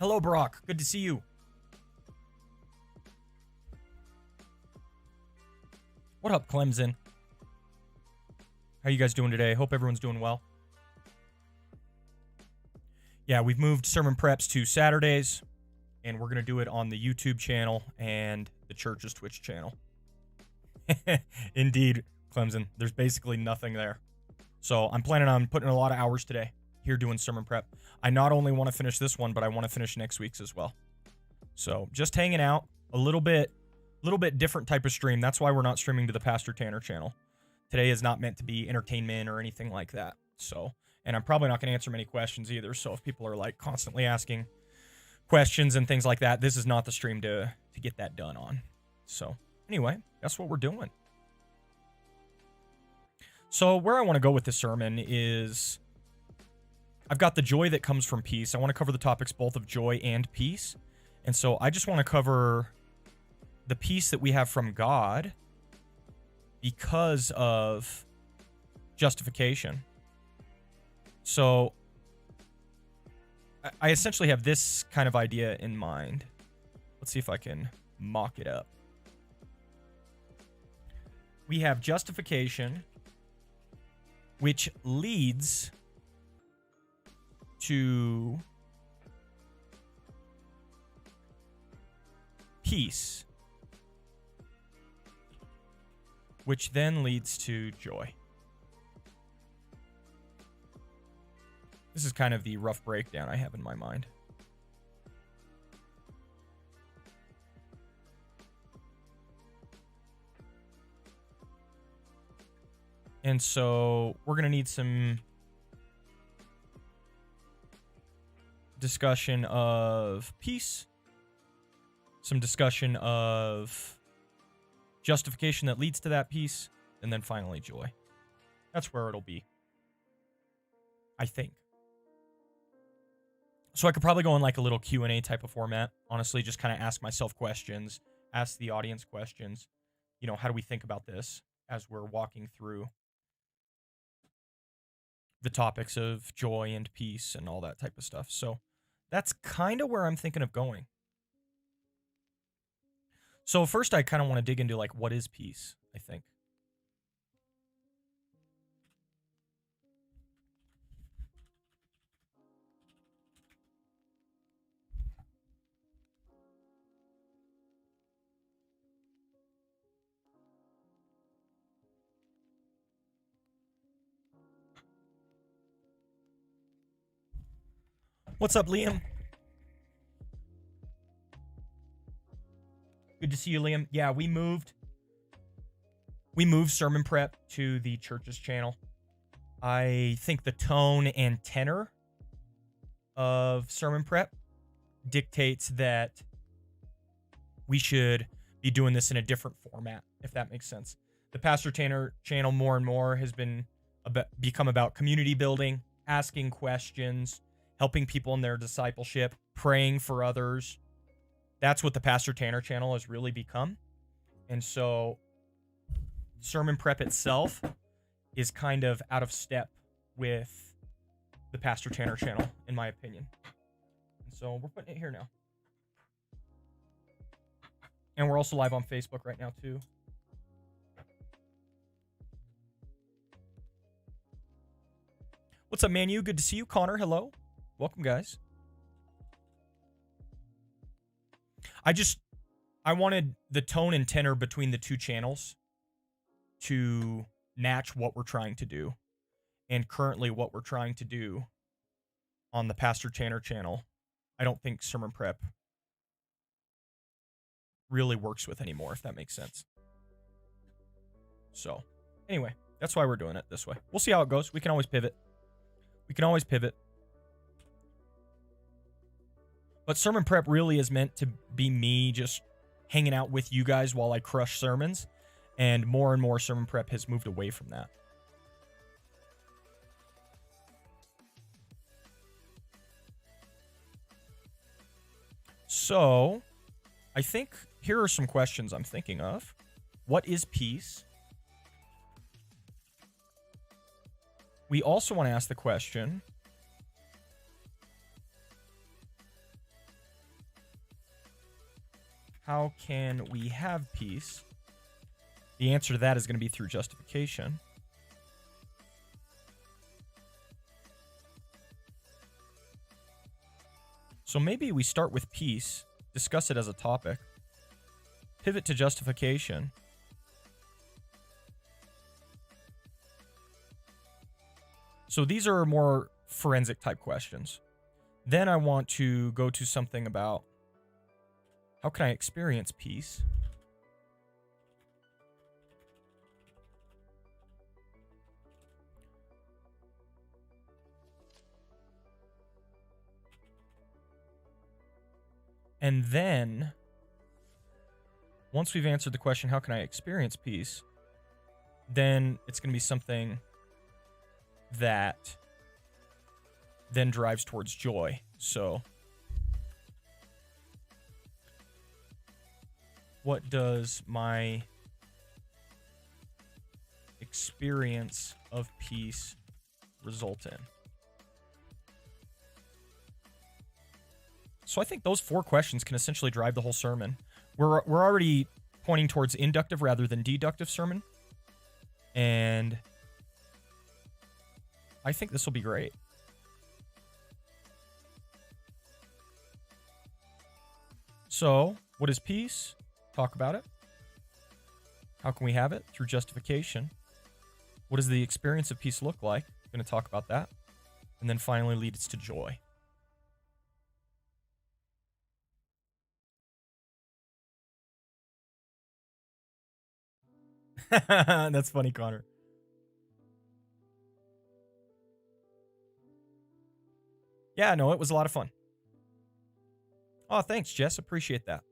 Hello, Brock. Good to see you. What up, Clemson? How you guys doing today? Hope everyone's doing well. Yeah, we've moved sermon preps to Saturdays, and we're going to do it on the YouTube channel and the church's Twitch channel. Indeed, Clemson. There's basically nothing there. So I'm planning on putting a lot of hours today here doing sermon prep. I not only want to finish this one, but I want to finish next week's as well. So just hanging out, a little bit different type of stream. That's why we're not streaming to the Pastor Tanner channel. Today is not meant to be entertainment or anything like that. So, and I'm probably not going to answer many questions either. So if people are like constantly asking questions and things like that, this is not the stream to get that done on. So anyway, that's what we're doing. So where I want to go with this sermon is I've got the joy that comes from peace. I want to cover the topics both of joy and peace. And so I just want to cover the peace that we have from God because of justification. So I essentially have this kind of idea in mind. Let's see if I can mock it up. We have justification, which leads to peace, which then leads to joy. This is kind of the rough breakdown I have in my mind. And so we're going to need some discussion of peace, some discussion of justification that leads to that peace, and then finally joy. That's where it'll be, I think. So I could probably go in like a little Q&A type of format. Honestly, just kind of ask myself questions, ask the audience questions. You know, how do we think about this as we're walking through the topics of joy and peace and all that type of stuff. So that's kind of where I'm thinking of going. So first I kind of want to dig into like, what is peace, I think. What's up, Liam? Good to see you, Liam. Yeah, we moved sermon prep to the church's channel. I think the tone and tenor of sermon prep dictates that we should be doing this in a different format, if that makes sense. The Pastor Tanner channel more and more has become about community building, asking questions, helping people in their discipleship, praying for others. That's what the Pastor Tanner channel has really become. And so sermon prep itself is kind of out of step with the Pastor Tanner channel, in my opinion. And so we're putting it here now. And we're also live on Facebook right now, too. What's up, Manu? Good to see you. Connor, hello. Welcome, guys. I wanted the tone and tenor between the two channels to match what we're trying to do. And currently what we're trying to do on the Pastor Tanner channel, I don't think sermon prep really works with anymore, if that makes sense. So, anyway, that's why we're doing it this way. We'll see how it goes. We can always pivot. But sermon prep really is meant to be me just hanging out with you guys while I crush sermons. And more sermon prep has moved away from that. So, I think here are some questions I'm thinking of. What is peace? We also want to ask the question, how can we have peace? The answer to that is going to be through justification. So maybe we start with peace, discuss it as a topic, pivot to justification. So these are more forensic type questions. Then I want to go to something about how can I experience peace? And then, once we've answered the question, how can I experience peace? Then it's going to be something that then drives towards joy. So, what does my experience of peace result in? So I think those 4 questions can essentially drive the whole sermon. We're already pointing towards inductive rather than deductive sermon. And I think this will be great. So, what is peace? Talk about it. How can we have it? Through justification. What does the experience of peace look like? I'm going to talk about that. And then finally leads to joy. That's funny, Connor. Yeah, no, it was a lot of fun. Oh, thanks, Jess. Appreciate that.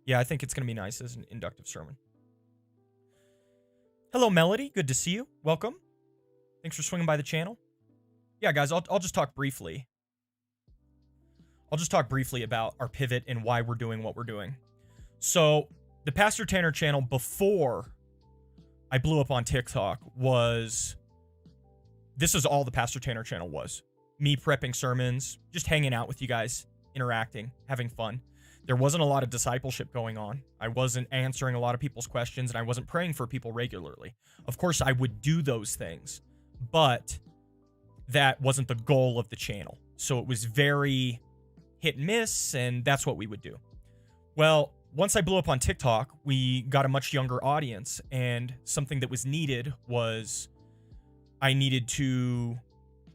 Yeah, I think it's going to be nice as an inductive sermon. Hello, Melody. Good to see you. Welcome. Thanks for swinging by the channel. Yeah, guys, I'll just talk briefly. I'll just talk briefly about our pivot and why we're doing what we're doing. So, the Pastor Tanner channel before I blew up on TikTok this is all the Pastor Tanner channel was. Me prepping sermons, just hanging out with you guys, interacting, having fun. There wasn't a lot of discipleship going on. I wasn't answering a lot of people's questions, and I wasn't praying for people regularly. Of course, I would do those things, but that wasn't the goal of the channel. So it was very hit and miss, and that's what we would do. Well, once I blew up on TikTok, we got a much younger audience, and something that was needed was I needed to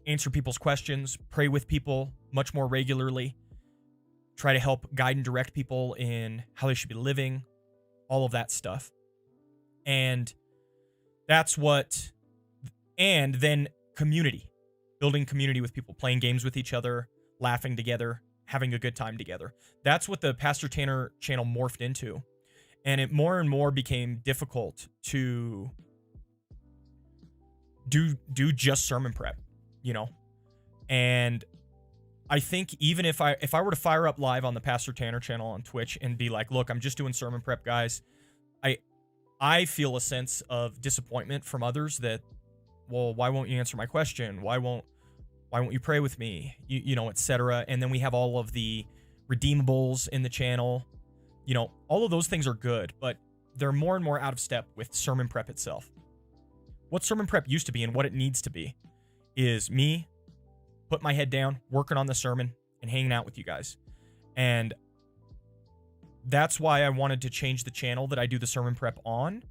answer people's questions, pray with people much more regularly, try to help guide and direct people in how they should be living, all of that stuff. And then community, building community with people, playing games with each other, laughing together, having a good time together. That's what the Pastor Tanner channel morphed into. And it more and more became difficult to do just sermon prep, you know? And I think even if I were to fire up live on the Pastor Tanner channel on Twitch and be like, look, I'm just doing sermon prep, guys, I feel a sense of disappointment from others that, well, why won't you answer my question? Why won't you pray with me? You know, etc. And then we have all of the redeemables in the channel. You know, all of those things are good, but they're more and more out of step with sermon prep itself. What sermon prep used to be and what it needs to be is me put my head down, working on the sermon, and hanging out with you guys. And that's why I wanted to change the channel that I do the sermon prep on.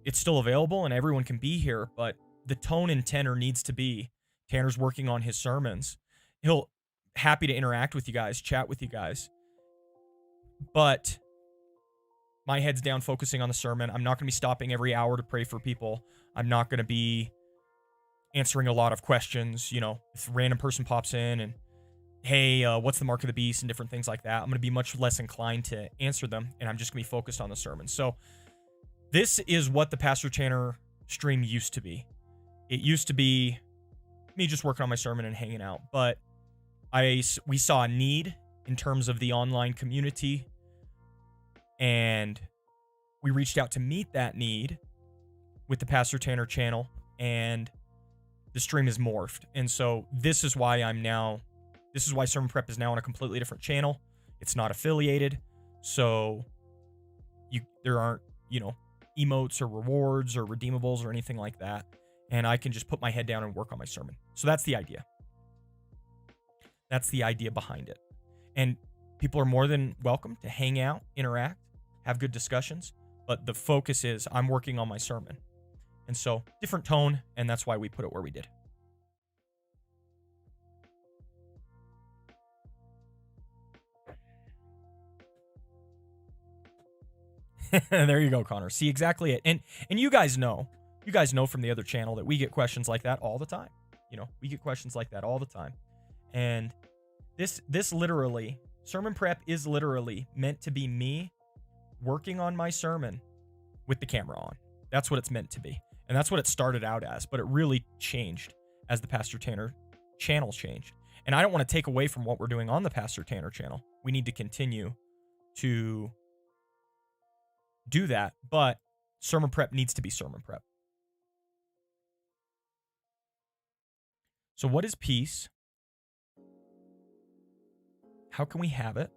It's still available and everyone can be here, but the tone and tenor needs to be Tanner's working on his sermons. He'll happy to interact with you guys, chat with you guys. But my head's down focusing on the sermon. I'm not going to be stopping every hour to pray for people. I'm not going to be answering a lot of questions. You know, if a random person pops in and, hey, what's the mark of the beast and different things like that, I'm going to be much less inclined to answer them, and I'm just going to be focused on the sermon. So this is what the Pastor Tanner stream used to be. It used to be me just working on my sermon and hanging out, but we saw a need in terms of the online community, and we reached out to meet that need with the Pastor Tanner channel, and the stream is morphed. And so this is why sermon prep is now on a completely different channel. It's not affiliated. So there aren't, emotes or rewards or redeemables or anything like that. And I can just put my head down and work on my sermon. So that's the idea. That's the idea behind it. And people are more than welcome to hang out, interact, have good discussions. But the focus is I'm working on my sermon. And so different tone, and that's why we put it where we did. There you go, Connor. See, exactly it. And you guys know from the other channel that we get questions like that all the time. We get questions like that all the time. And this literally, sermon prep is literally meant to be me working on my sermon with the camera on. That's what it's meant to be. And that's what it started out as, but it really changed as the Pastor Tanner channel changed. And I don't want to take away from what we're doing on the Pastor Tanner channel. We need to continue to do that, but sermon prep needs to be sermon prep. So what is peace? How can we have it?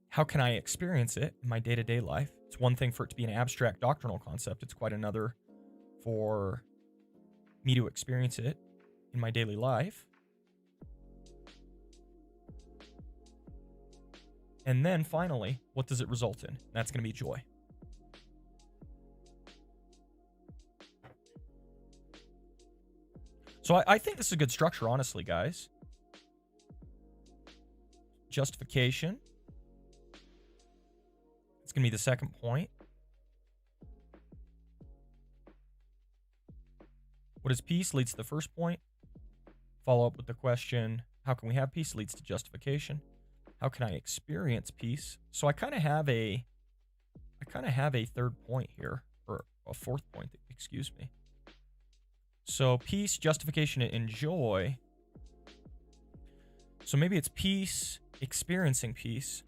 How can I experience it in my day-to-day life? It's one thing for it to be an abstract doctrinal concept. It's quite another for me to experience it in my daily life. And then finally, what does it result in? That's going to be joy. So I think this is a good structure, honestly, guys. Justification. It's going to be the second point. What is peace? Leads to the first point. Follow up with the question, how can we have peace? Leads to justification. How can I experience peace? So I kind of have a third point here, or a fourth point, excuse me. So peace, justification, and joy. So maybe it's peace, experiencing peace.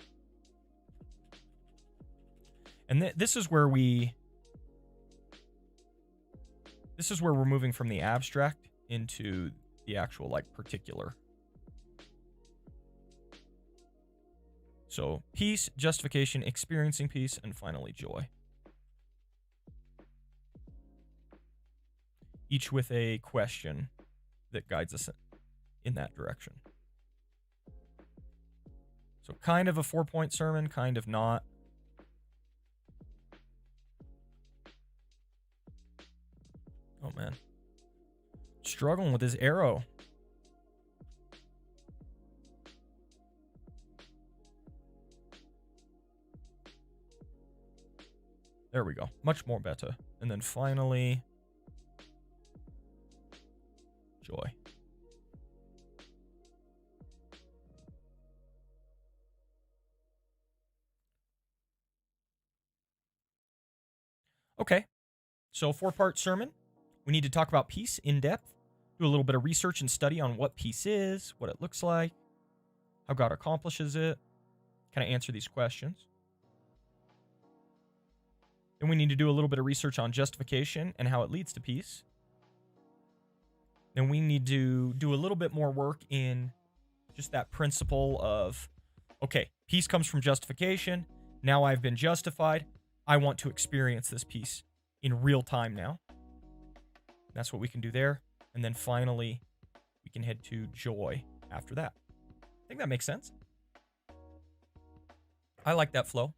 And this is where we're moving from the abstract into the actual, particular. So peace, justification, experiencing peace, and finally joy. Each with a question that guides us in that direction. So kind of a 4-point sermon, kind of not. Oh man. Struggling with this arrow. There we go. Much more better. And then finally, joy. Okay. So 4-part sermon. We need to talk about peace in depth. Do a little bit of research and study on what peace is, what it looks like, how God accomplishes it. Kind of answer these questions. Then we need to do a little bit of research on justification and how it leads to peace. Then we need to do a little bit more work in just that principle of, okay, peace comes from justification. Now I've been justified. I want to experience this peace in real time now. That's what we can do there. And then finally, we can head to joy after that. I think that makes sense. I like that flow.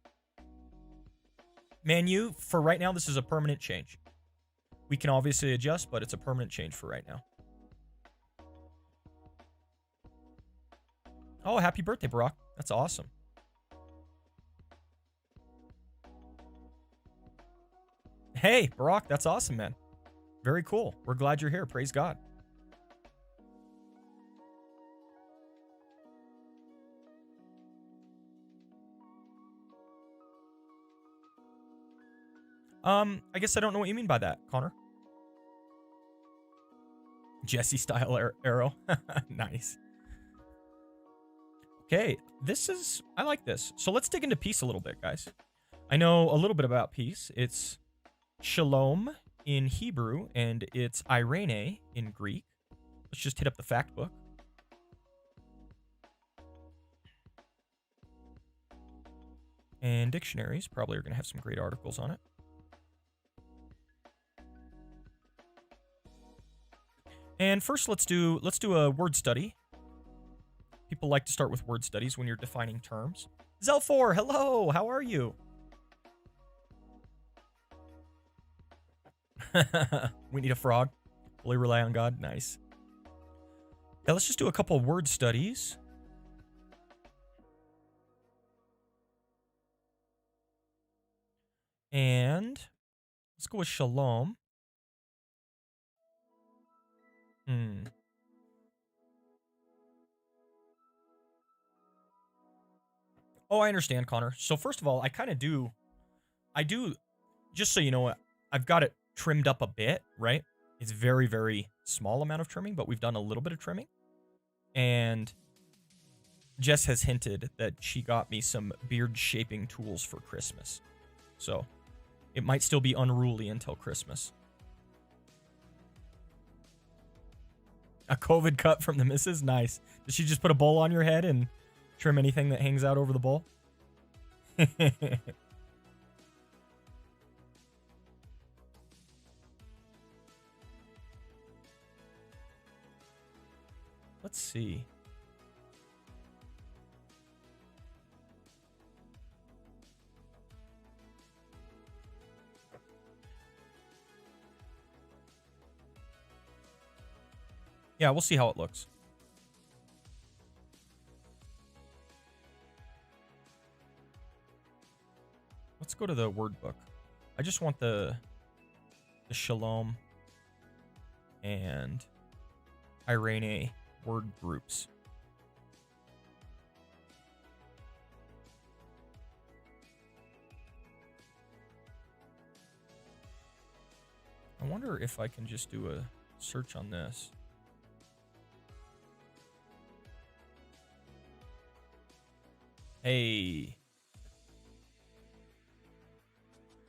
Man, for right now, this is a permanent change. We can obviously adjust, but it's a permanent change for right now. Oh, happy birthday, Barack. That's awesome. Hey, Barack, that's awesome, man. Very cool. We're glad you're here. Praise God. I guess I don't know what you mean by that, Connor. Jesse style arrow. Nice. Okay, I like this. So let's dig into peace a little bit, guys. I know a little bit about peace. It's shalom in Hebrew, and it's eirene in Greek. Let's just hit up the fact book. And dictionaries probably are going to have some great articles on it. And first, let's do a word study. People like to start with word studies when you're defining terms. Zelfor, hello, how are you? We need a frog. Fully rely on God. Nice. Yeah, let's just do a couple of word studies. And let's go with shalom. Oh, I understand, Connor. So first of all, I do, just so you know, I've got it trimmed up a bit, right? It's very, very small amount of trimming, but we've done a little bit of trimming. And Jess has hinted that she got me some beard shaping tools for Christmas. So it might still be unruly until Christmas. A COVID cut from the missus? Nice. Did she just put a bowl on your head and trim anything that hangs out over the bowl? Let's see. Yeah, we'll see how it looks. Let's go to the word book. I just want the shalom and Irene word groups. I wonder if I can just do a search on this. Hey.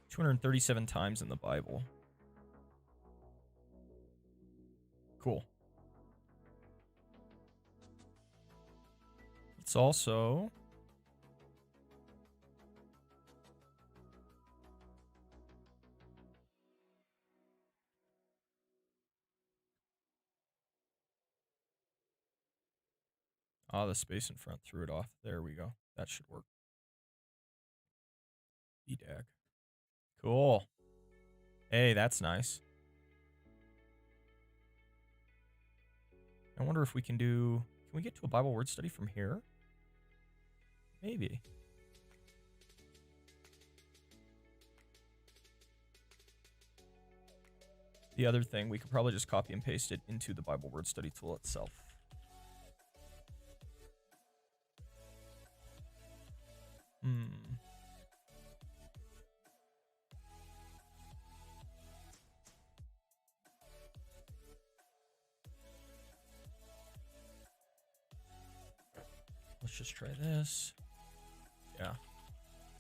237 times in the Bible. Cool. It's also... Ah, the space in front threw it off. There we go. That should work. BDAG. Cool. Hey, that's nice. I wonder if we can do... Can we get to a Bible word study from here? Maybe. The other thing, we could probably just copy and paste it into the Bible word study tool itself. Let's just try this. Yeah.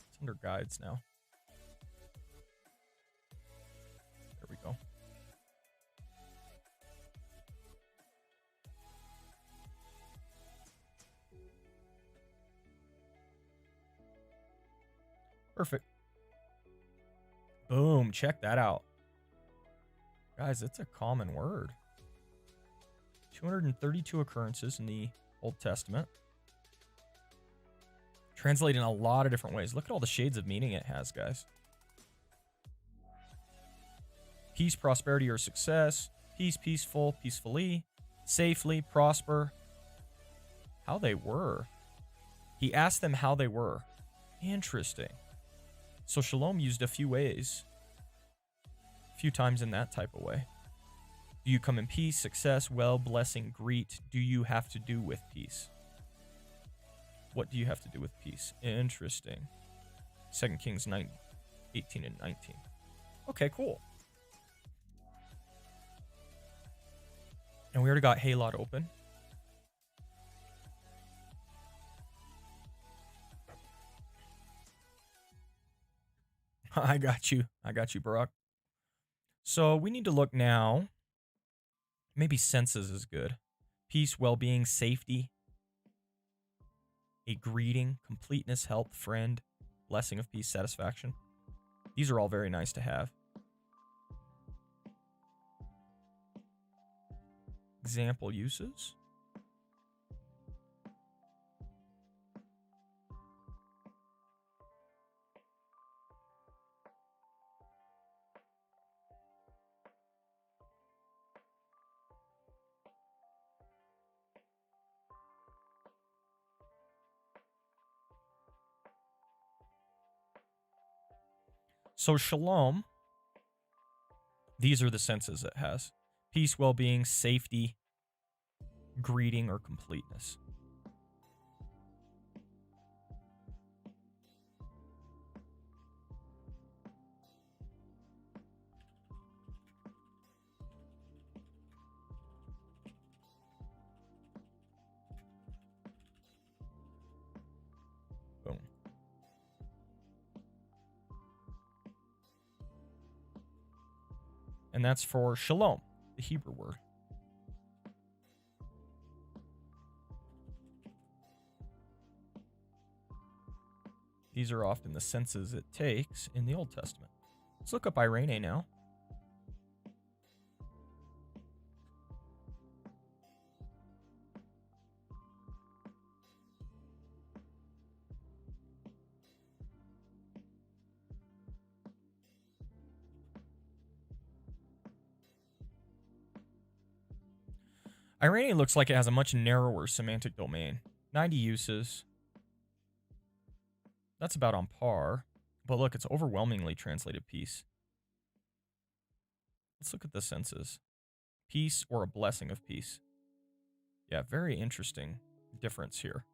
It's under guides now. There we go. Perfect. Boom. Check that out. Guys, it's a common word. 232 occurrences in the Old Testament. Translated in a lot of different ways. Look at all the shades of meaning it has, guys. Peace, prosperity, or success. Peace, peaceful, peacefully. Safely, prosper. How they were. He asked them how they were. Interesting. So shalom used a few ways. A few times in that type of way. Do you come in peace, success, well, blessing, greet? Do you have to do with peace? What do you have to do with peace? Interesting. 2 Kings 9, 18 and 19. Okay, cool. And we already got Halot open. I got you. I got you, Barack. So we need to look now Maybe senses is good. Peace, well-being, safety, a greeting, completeness, health, friend, blessing of peace, satisfaction. These are all very nice to have. Example uses. So shalom, these are the senses it has. Peace, well-being, safety, greeting, or completeness. Boom. And that's for shalom, the Hebrew word. These are often the senses it takes in the Old Testament. Let's look up Irene now. Irene looks like it has a much narrower semantic domain. 90 uses. That's about on par. But look, it's overwhelmingly translated peace. Let's look at the senses. Peace or a blessing of peace. Yeah, very interesting difference here.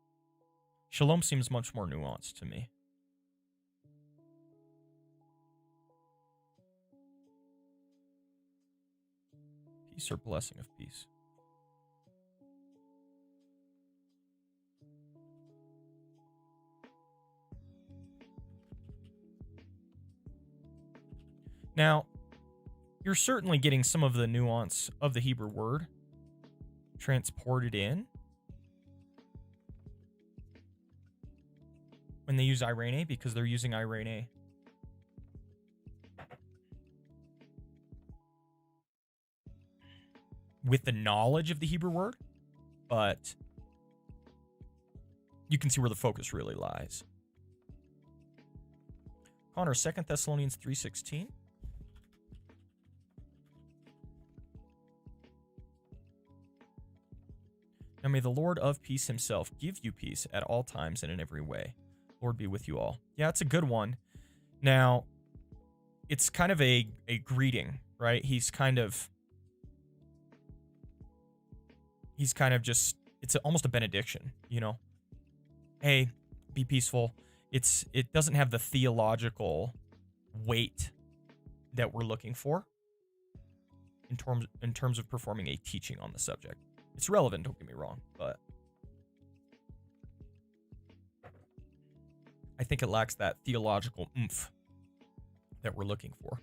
Shalom seems much more nuanced to me. Peace or blessing of peace. Now, you're certainly getting some of the nuance of the Hebrew word transported in when they use Irene, because they're using Irene with the knowledge of the Hebrew word, but you can see where the focus really lies. Connor, 2 Thessalonians 3:16. Now may the Lord of peace himself give you peace at all times and in every way. Lord be with you all. Yeah, it's a good one. Now, it's kind of a greeting, right? He's kind of just, it's almost a benediction, you know? Hey, be peaceful. It doesn't have the theological weight that we're looking for in terms of performing a teaching on the subject. It's relevant, don't get me wrong, but I think it lacks that theological oomph that we're looking for.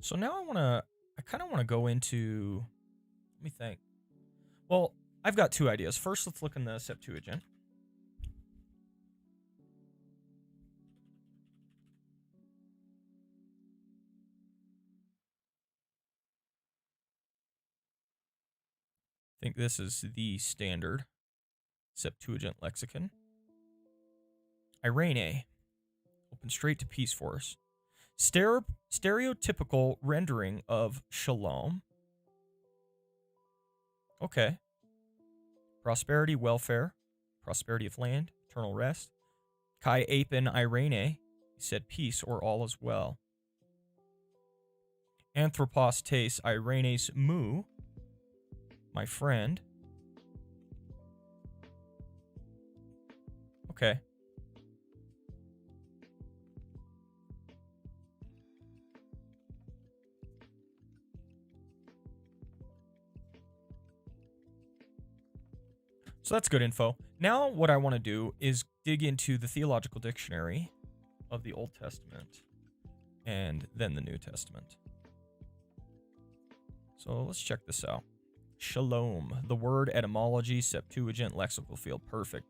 So now I kind of want to go into, let me think. Well, I've got two ideas. First, let's look in the Septuagint. I think this is the standard Septuagint lexicon. Irene, open straight to peace for us. Stereotypical rendering of shalom. Okay. Prosperity, welfare, prosperity of land, eternal rest. Kai apen Irene, he said peace or all is well. Anthropos tes Irenes mu, my friend. Okay. So that's good info. Now what I want to do is dig into the theological dictionary of the Old Testament and then the New Testament. So let's check this out. Shalom, the word etymology, Septuagint, lexical field, perfect.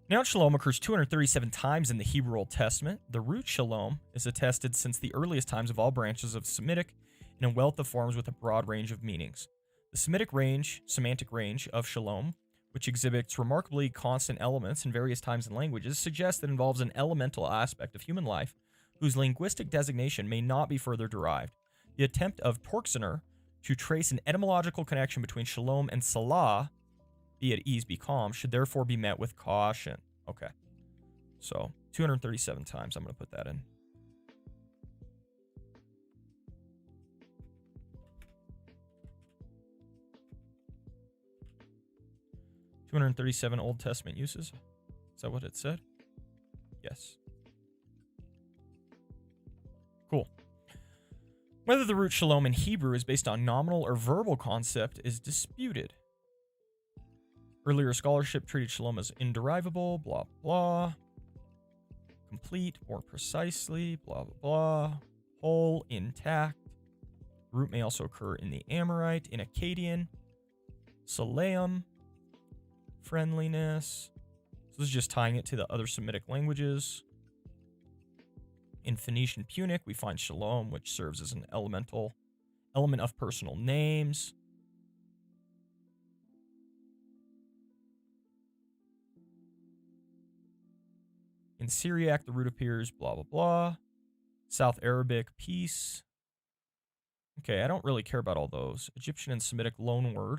Now, shalom occurs 237 times in the Hebrew Old Testament. The root shalom is attested since the earliest times of all branches of Semitic in a wealth of forms with a broad range of meanings. The semantic range of shalom, which exhibits remarkably constant elements in various times and languages, suggests that it involves an elemental aspect of human life whose linguistic designation may not be further derived. The attempt of Torxener to trace an etymological connection between shalom and salah, be at ease, be calm, should therefore be met with caution. Okay. So, 237 times. I'm going to put that in. "237 Old Testament uses." Is that what it said? Yes. Cool. Whether the root shalom in Hebrew is based on nominal or verbal concept is disputed. Earlier scholarship treated shalom as inderivable, blah, blah. Complete, more precisely, blah, blah, blah. Whole, intact. Root may also occur in the Amorite, in Akkadian, Saleum, friendliness. So this is just tying it to the other Semitic languages. In Phoenician Punic, we find shalom, which serves as an element of personal names. In Syriac, the root appears, blah, blah, blah. South Arabic, peace. Okay, I don't really care about all those. Egyptian and Semitic loanword.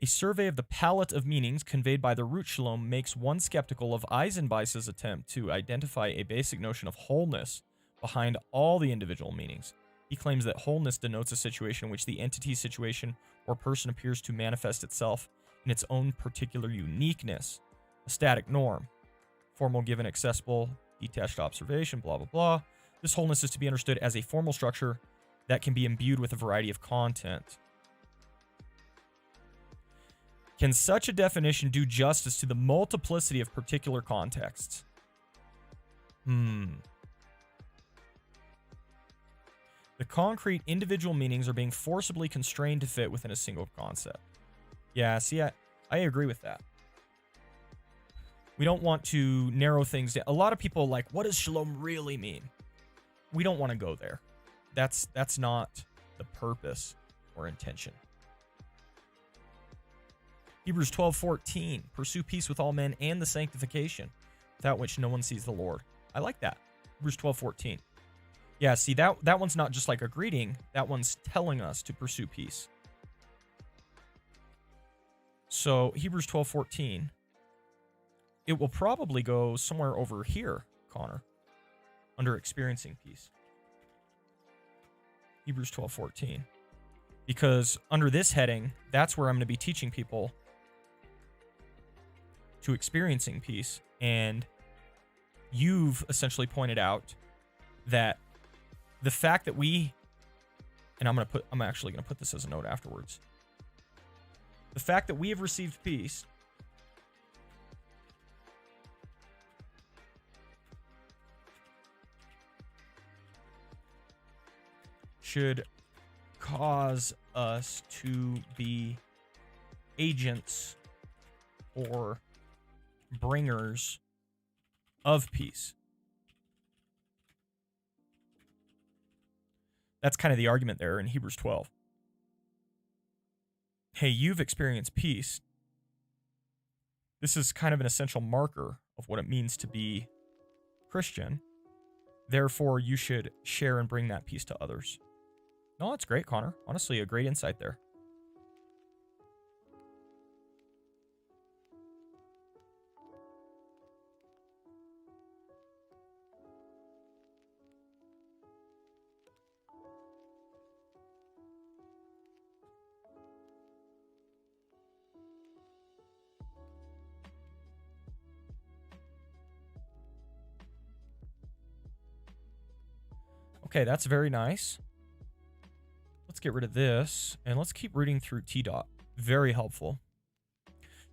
A survey of the palette of meanings conveyed by the root shalom makes one skeptical of Eisenbeis's attempt to identify a basic notion of wholeness behind all the individual meanings. He claims that wholeness denotes a situation in which the entity, situation, or person appears to manifest itself in its own particular uniqueness, a static norm, formal, given, accessible, detached observation, blah, blah, blah. This wholeness is to be understood as a formal structure that can be imbued with a variety of content. Can such a definition do justice to the multiplicity of particular contexts? The concrete individual meanings are being forcibly constrained to fit within a single concept. Yeah, see, I agree with that. We don't want to narrow things down. A lot of people are like, what does shalom really mean? We don't want to go there. That's not the purpose or intention. Hebrews 12:14, pursue peace with all men and the sanctification, without which no one sees the Lord. I like that. Hebrews 12:14. Yeah, see, that one's not just like a greeting. That one's telling us to pursue peace. So, Hebrews 12:14, it will probably go somewhere over here, Connor, under experiencing peace. Hebrews 12:14. Because under this heading, that's where I'm going to be teaching people to experiencing peace. And you've essentially pointed out that the fact that we, and I'm actually going to put this as a note afterwards. The fact that we have received peace should cause us to be agents or bringers of peace. That's kind of the argument there in Hebrews 12. Hey, you've experienced peace. This is kind of an essential marker of what it means to be Christian. Therefore, you should share and bring that peace to others. No, that's great, Connor. Honestly, a great insight there. Okay, that's very nice. Let's get rid of this, and let's keep reading through T-Dot. Very helpful.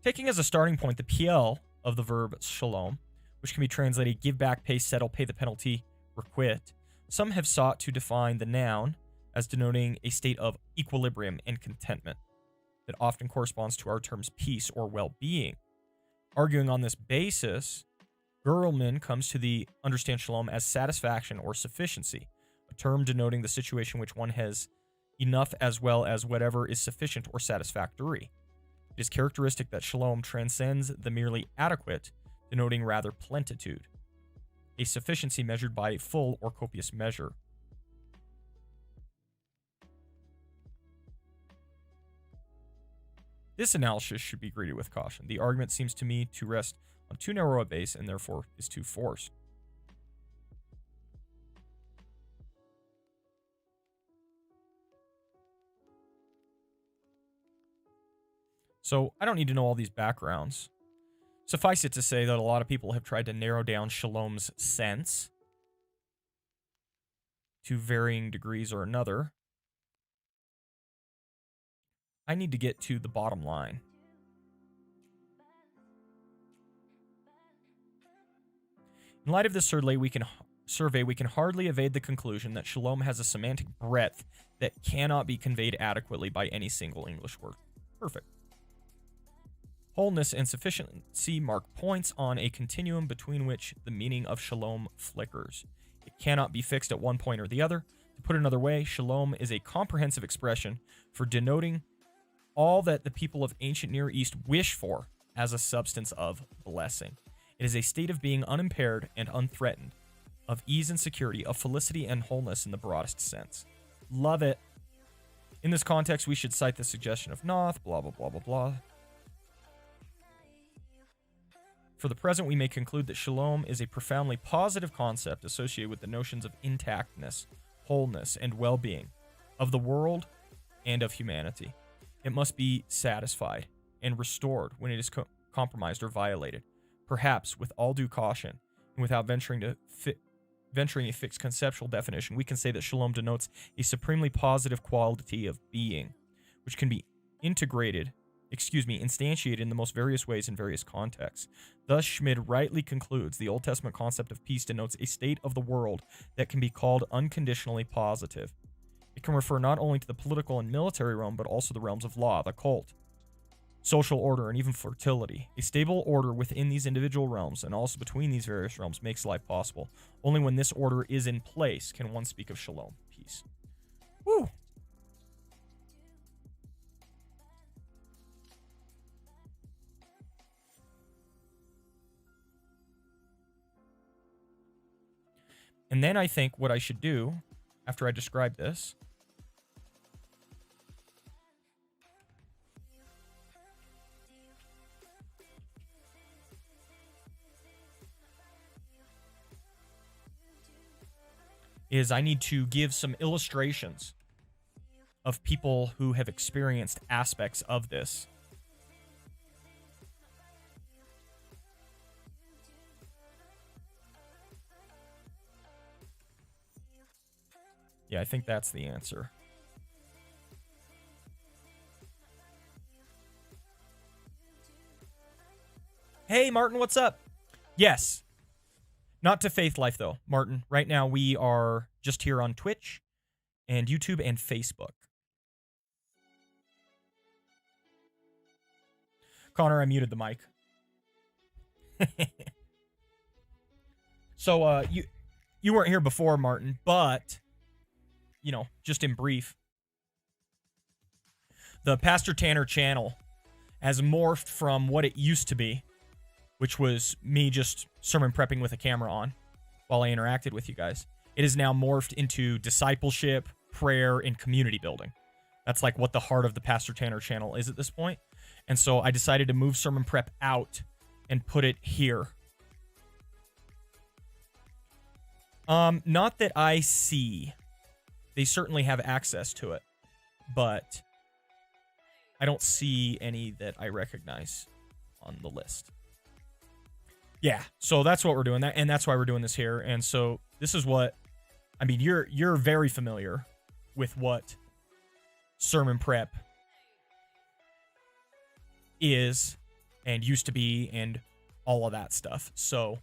Taking as a starting point the PL of the verb shalom, which which can be translated give back, pay, settle, pay the penalty, requite. Some have sought to define the noun as denoting a state of equilibrium and contentment that often corresponds to our terms peace or well-being. Arguing on this basis, Gerlman comes to the understand shalom as satisfaction or sufficiency, a term denoting the situation in which one has enough as well as whatever is sufficient or satisfactory. It is characteristic that shalom transcends the merely adequate, denoting rather plentitude, a sufficiency measured by full or copious measure. This analysis should be greeted with caution. The argument seems to me to rest on too narrow a base and therefore is too forced. So I don't need to know all these backgrounds. Suffice it to say that a lot of people have tried to narrow down shalom's sense to varying degrees or another. I need to get to the bottom line. In light of this survey, we can hardly evade the conclusion that shalom has a semantic breadth that cannot be conveyed adequately by any single English word. Perfect. Wholeness and sufficiency mark points on a continuum between which the meaning of shalom flickers. It cannot be fixed at one point or the other. To put it another way, shalom is a comprehensive expression for denoting all that the people of ancient Near East wish for as a substance of blessing. It is a state of being unimpaired and unthreatened, of ease and security, of felicity and wholeness in the broadest sense. Love it. In this context, we should cite the suggestion of Noth, blah, blah, blah, blah, blah. For the present, we may conclude that shalom is a profoundly positive concept associated with the notions of intactness, wholeness, and well-being of the world and of humanity. It must be satisfied and restored when it is compromised or violated. Perhaps with all due caution and without venturing a fixed conceptual definition, we can say that shalom denotes a supremely positive quality of being, which can be instantiated in the most various ways in various contexts. Thus, Schmid rightly concludes the Old Testament concept of peace denotes a state of the world that can be called unconditionally positive. It can refer not only to the political and military realm, but also the realms of law, the cult, social order, and even fertility. A stable order within these individual realms and also between these various realms makes life possible. Only when this order is in place can one speak of shalom, peace. Woo! And then I think what I should do after I describe this is I need to give some illustrations of people who have experienced aspects of this. Yeah, I think that's the answer. Hey, Martin, what's up? Yes. Not to Faith Life, though, Martin. Right now, we are just here on Twitch and YouTube and Facebook. Connor, I muted the mic. So, you weren't here before, Martin, but, you know, just in brief, the Pastor Tanner channel has morphed from what it used to be, which was me just sermon prepping with a camera on while I interacted with you guys. It is now morphed into discipleship, prayer, and community building. That's like what the heart of the Pastor Tanner channel is at this point. And so I decided to move sermon prep out and put it here. Not that I see. They certainly have access to it, but I don't see any that I recognize on the list. Yeah, so that's what we're doing, and that's why we're doing this here. And so this is what, I mean, you're very familiar with what sermon prep is and used to be and all of that stuff. So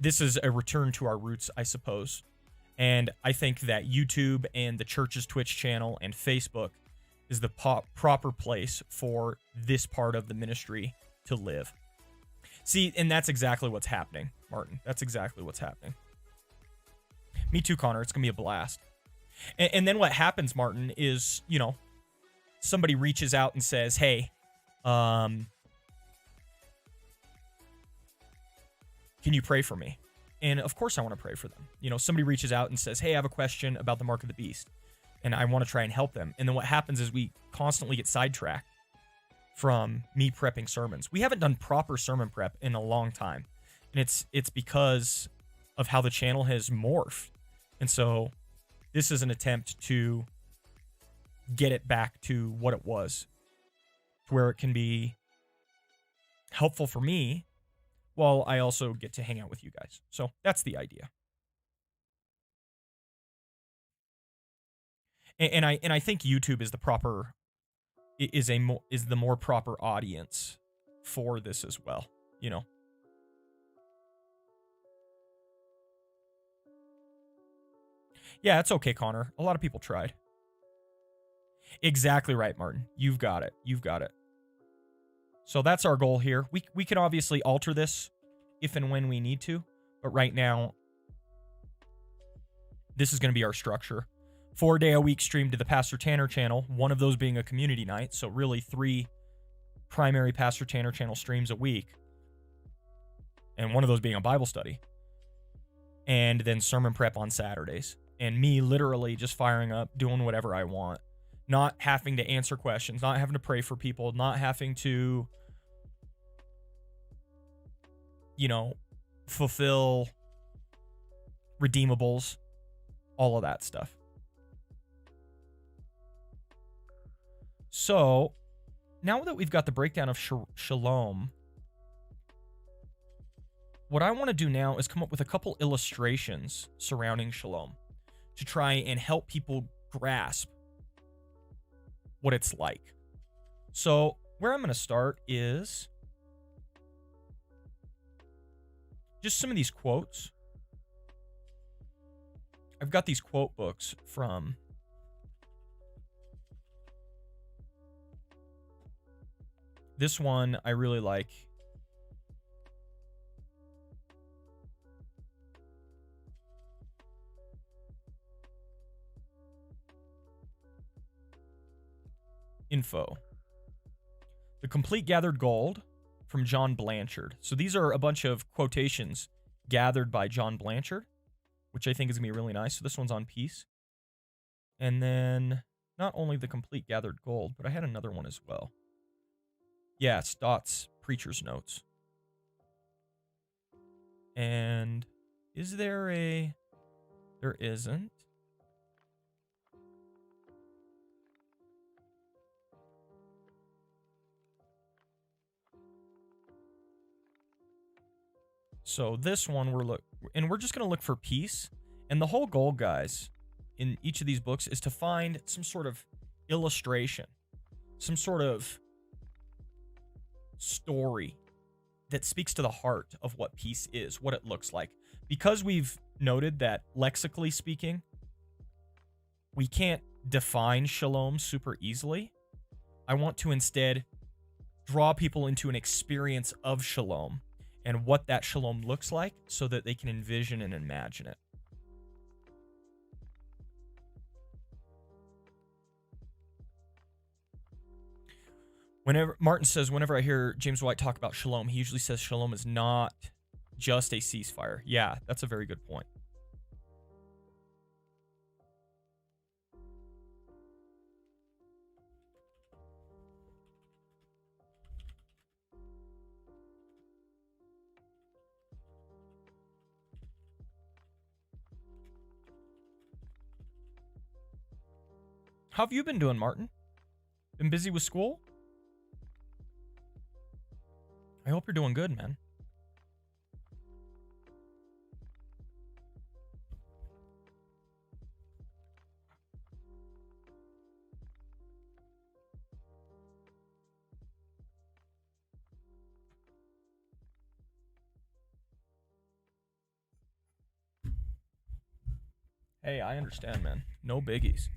this is a return to our roots, I suppose. And I think that YouTube and the church's Twitch channel and Facebook is the proper place for this part of the ministry to live. See, and that's exactly what's happening, Martin. That's exactly what's happening. Me too, Connor. It's going to be a blast. And then what happens, Martin, is, you know, somebody reaches out and says, hey, can you pray for me? And of course I want to pray for them. You know, somebody reaches out and says, hey, I have a question about the mark of the beast, and I want to try and help them. And then what happens is we constantly get sidetracked from me prepping sermons. We haven't done proper sermon prep in a long time. And it's because of how the channel has morphed. And so this is an attempt to get it back to what it was, to where it can be helpful for me while I also get to hang out with you guys. So that's the idea. And I think YouTube is the proper is the more proper audience for this as well, you know. Yeah, it's okay, Connor. A lot of people tried. Exactly right, Martin. You've got it. You've got it. So that's our goal here. We can obviously alter this if and when we need to, but right now, this is going to be our structure. 4-day-a-week stream to the Pastor Tanner channel, one of those being a community night, so really 3 primary Pastor Tanner channel streams a week, and one of those being a Bible study, and then sermon prep on Saturdays, and me literally just firing up, doing whatever I want, not having to answer questions, not having to pray for people, not having to, you know, fulfill redeemables, all of that stuff. So, now that we've got the breakdown of Shalom, what I want to do now is come up with a couple illustrations surrounding Shalom to try and help people grasp what it's like. So, where I'm going to start is just some of these quotes. I've got these quote books from this one I really like. Info. The Complete Gathered Gold from John Blanchard. So these are a bunch of quotations gathered by John Blanchard, which I think is going to be really nice. So this one's on peace. And then not only The Complete Gathered Gold, but I had another one as well. Yeah, Stott's Preacher's Notes. And is there a... There isn't. So this one we're just going to look for peace. And the whole goal, guys, in each of these books is to find some sort of illustration, some sort of story that speaks to the heart of what peace is, what it looks like. Because we've noted that lexically speaking, we can't define shalom super easily, I want to instead draw people into an experience of shalom and what that shalom looks like so that they can envision and imagine it. Martin says, whenever I hear James White talk about shalom, he usually says shalom is not just a ceasefire. Yeah, that's a very good point. How have you been doing, Martin? Been busy with school? I hope you're doing good, man. Hey, I understand, man. No biggies.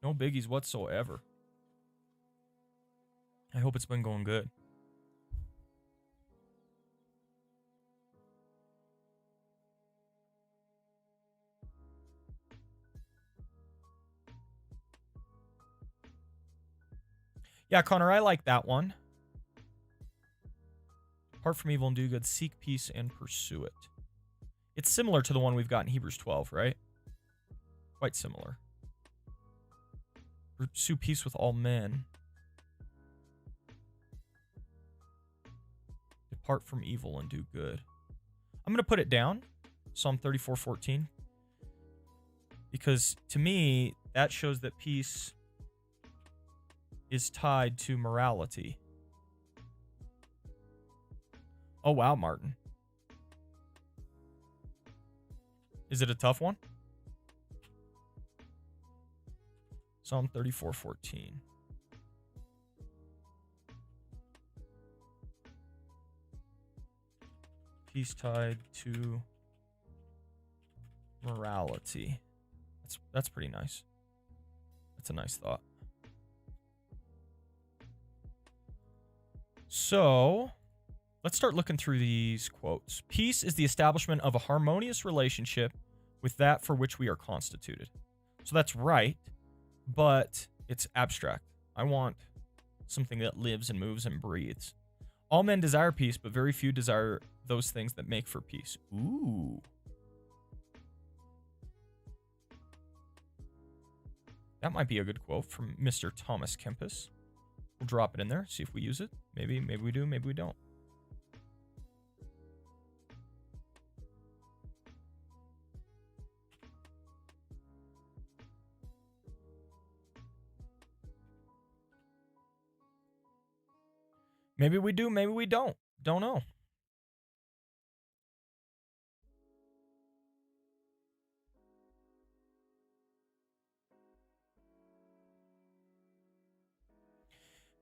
No biggies whatsoever. I hope it's been going good. Yeah, Connor, I like that one. Depart from evil and do good, seek peace and pursue it. It's similar to the one we've got in Hebrews 12, right? Quite similar. Pursue peace with all men. Depart from evil and do good. I'm going to put it down, Psalm 34:14, because to me, that shows that peace is tied to morality. Oh, wow, Martin. Is it a tough one? Psalm 34:14. Peace tied to morality. That's pretty nice. That's a nice thought. So, let's start looking through these quotes. Peace is the establishment of a harmonious relationship with that for which we are constituted. So that's right, but it's abstract. I want something that lives and moves and breathes. All men desire peace, but very few desire those things that make for peace. Ooh. That might be a good quote from Mr. Thomas Kempis. We'll drop it in there, see if we use it. Maybe we do, maybe we don't. Maybe we do, maybe we don't. Don't know.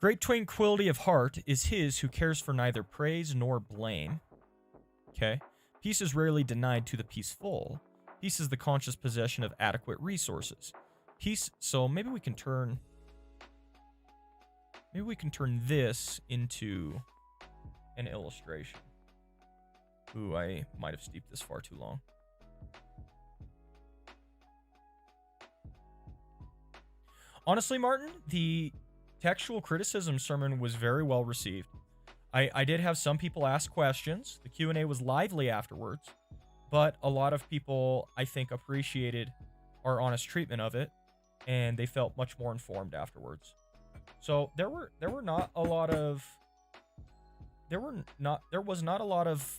Great tranquility of heart is his who cares for neither praise nor blame. Okay. Peace is rarely denied to the peaceful. Peace is the conscious possession of adequate resources. Peace, so maybe we can turn this into an illustration. Ooh, I might have steeped this far too long. Honestly, Martin, the textual criticism sermon was very well received. I did have some people ask questions. The Q&A was lively afterwards, but a lot of people, I think, appreciated our honest treatment of it, and they felt much more informed afterwards. So there was not a lot of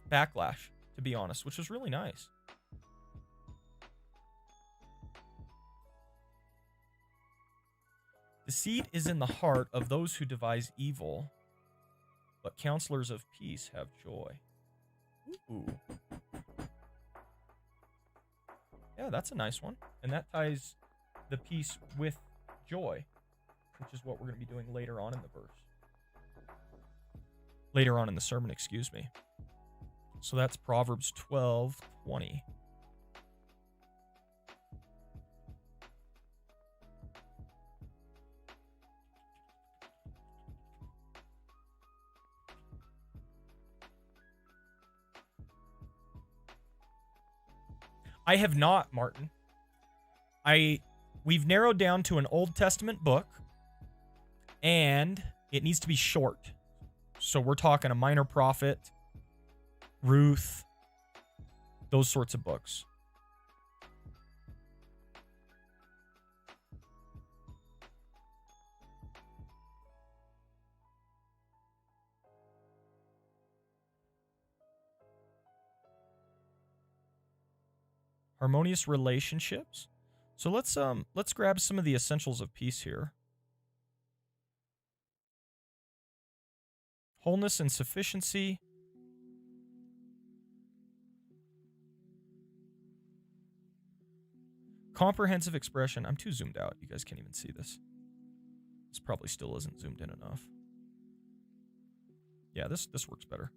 backlash, to be honest, which was really nice. Deceit is in the heart of those who devise evil, but counselors of peace have joy. Ooh. Yeah, that's a nice one. And that ties the peace with joy, which is what we're going to be doing later on in the verse. Later on in the sermon, excuse me. So that's Proverbs 12:20. I have not, Martin. We've narrowed down to an Old Testament book, and it needs to be short. So we're talking a Minor Prophet, Ruth, those sorts of books. Harmonious relationships. So let's grab some of the essentials of peace here. Wholeness and sufficiency. Comprehensive expression. I'm too zoomed out. You guys can't even see this. This probably still isn't zoomed in enough. Yeah, this works better.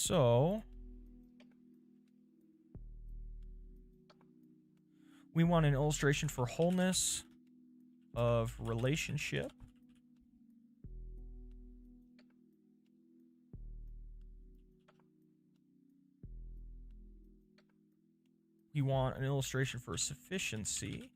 So we want an illustration for wholeness of relationship. We want an illustration for sufficiency.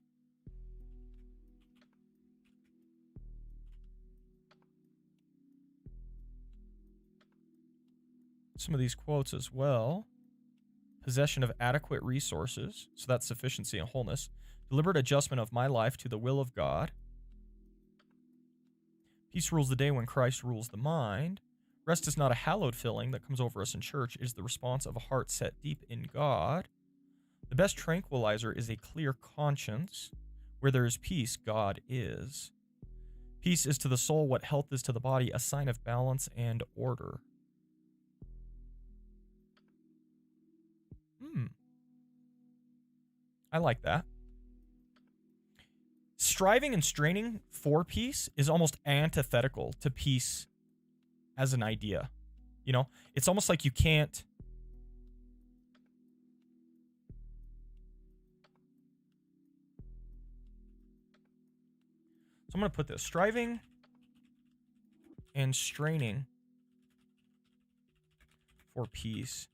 Some of these quotes as well. Possession of adequate resources, so that's sufficiency and wholeness. Deliberate adjustment of my life to the will of God. Peace rules the day when Christ rules the mind. Rest is not a hallowed feeling that comes over us in church. It is the response of a heart set deep in God. The best tranquilizer is a clear conscience. Where there is peace, God is. Peace is to the soul what health is to the body, a sign of balance and order. I like that. Striving and straining for peace is almost antithetical to peace as an idea. You know, it's almost like you can't. So I'm going to put this. Striving and straining for peace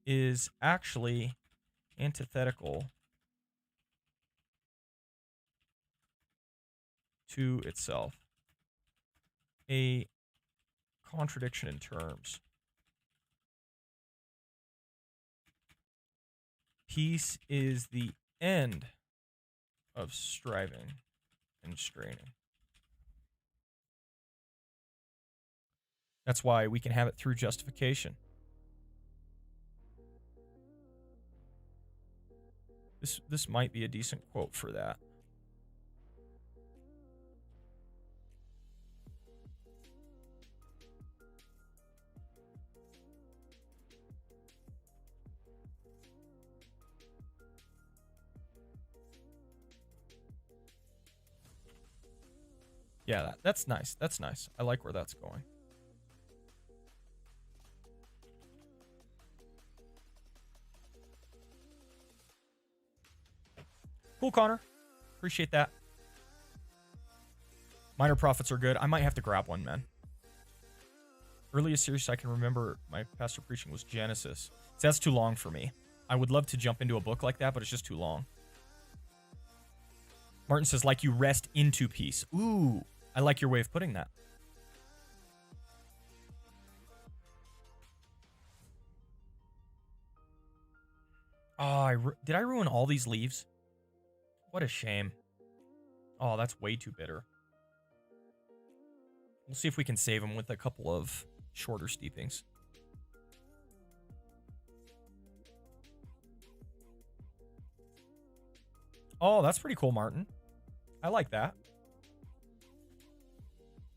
is actually antithetical to itself. A contradiction in terms. Peace is the end of striving and straining. That's why we can have it through justification. This might be a decent quote for that. Yeah, that's nice. That's nice. I like where that's going. Cool, Connor. Appreciate that. Minor prophets are good. I might have to grab one, man. Earliest series I can remember my pastor preaching was Genesis. So that's too long for me. I would love to jump into a book like that, but it's just too long. Martin says, like you rest into peace. Ooh, I like your way of putting that. Oh, did I ruin all these leaves? What a shame. Oh, that's way too bitter. We'll see if we can save them with a couple of shorter steepings. Oh, that's pretty cool, Martin. I like that.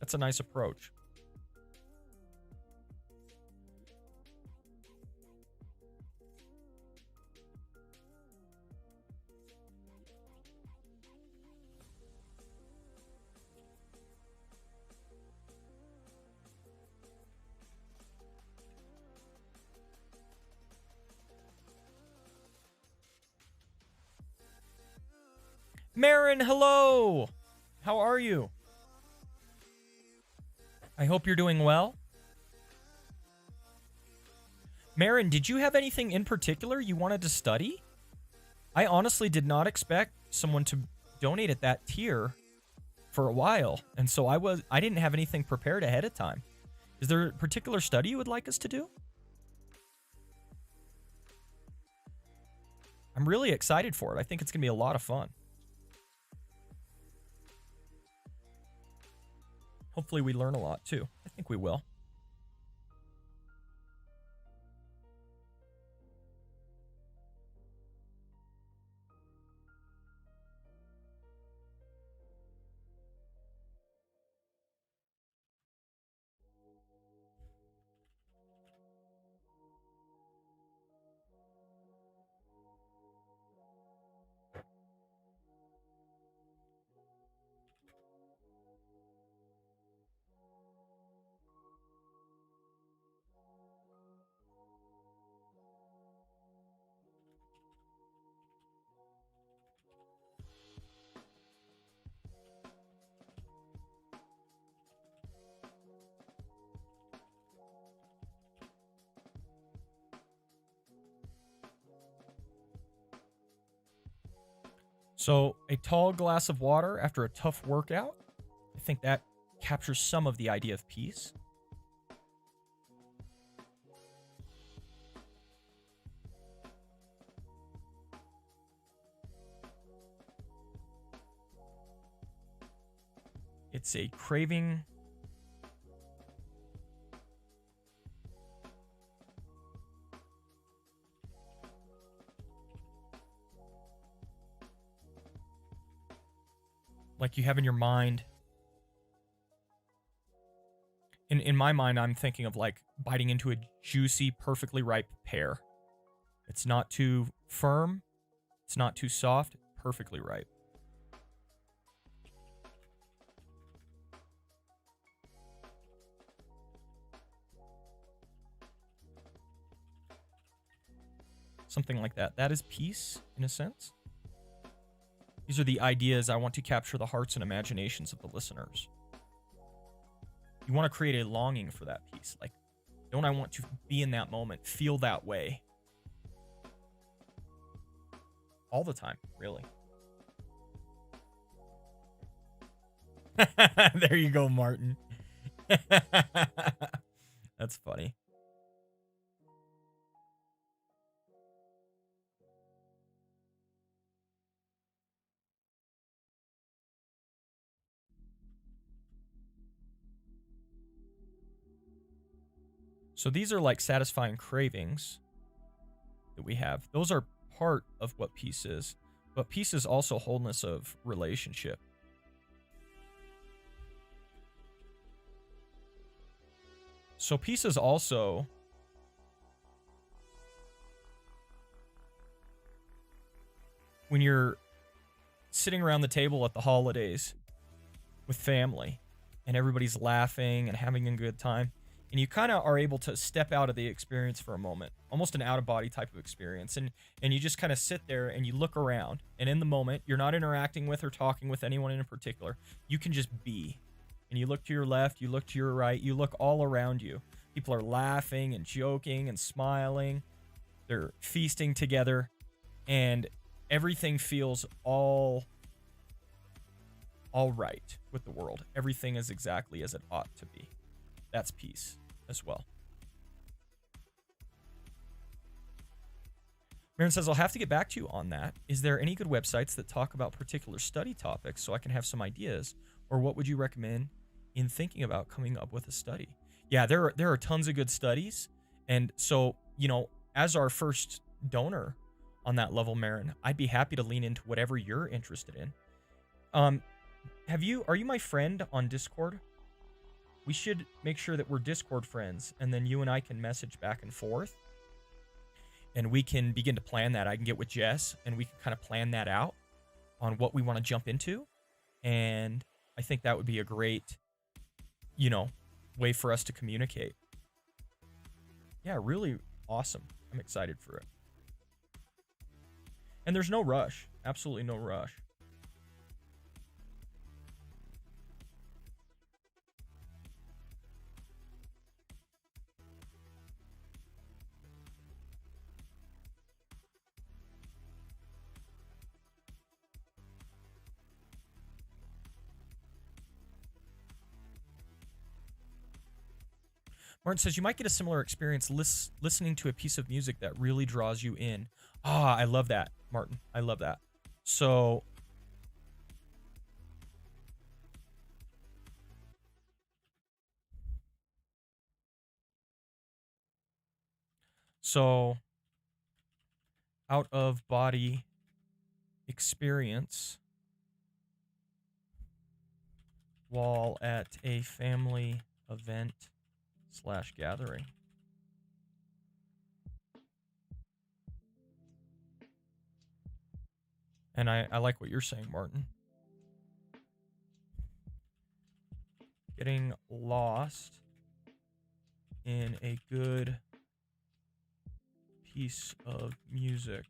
That's a nice approach. Marin, hello! How are you? I hope you're doing well. Marin, did you have anything in particular you wanted to study? I honestly did not expect someone to donate at that tier for a while, and so I didn't have anything prepared ahead of time. Is there a particular study you would like us to do? I'm really excited for it. I think it's going to be a lot of fun. Hopefully we learn a lot too. I think we will. So, a tall glass of water after a tough workout. I think that captures some of the idea of peace. It's a craving. Like you have in your mind. In my mind, I'm thinking of like biting into a juicy, perfectly ripe pear. It's not too firm. It's not too soft. Perfectly ripe. Something like that. That is peace, in a sense. These are the ideas I want to capture the hearts and imaginations of the listeners. You want to create a longing for that peace. Like, don't I want to be in that moment, feel that way? All the time, really. There you go, Martin. That's funny. So these are like satisfying cravings that we have. Those are part of what peace is. But peace is also wholeness of relationship. So peace is also when you're sitting around the table at the holidays with family and everybody's laughing and having a good time, and you kind of are able to step out of the experience for a moment, almost an out-of-body type of experience, and you just kind of sit there and you look around, and in the moment, you're not interacting with or talking with anyone in particular. You can just be. And you look to your left, you look to your right, you look all around you. People are laughing and joking and smiling. They're feasting together, and everything feels all right with the world. Everything is exactly as it ought to be. That's peace as well. Marin says, I'll have to get back to you on that. Is there any good websites that talk about particular study topics so I can have some ideas? Or what would you recommend in thinking about coming up with a study? Yeah, there are tons of good studies. And so, you know, as our first donor on that level, Marin, I'd be happy to lean into whatever you're interested in. Are you my friend on Discord? We should make sure that we're Discord friends, and then you and I can message back and forth, and we can begin to plan that. I can get with Jess, and we can kind of plan that out on what we want to jump into, and I think that would be a great, you know, way for us to communicate. Yeah, really awesome. I'm excited for it. And there's no rush. Absolutely no rush. Martin says, you might get a similar experience listening to a piece of music that really draws you in. Ah, I love that, Martin. I love that. So out of body experience while at a family event / gathering. And I like what you're saying, Martin. Getting lost in a good piece of music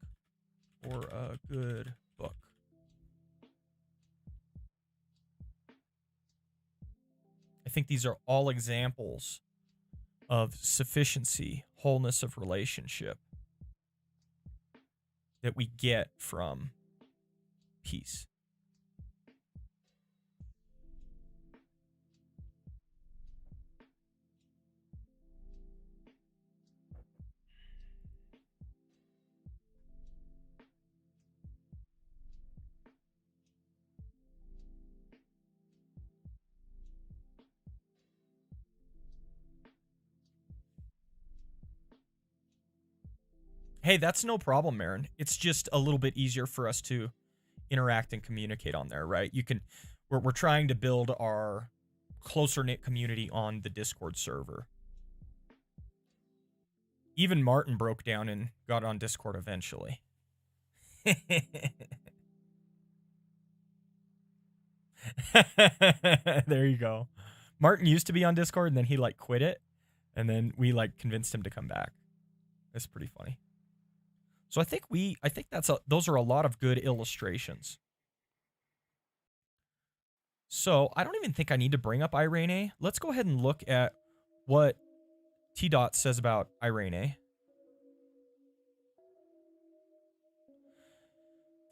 or a good book. I think these are all examples of sufficiency, wholeness of relationship that we get from peace. Hey, that's no problem, Marin. It's just a little bit easier for us to interact and communicate on there, right? We're trying to build our closer knit community on the Discord server. Even Martin broke down and got on Discord eventually. There you go. Martin used to be on Discord and then he like quit it, and then we like convinced him to come back. It's pretty funny. So I think those are a lot of good illustrations. So I don't even think I need to bring up Irene. Let's go ahead and look at what T-Dot says about Irene.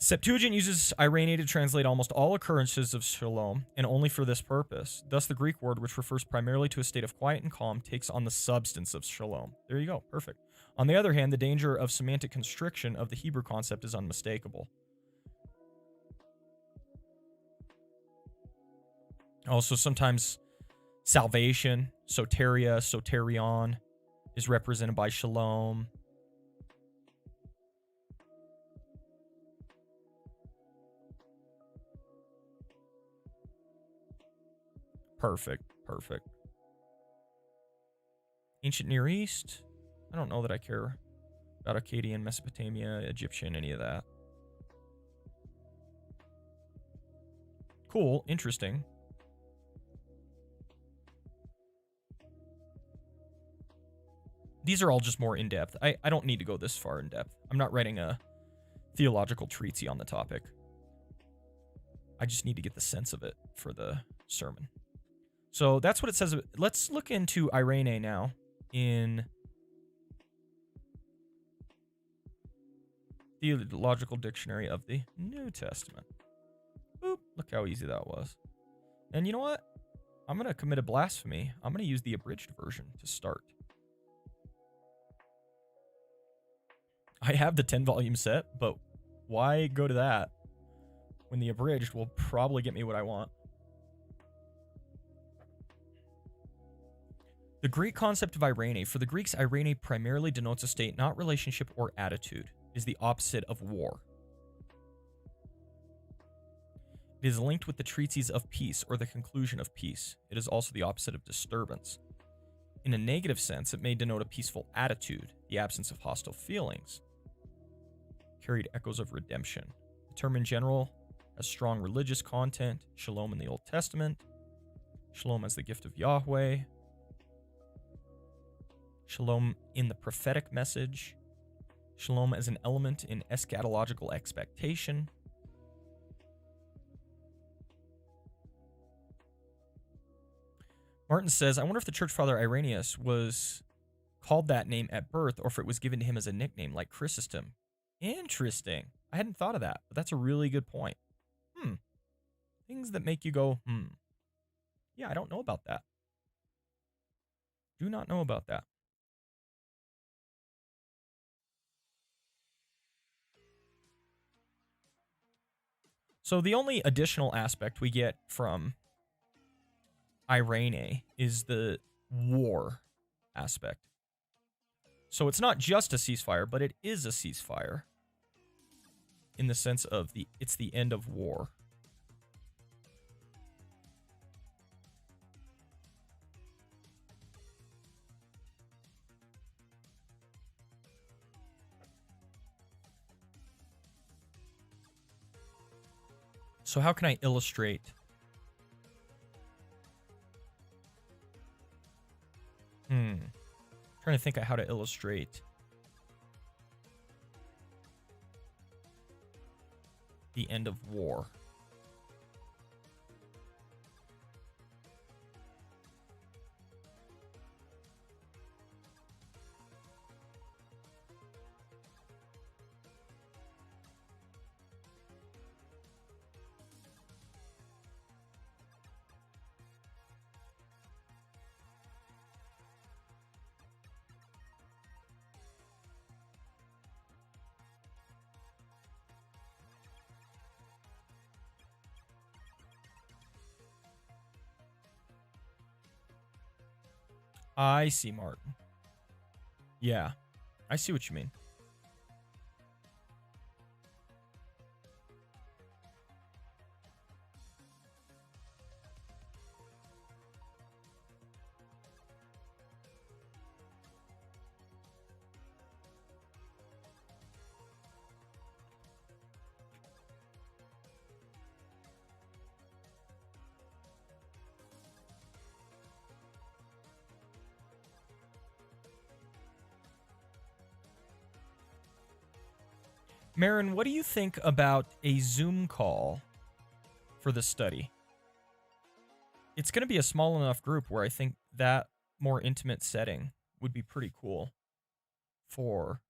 Septuagint uses Irene to translate almost all occurrences of shalom, and only for this purpose. Thus, the Greek word, which refers primarily to a state of quiet and calm, takes on the substance of shalom. There you go. Perfect. On the other hand, the danger of semantic constriction of the Hebrew concept is unmistakable. Also, sometimes salvation, soteria, soterion, is represented by shalom. Perfect. Ancient Near East. I don't know that I care about Akkadian, Mesopotamia, Egyptian, any of that. Cool. Interesting. These are all just more in-depth. I don't need to go this far in-depth. I'm not writing a theological treatise on the topic. I just need to get the sense of it for the sermon. So that's what it says. Let's look into Irene now in Theological Dictionary of the New Testament. Boop. Look how easy that was. And you know what? I'm going to commit a blasphemy. I'm going to use the abridged version to start. I have the 10-volume set, but why go to that when the abridged will probably get me what I want? The Greek concept of Irene. For the Greeks, Irene primarily denotes a state, not relationship or attitude. It is the opposite of war. It is linked with the treatise of peace or the conclusion of peace. It is also the opposite of disturbance. In a negative sense, it may denote a peaceful attitude, the absence of hostile feelings. Carried echoes of redemption. The term in general has strong religious content. Shalom in the Old Testament. Shalom as the gift of Yahweh. Shalom in the prophetic message. Shalom as an element in eschatological expectation. Martin says, I wonder if the church father Irenaeus was called that name at birth or if it was given to him as a nickname like Chrysostom. Interesting. I hadn't thought of that, but that's a really good point. Things that make you go, Yeah, I don't know about that. Do not know about that. So the only additional aspect we get from Irene is the war aspect. So it's not just a ceasefire, but it is a ceasefire in the sense of it's the end of war. So how can I illustrate? Trying to think of how to illustrate the end of war. I see, Martin. Yeah, I see what you mean. Marin, what do you think about a Zoom call for the study? It's going to be a small enough group where I think that more intimate setting would be pretty cool for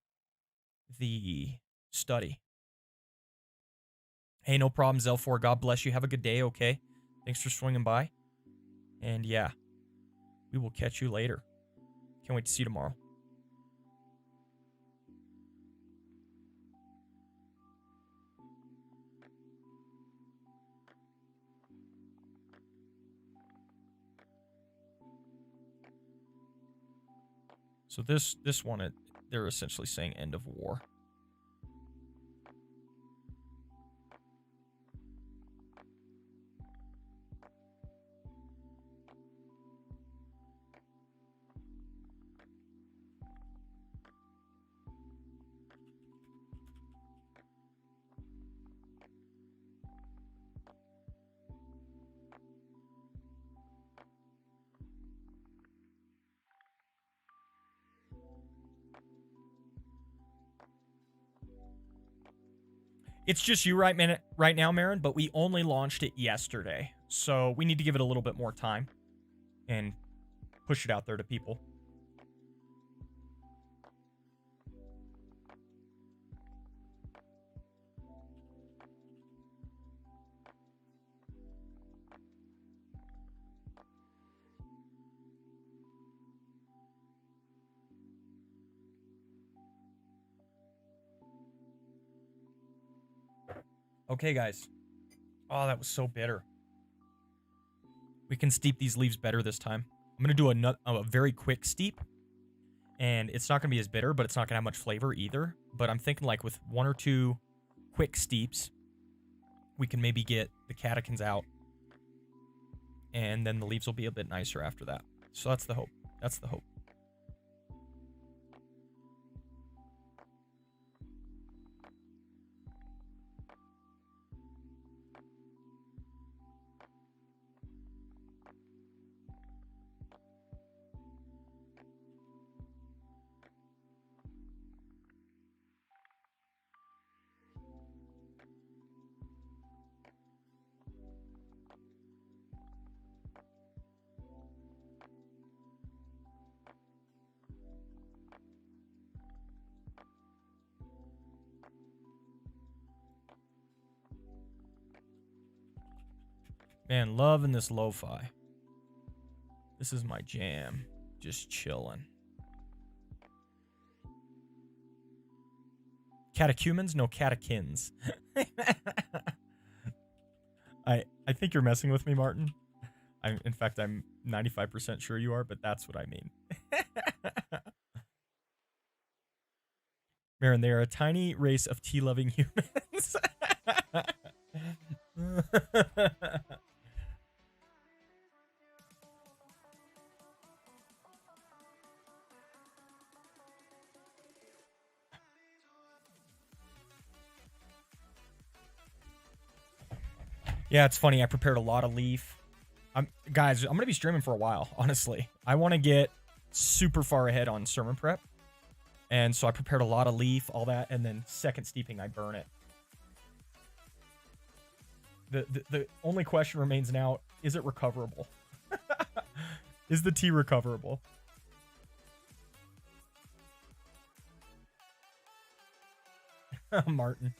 the study. Hey, no problem, Zel4. God bless you. Have a good day, okay? Thanks for swinging by. And yeah, we will catch you later. Can't wait to see you tomorrow. So this one, they're essentially saying end of war. It's just you right now, Marin, but we only launched it yesterday. So we need to give it a little bit more time and push it out there to people. Okay, guys. Oh, that was so bitter. We can steep these leaves better this time. I'm going to do a very quick steep. And it's not going to be as bitter, but it's not going to have much flavor either. But I'm thinking like with 1 or 2 quick steeps, we can maybe get the catechins out. And then the leaves will be a bit nicer after that. So that's the hope. That's the hope. Man, loving this lo-fi. This is my jam. Just chilling. Catechumens? No, catechins. I think you're messing with me, Martin. In fact, I'm 95% sure you are, but that's what I mean. Marin, they are a tiny race of tea-loving humans. Yeah, it's funny. I prepared a lot of leaf. Guys, I'm going to be streaming for a while, honestly. I want to get super far ahead on sermon prep. And so I prepared a lot of leaf, all that, and then second steeping, I burn it. The only question remains now, is it recoverable? Is the tea recoverable? Martin.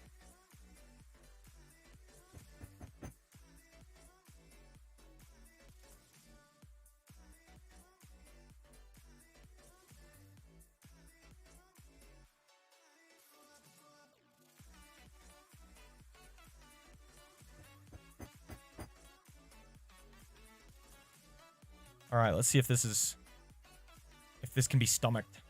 All right, let's see if this is if this can be stomached.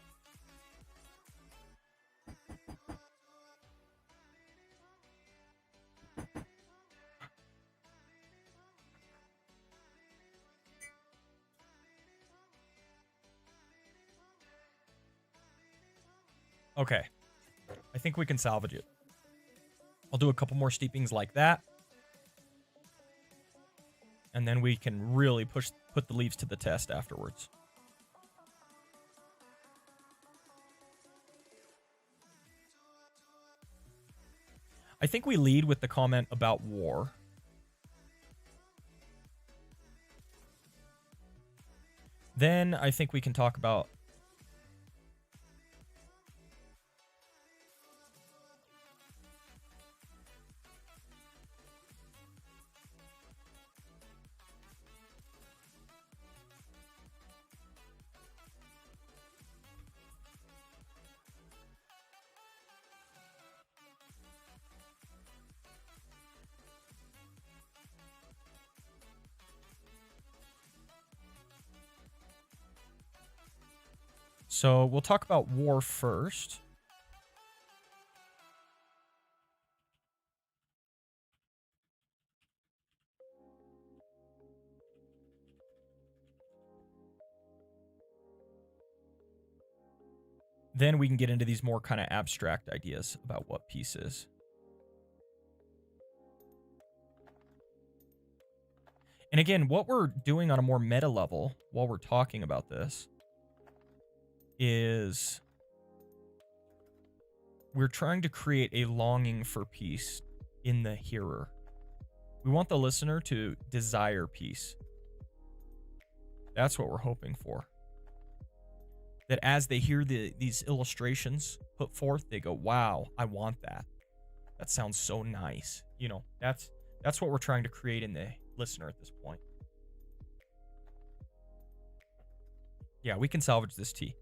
Okay. I think we can salvage it. I'll do a couple more steepings like that. And then we can really put the leaves to the test afterwards. I think we lead with the comment about war. Then I think we can talk about So we'll talk about war first. Then we can get into these more kind of abstract ideas about what peace is. And again, what we're doing on a more meta level while we're talking about this is we're trying to create a longing for peace in the hearer. We want the listener to desire peace. That's what we're hoping for. That as they hear these illustrations put forth, they go, wow, I want that. That sounds so nice. You know, that's what we're trying to create in the listener at this point. Yeah, we can salvage this tea.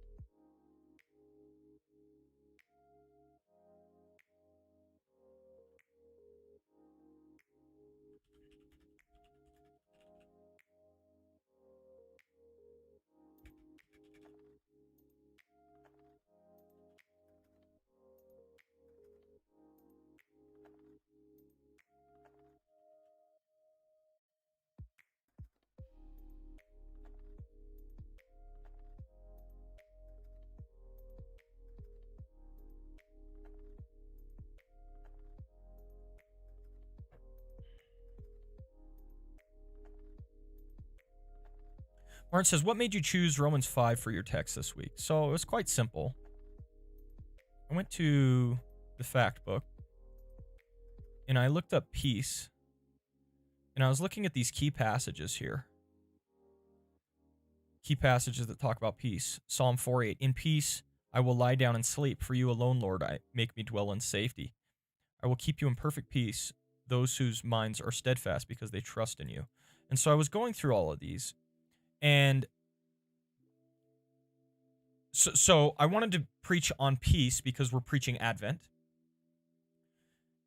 Martin says, what made you choose Romans 5 for your text this week? So it was quite simple. I went to the fact book and I looked up peace, and I was looking at these key passages here. Key passages that talk about peace. Psalm 4:8. In peace I will lie down and sleep. For you alone, Lord, I make me dwell in safety. I will keep you in perfect peace, those whose minds are steadfast because they trust in you. And so I was going through all of these. And so I wanted to preach on peace because we're preaching Advent.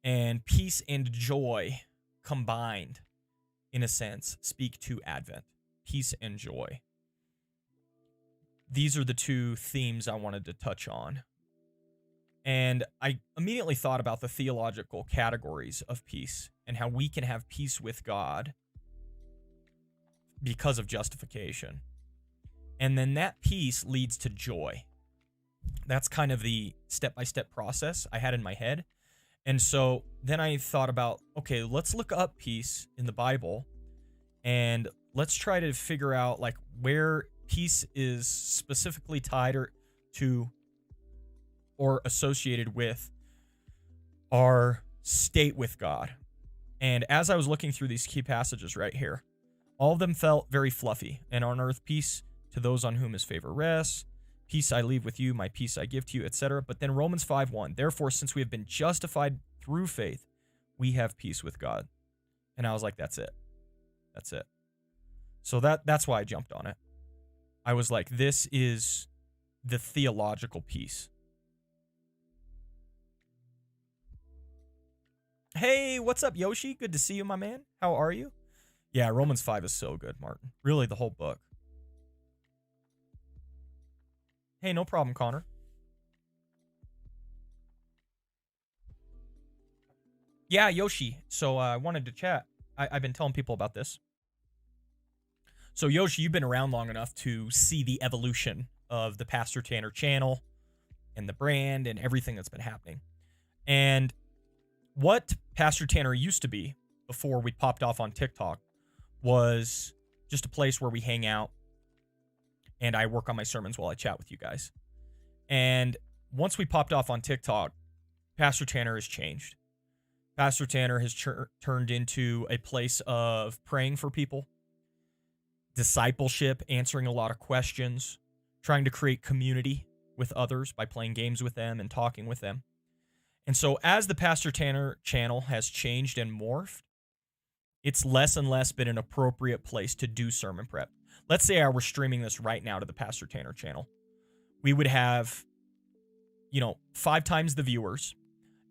And peace and joy combined, in a sense, speak to Advent. Peace and joy. These are the two themes I wanted to touch on. And I immediately thought about the theological categories of peace and how we can have peace with God because of justification. And then that peace leads to joy. That's kind of the step-by-step process I had in my head. And so then I thought about, okay, let's look up peace in the Bible and let's try to figure out like where peace is specifically tied to or associated with our state with God. And as I was looking through these key passages right here, all of them felt very fluffy. And on earth, peace to those on whom his favor rests. Peace I leave with you, my peace I give to you, etc. But then Romans 5:1, therefore, since we have been justified through faith, we have peace with God. And I was like, that's it. That's it. So that's why I jumped on it. I was like, this is the theological peace. Hey, what's up, Yoshi? Good to see you, my man. How are you? Yeah, Romans 5 is so good, Martin. Really, the whole book. Hey, no problem, Connor. Yeah, Yoshi. So I wanted to chat. I've been telling people about this. So Yoshi, you've been around long enough to see the evolution of the Pastor Tanner channel and the brand and everything that's been happening. And what Pastor Tanner used to be before we popped off on TikTok was just a place where we hang out and I work on my sermons while I chat with you guys. And once we popped off on TikTok, Pastor Tanner has changed. Pastor Tanner has turned into a place of praying for people, discipleship, answering a lot of questions, trying to create community with others by playing games with them and talking with them. And so as the Pastor Tanner channel has changed and morphed, it's less and less been an appropriate place to do sermon prep. Let's say I were streaming this right now to the Pastor Tanner channel. We would have, 5 times the viewers,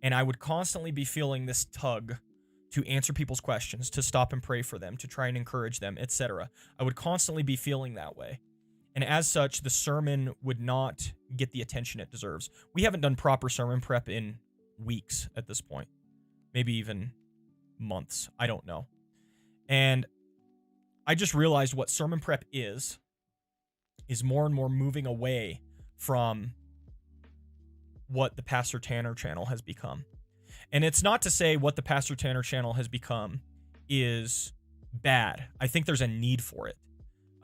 and I would constantly be feeling this tug to answer people's questions, to stop and pray for them, to try and encourage them, etc. I would constantly be feeling that way. And as such, the sermon would not get the attention it deserves. We haven't done proper sermon prep in weeks at this point. Maybe even months. I don't know. And I just realized what sermon prep is more and more moving away from what the Pastor Tanner channel has become. And it's not to say what the Pastor Tanner channel has become is bad. I think there's a need for it.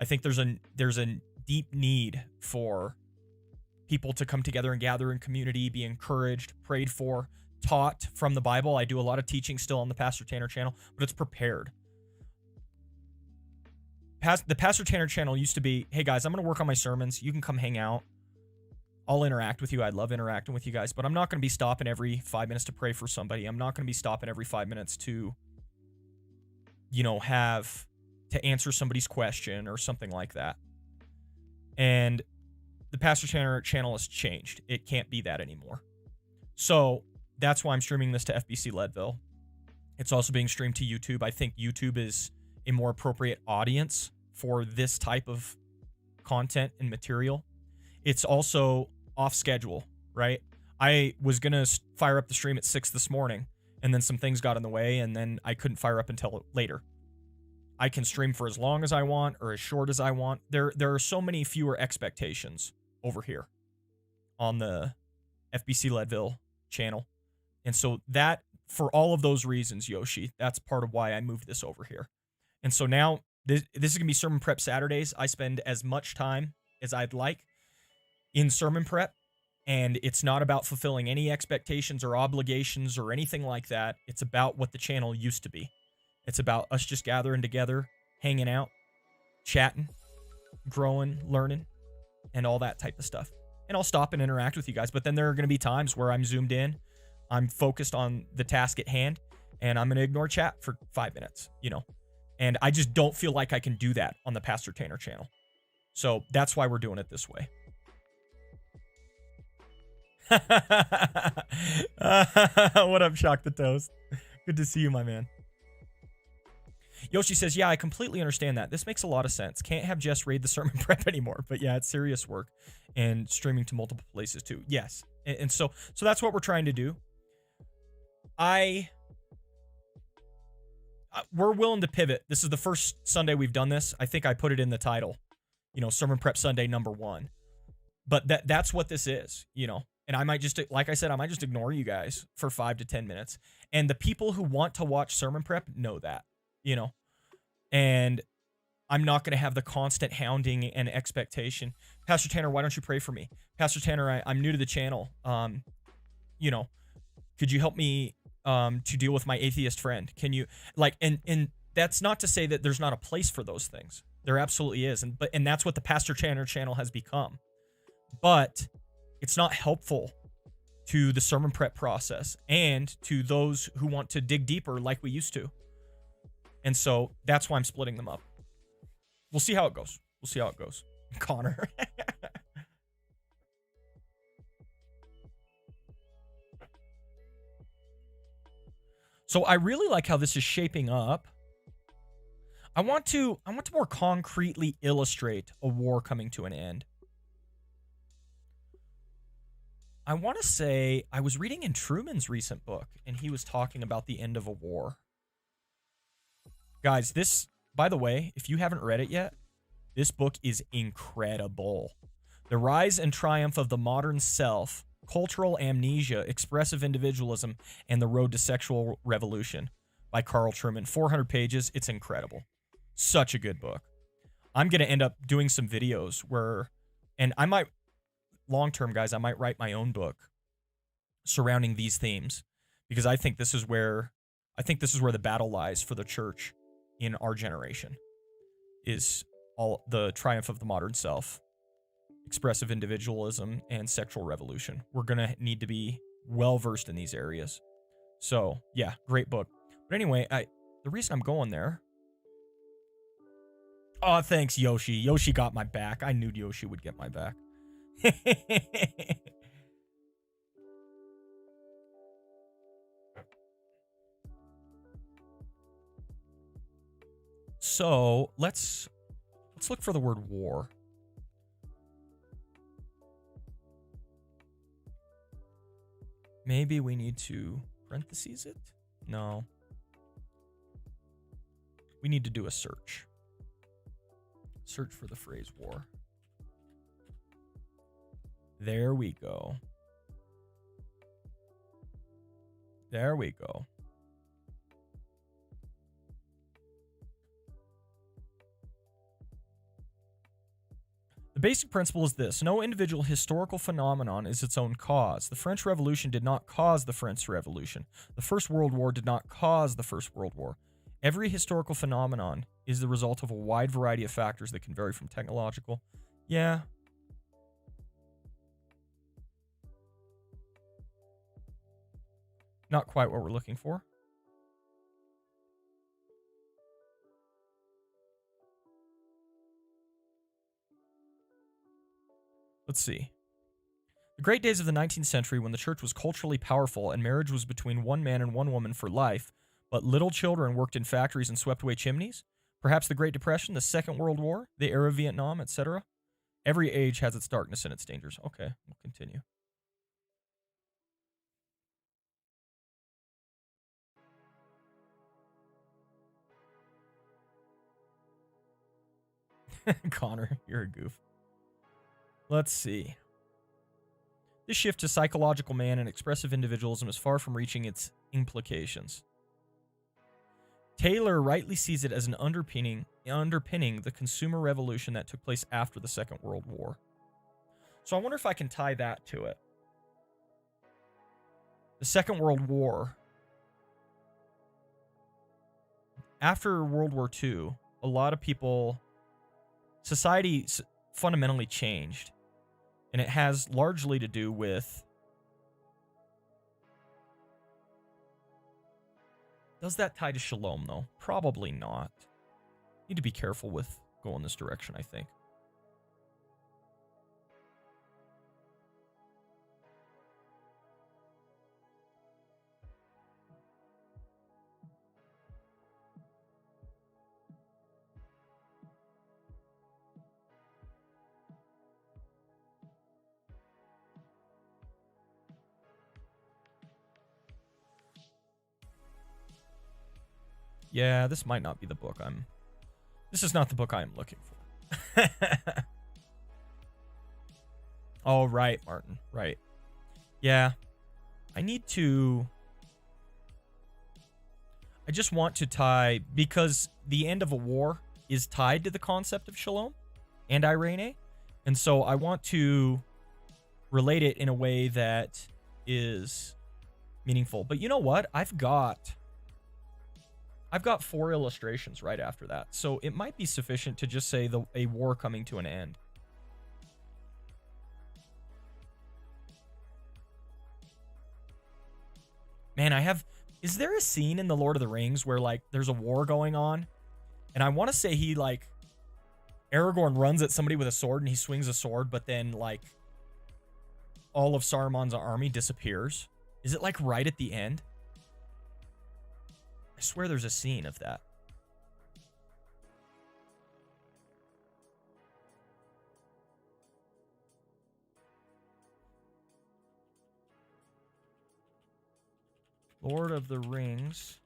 I think there's a deep need for people to come together and gather in community, be encouraged, prayed for, taught from the Bible. I do a lot of teaching still on the Pastor Tanner channel, but it's prepared. The Pastor Tanner channel used to be, hey guys, I'm going to work on my sermons. You can come hang out. I'll interact with you. I love interacting with you guys, but I'm not going to be stopping every 5 minutes to pray for somebody. I'm not going to be stopping every 5 minutes to, have to answer somebody's question or something like that. And the Pastor Tanner channel has changed. It can't be that anymore. So that's why I'm streaming this to FBC Leadville. It's also being streamed to YouTube. I think YouTube is a more appropriate audience for this type of content and material. It's also off schedule, right? I was going to fire up the stream at 6 this morning, and then some things got in the way, and then I couldn't fire up until later. I can stream for as long as I want or as short as I want. There are so many fewer expectations over here on the FBC Leadville channel. And so that, for all of those reasons, Yoshi, that's part of why I moved this over here. And so now this is going to be Sermon Prep Saturdays. I spend as much time as I'd like in sermon prep, and it's not about fulfilling any expectations or obligations or anything like that. It's about what the channel used to be. It's about us just gathering together, hanging out, chatting, growing, learning, and all that type of stuff. And I'll stop and interact with you guys, but then there are going to be times where I'm zoomed in, I'm focused on the task at hand, and I'm going to ignore chat for 5 minutes, And I just don't feel like I can do that on the Pastor Tanner channel. So that's why we're doing it this way. What up, Shock the Toast? Good to see you, my man. Yoshi says, yeah, I completely understand that. This makes a lot of sense. Can't have Jess raid the sermon prep anymore. But yeah, it's serious work and streaming to multiple places too. Yes. And so that's what we're trying to do. We're willing to pivot. This is the first Sunday we've done this. I think I put it in the title, Sermon Prep Sunday #1. But that's what this is, And I might just, like I said, I might just ignore you guys for 5 to 10 minutes. And the people who want to watch sermon prep know that, And I'm not going to have the constant hounding and expectation. Pastor Tanner, why don't you pray for me? Pastor Tanner, I'm new to the channel. Could you help me to deal with my atheist friend? Can you and that's not to say that there's not a place for those things. There absolutely is. And that's what the Pastor Tanner channel has become. But it's not helpful to the sermon prep process and to those who want to dig deeper like we used to. And so that's why I'm splitting them up. We'll see how it goes. Connor. So I really like how this is shaping up. I want to more concretely illustrate a war coming to an end. I want to say I was reading in Truman's recent book, and he was talking about the end of a war. Guys, this, by the way, if you haven't read it yet, this book is incredible. The Rise and Triumph of the Modern Self, Cultural Amnesia, Expressive Individualism, and the Road to Sexual Revolution by Carl Truman. 400 pages. It's incredible. Such a good book. I'm going to end up doing some videos where, and I might, long-term, guys, I might write my own book surrounding these themes, because I think this is where the battle lies for the church in our generation, is all the triumph of the modern self, expressive individualism, and sexual revolution. We're going to need to be well-versed in these areas. So, yeah, great book. But anyway, the reason I'm going there... Oh, thanks, Yoshi. Yoshi got my back. I knew Yoshi would get my back. So, let's look for the word war. Maybe we need to parentheses it? No. We need to do a search. Search for the phrase war. There we go. There we go. The basic principle is this: no individual historical phenomenon is its own cause. The French Revolution did not cause the French Revolution. The First World War did not cause the First World War. Every historical phenomenon is the result of a wide variety of factors that can vary from technological. Yeah. Not quite what we're looking for. Let's see. The great days of the 19th century, when the church was culturally powerful and marriage was between one man and one woman for life, but little children worked in factories and swept away chimneys, perhaps the Great Depression, the Second World War, the era of Vietnam, etc. Every age has its darkness and its dangers. Okay, we'll continue. Connor, you're a goof. Let's see. This shift to psychological man and expressive individualism is far from reaching its implications. Taylor rightly sees it as an underpinning the consumer revolution that took place after the Second World War. So I wonder if I can tie that to it. The Second World War. After World War II, a lot of people... Society fundamentally changed. And it has largely to do with... Does that tie to shalom, though? Probably not. Need to be careful with going this direction, I think. Yeah, this might not be the book I'm... This is not the book I am looking for. Oh, right, Martin. Right. Yeah. I need to... I just want to tie... Because the end of a war is tied to the concept of shalom and Irene. And so I want to relate it in a way that is meaningful. But you know what? I've got 4 illustrations right after that. So it might be sufficient to just say a war coming to an end. Man, is there a scene in The Lord of the Rings where, like, there's a war going on? And I want to say Aragorn runs at somebody with a sword and he swings a sword, but then, like, all of Saruman's army disappears. Is it, like, right at the end? I swear there's a scene of that. Lord of the Rings.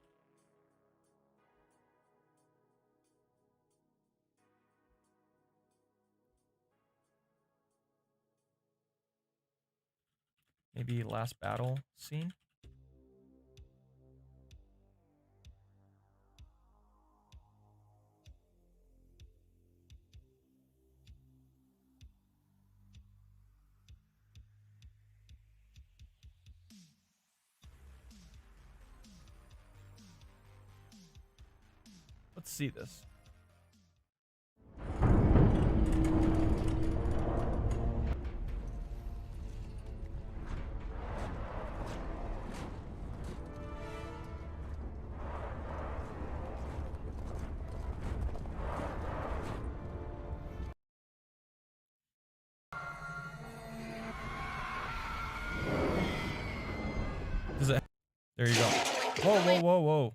Maybe last battle scene. Let's see this. Does it? There you go. Whoa, whoa, whoa, whoa!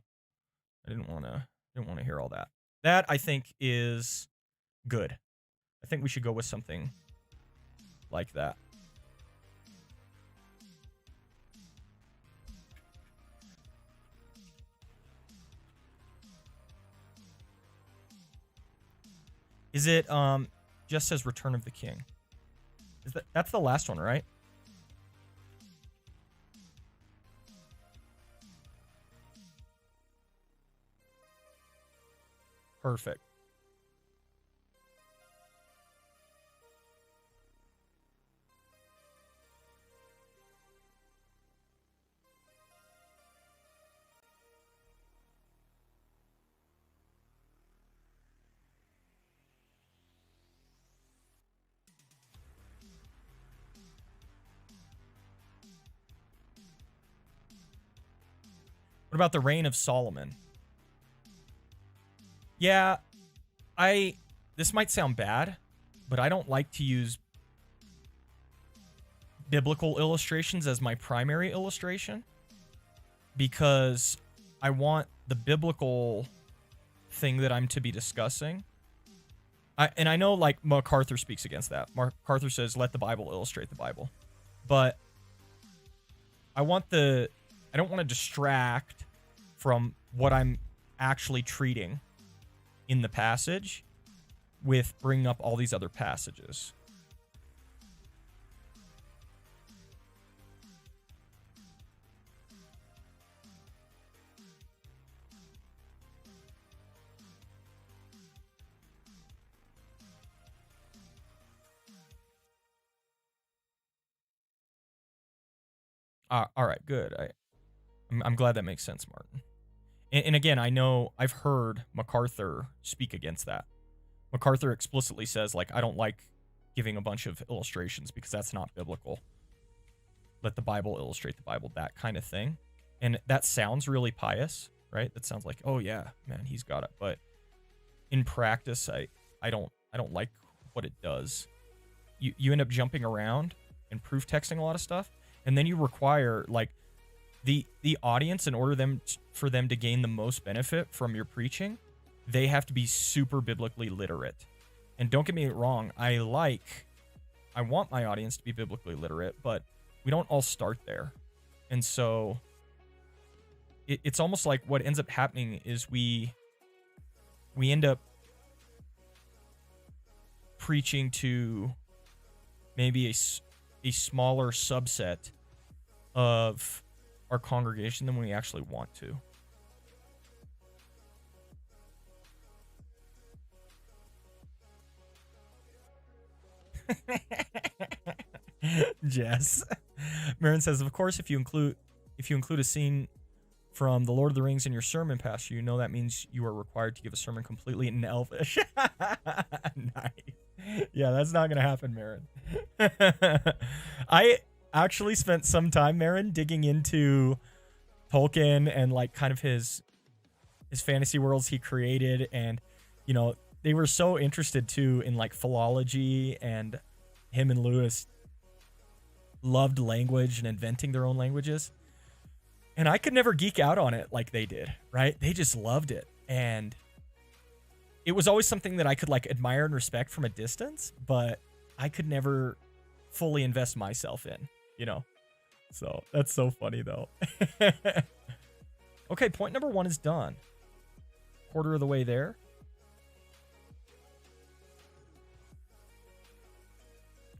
I didn't want to hear all that. That I think is good. I think we should go with something like that. Is it just says Return of the King? Is that's the last one, right? Perfect. What about the Reign of Solomon? Yeah, this might sound bad, but I don't like to use biblical illustrations as my primary illustration because I want the biblical thing that I'm to be discussing. And I know, like, MacArthur speaks against that. MacArthur says, let the Bible illustrate the Bible. But I don't want to distract from what I'm actually treating in the passage with bringing up all these other passages. All right, good. I'm glad that makes sense, Martin. And again, I know I've heard MacArthur speak against that. MacArthur explicitly says, like, I don't like giving a bunch of illustrations because that's not biblical. Let the Bible illustrate the Bible, that kind of thing. And that sounds really pious, right? That sounds like, oh yeah, man, he's got it. But in practice, I don't like what it does. You end up jumping around and proof texting a lot of stuff, and then you require, like, the audience, in order for them to gain the most benefit from your preaching, they have to be super biblically literate. And don't get me wrong, I want my audience to be biblically literate, but we don't all start there. And so it's almost like what ends up happening is we end up preaching to maybe a smaller subset of our congregation than we actually want to. Jess. Marin says, of course, if you include a scene from The Lord of the Rings in your sermon pastor, you know that means you are required to give a sermon completely in Elvish. Nice. Yeah, that's not gonna happen, Marin. I actually spent some time, Marin, digging into Tolkien and, like, kind of his fantasy worlds he created, and, you know, they were so interested too in, like, philology, and him and Lewis loved language and inventing their own languages. And I could never geek out on it like they did, right? They just loved it. And it was always something that I could, like, admire and respect from a distance, but I could never fully invest myself in, you know? So that's so funny though. Okay, point number 1 is done. Quarter of the way there.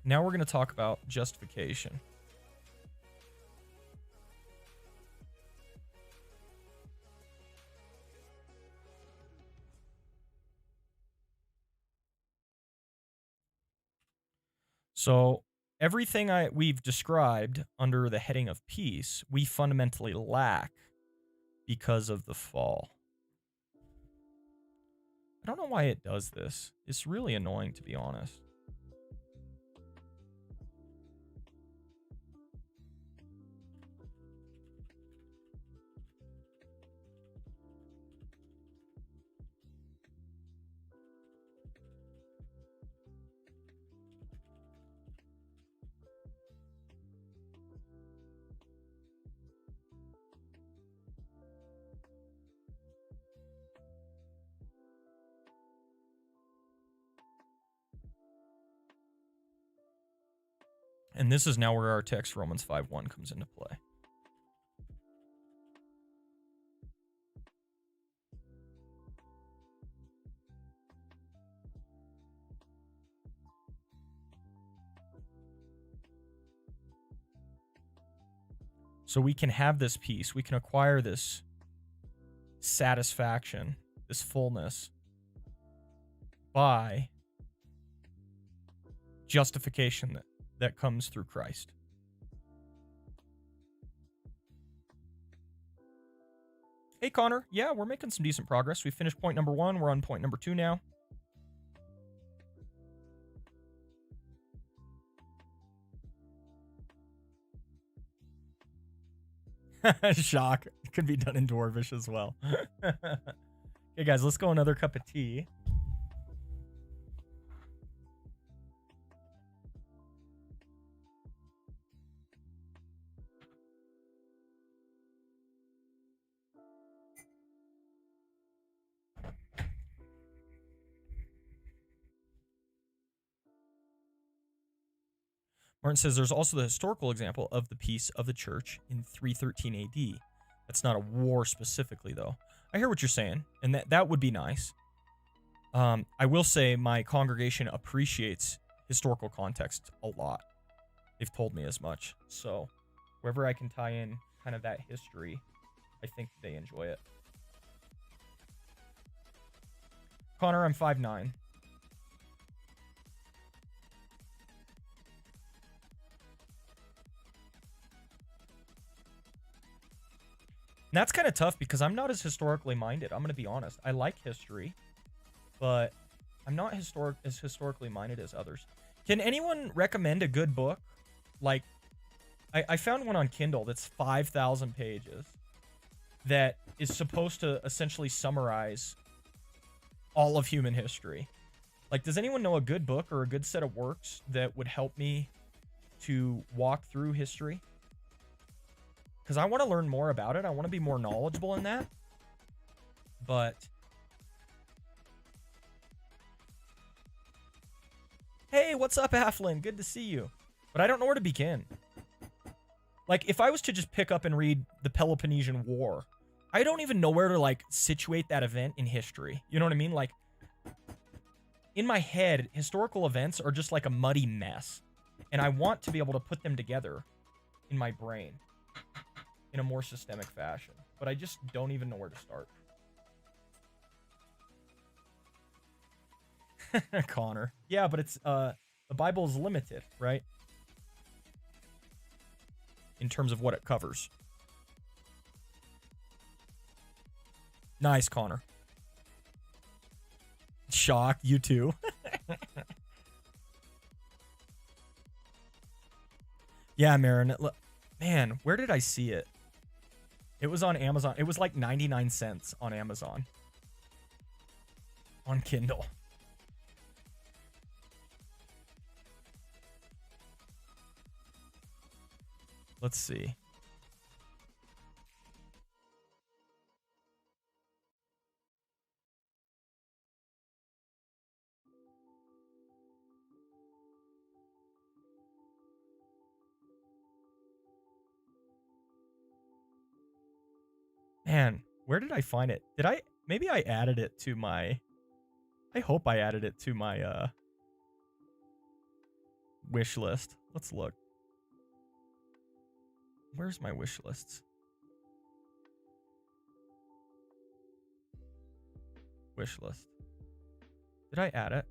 Now we're going to talk about justification. So everything we've described under the heading of peace, we fundamentally lack because of the fall. I don't know why it does this. It's really annoying, to be honest. And this is now where our text Romans 5:1 comes into play. So we can have this peace, we can acquire this satisfaction, this fullness by justification that comes through Christ. Hey, Connor. Yeah, we're making some decent progress. We finished point number 1. We're on point number 2 now. Shock. Could be done in Dwarvish as well. Okay, guys, let's go another cup of tea. Martin says there's also the historical example of the peace of the church in 313 AD. That's not a war specifically, though. I hear what you're saying, and that would be nice. I will say my congregation appreciates historical context a lot. They've told me as much. So wherever I can tie in kind of that history, I think they enjoy it. Connor, I'm 5'9". And that's kind of tough because I'm not as historically minded. I'm going to be honest. I like history, but I'm not as historically minded as others. Can anyone recommend a good book? Like, I found one on Kindle that's 5,000 pages that is supposed to essentially summarize all of human history. Like, does anyone know a good book or a good set of works that would help me to walk through history? Because I want to learn more about it. I want to be more knowledgeable in that. But hey, what's up, Halflin? Good to see you. But I don't know where to begin. Like, if I was to just pick up and read the Peloponnesian War, I don't even know where to, like, situate that event in history. You know what I mean? Like, in my head, historical events are just like a muddy mess. And I want to be able to put them together in my brain in a more systemic fashion. But I just don't even know where to start. Connor. Yeah, but it's, the Bible is limited, right? In terms of what it covers. Nice, Connor. Shock, you too. Yeah, Marin. Man, where did I see it? It was on Amazon. It was like 99 cents on Amazon. On Kindle. Let's see. Man, where did I find it? Maybe I added it to my, I hope I added it to my wish list. Let's look. Where's my wish lists? Wish list. Did I add it?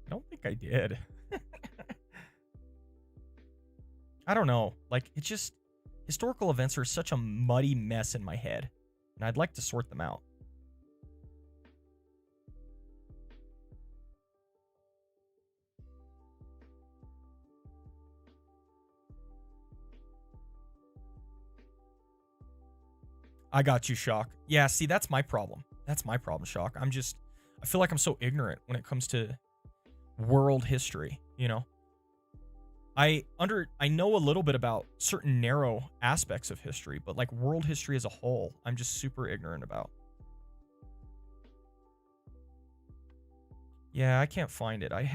I don't think I did. I don't know. Like, it's just, historical events are such a muddy mess in my head, and I'd like to sort them out. I got you, Shock. Yeah, see, that's my problem. That's my problem, Shock. I feel like I'm so ignorant when it comes to world history, you know? I know a little bit about certain narrow aspects of history, but like world history as a whole, I'm just super ignorant about. Yeah, I can't find it. I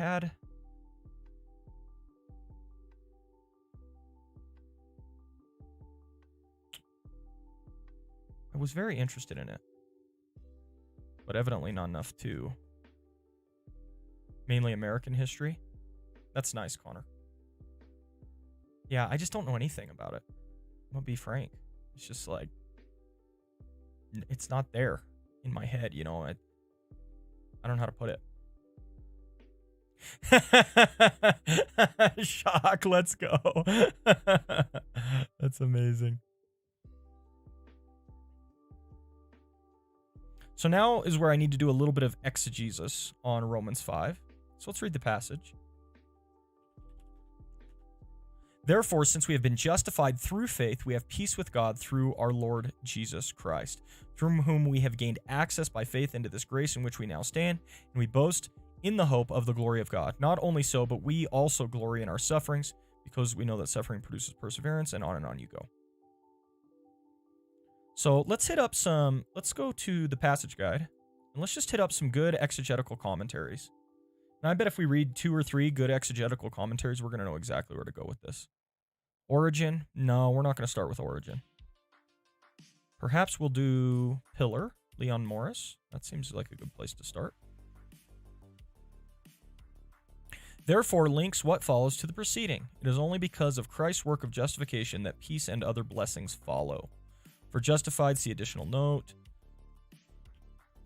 was very interested in it, but evidently not enough to. Mainly American history. That's nice, Connor. Yeah, I just don't know anything about it. I'm gonna be frank. It's just like, it's not there in my head, you know? I don't know how to put it. Shock, let's go. That's amazing. So now is where I need to do a little bit of exegesis on Romans 5. So let's read the passage. Therefore, since we have been justified through faith, we have peace with God through our Lord Jesus Christ, from whom we have gained access by faith into this grace in which we now stand, and we boast in the hope of the glory of God. Not only so, but we also glory in our sufferings, because we know that suffering produces perseverance, and on you go. So let's go to the passage guide, and let's just hit up some good exegetical commentaries. And I bet if we read 2 or 3 good exegetical commentaries, we're going to know exactly where to go with this. Origin? No, we're not going to start with Origin. Perhaps we'll do Pillar, Leon Morris. That seems like a good place to start. Therefore, links what follows to the preceding. It is only because of Christ's work of justification that peace and other blessings follow. For justified, see additional note.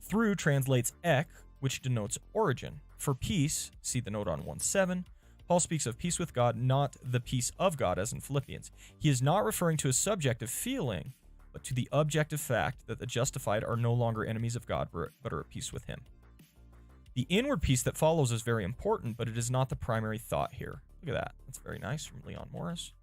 Through translates ek, which denotes origin. For peace, see the note on 1:7. Paul speaks of peace with God, not the peace of God, as in Philippians. He is not referring to a subjective feeling, but to the objective fact that the justified are no longer enemies of God, but are at peace with him. The inward peace that follows is very important, but it is not the primary thought here. Look at that. That's very nice from Leon Morris.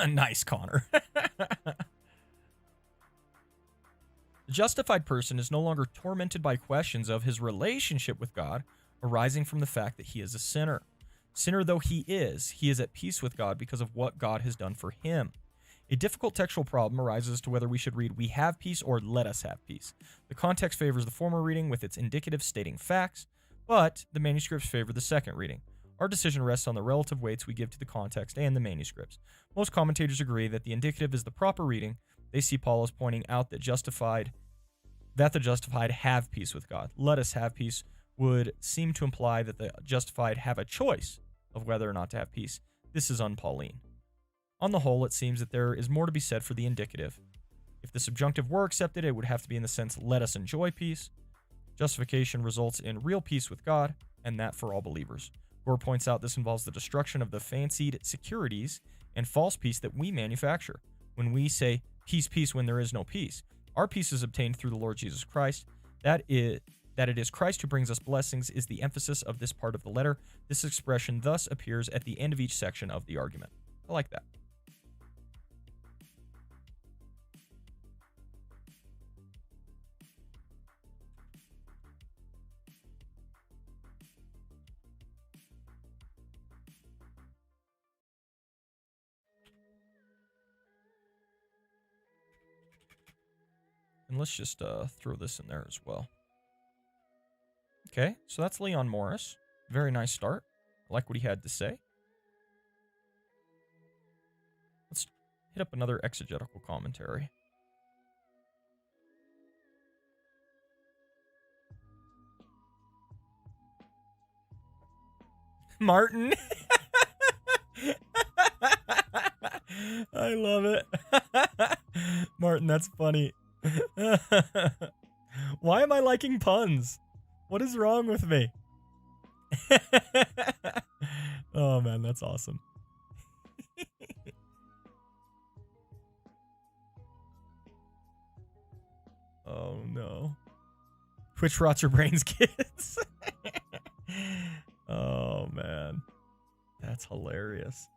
Nice, Connor. The justified person is no longer tormented by questions of his relationship with God arising from the fact that he is a sinner. Sinner though he is at peace with God because of what God has done for him. A difficult textual problem arises as to whether we should read "we have peace" or "let us have peace." The context favors the former reading with its indicative stating facts, but the manuscripts favor the second reading. Our decision rests on the relative weights we give to the context and the manuscripts. Most commentators agree that the indicative is the proper reading. They see Paul as pointing out that the justified have peace with God. "Let us have peace" would seem to imply that the justified have a choice of whether or not to have peace. This is un-Pauline. On the whole, it seems that there is more to be said for the indicative. If the subjunctive were accepted, it would have to be in the sense "let us enjoy peace." Justification results in real peace with God, and that for all believers. Gore points out this involves the destruction of the fancied securities and false peace that we manufacture. When we say "peace, peace" when there is no peace, our peace is obtained through the Lord Jesus Christ. That it is Christ who brings us blessings is the emphasis of this part of the letter. This expression thus appears at the end of each section of the argument. I like that. And let's just throw this in there as well. Okay, so that's Leon Morris. Very nice start. I like what he had to say. Let's hit up another exegetical commentary. Martin. I love it. Martin, that's funny. Why am I liking puns? What is wrong with me? Oh man, that's awesome. Oh no. Twitch rots your brains, kids. Oh man. That's hilarious.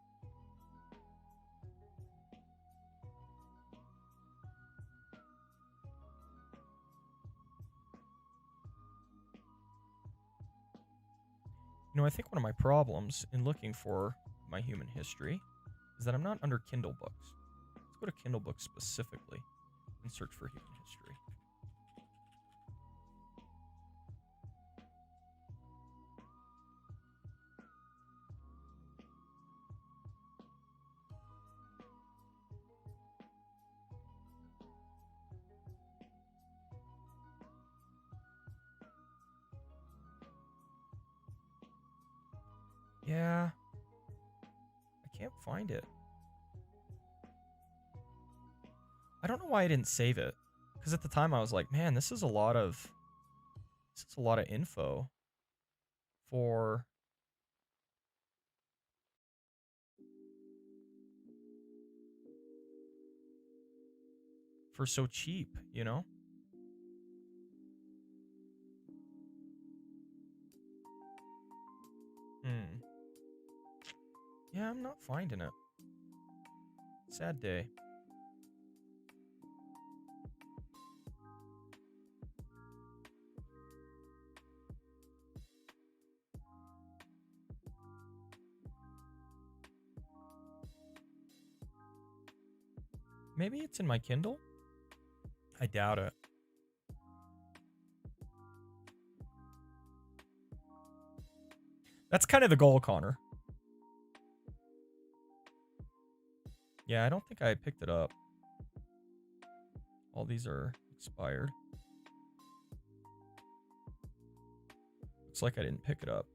You know, I think one of my problems in looking for my human history is that I'm not under Kindle books. Let's go to Kindle books specifically and search for human history. Yeah, I can't find it. I don't know why I didn't save it, because at the time I was like, man, this is a lot of info for so cheap, you know? Yeah, I'm not finding it. Sad day. Maybe it's in my Kindle? I doubt it. That's kind of the goal, Connor. Yeah, I don't think I picked it up. All these are expired. Looks like I didn't pick it up.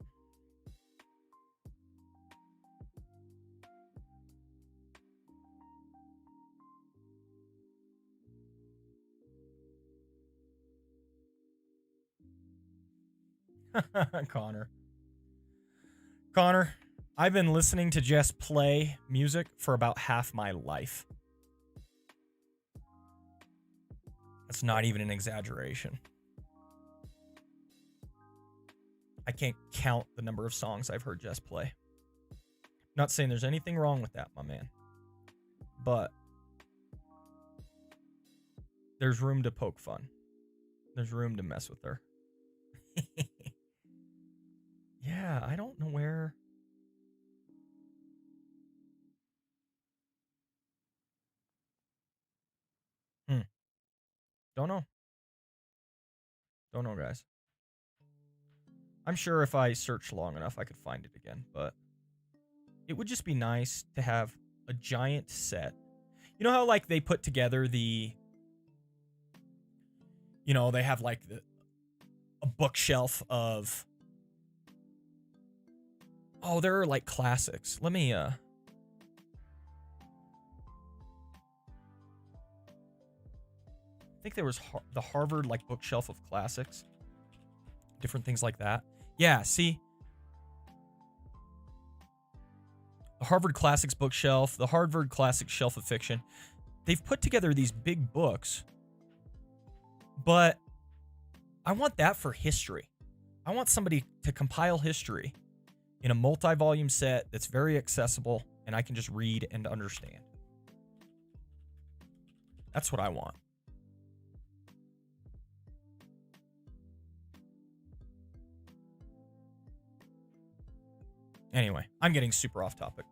Connor, I've been listening to Jess play music for about half my life. That's not even an exaggeration. I can't count the number of songs I've heard Jess play. Not saying there's anything wrong with that, my man. But there's room to poke fun. There's room to mess with her. Yeah, I don't know where. Don't know. Don't know, guys. I'm sure if I searched long enough, I could find it again, but it would just be nice to have a giant set. You know how, like, they put together the, you know, they have, like, a bookshelf of, oh, there are, like, classics. Let me, I think there was the Harvard, like, bookshelf of classics. Different things like that. Yeah, see? The Harvard Classics bookshelf, the Harvard Classics shelf of fiction. They've put together these big books, but I want that for history. I want somebody to compile history in a multi-volume set that's very accessible and I can just read and understand. That's what I want. Anyway, I'm getting super off topic.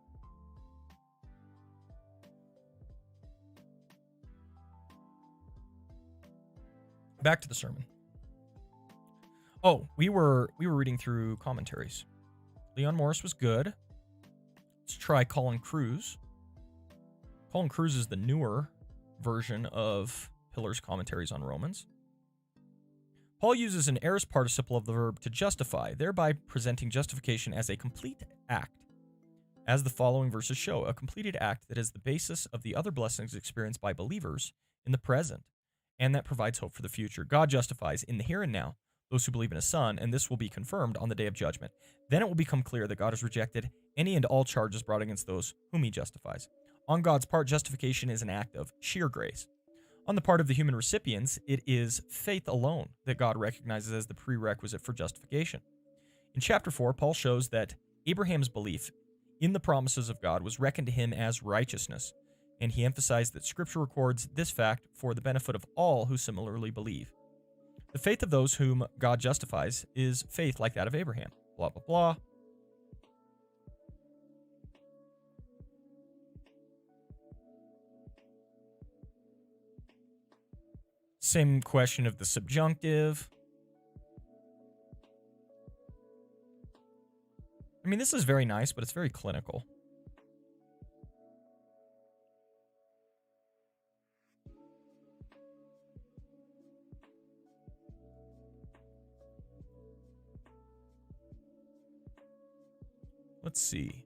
Back to the sermon. Oh, we were reading through commentaries. Leon Morris was good. Let's try Colin Cruz. Colin Cruz is the newer version of Pillar's commentaries on Romans. Paul uses an aorist participle of the verb to justify, thereby presenting justification as a complete act. As the following verses show, a completed act that is the basis of the other blessings experienced by believers in the present, and that provides hope for the future. God justifies in the here and now those who believe in his Son, and this will be confirmed on the day of judgment. Then it will become clear that God has rejected any and all charges brought against those whom he justifies. On God's part, justification is an act of sheer grace. On the part of the human recipients, it is faith alone that God recognizes as the prerequisite for justification. In chapter 4, Paul shows that Abraham's belief in the promises of God was reckoned to him as righteousness, and he emphasized that Scripture records this fact for the benefit of all who similarly believe. The faith of those whom God justifies is faith like that of Abraham. Blah, blah, blah. Same question of the subjunctive. I mean, this is very nice, but it's very clinical. Let's see.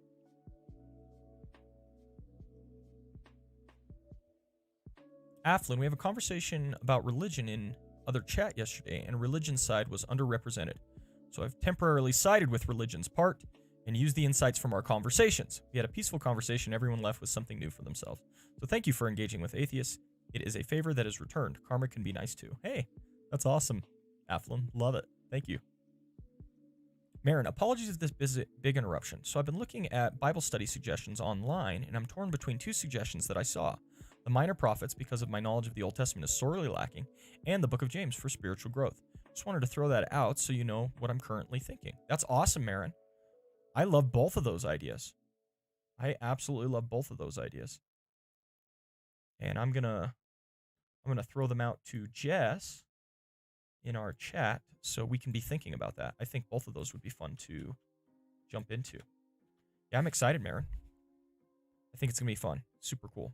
Aflin, we have a conversation about religion in other chat yesterday, and religion's side was underrepresented. So I've temporarily sided with religion's part and used the insights from our conversations. We had a peaceful conversation. Everyone left with something new for themselves. So thank you for engaging with atheists. It is a favor that is returned. Karma can be nice too. Hey, that's awesome, Aflin. Love it. Thank you. Marin, apologies if this is a big interruption. So I've been looking at Bible study suggestions online, and I'm torn between two suggestions that I saw. The Minor Prophets, because of my knowledge of the Old Testament, is sorely lacking, and the Book of James for spiritual growth. Just wanted to throw that out so you know what I'm currently thinking. That's awesome, Marin. I love both of those ideas. I absolutely love both of those ideas. And I'm gonna throw them out to Jess in our chat so we can be thinking about that. I think both of those would be fun to jump into. Yeah, I'm excited, Marin. I think it's gonna be fun. Super cool.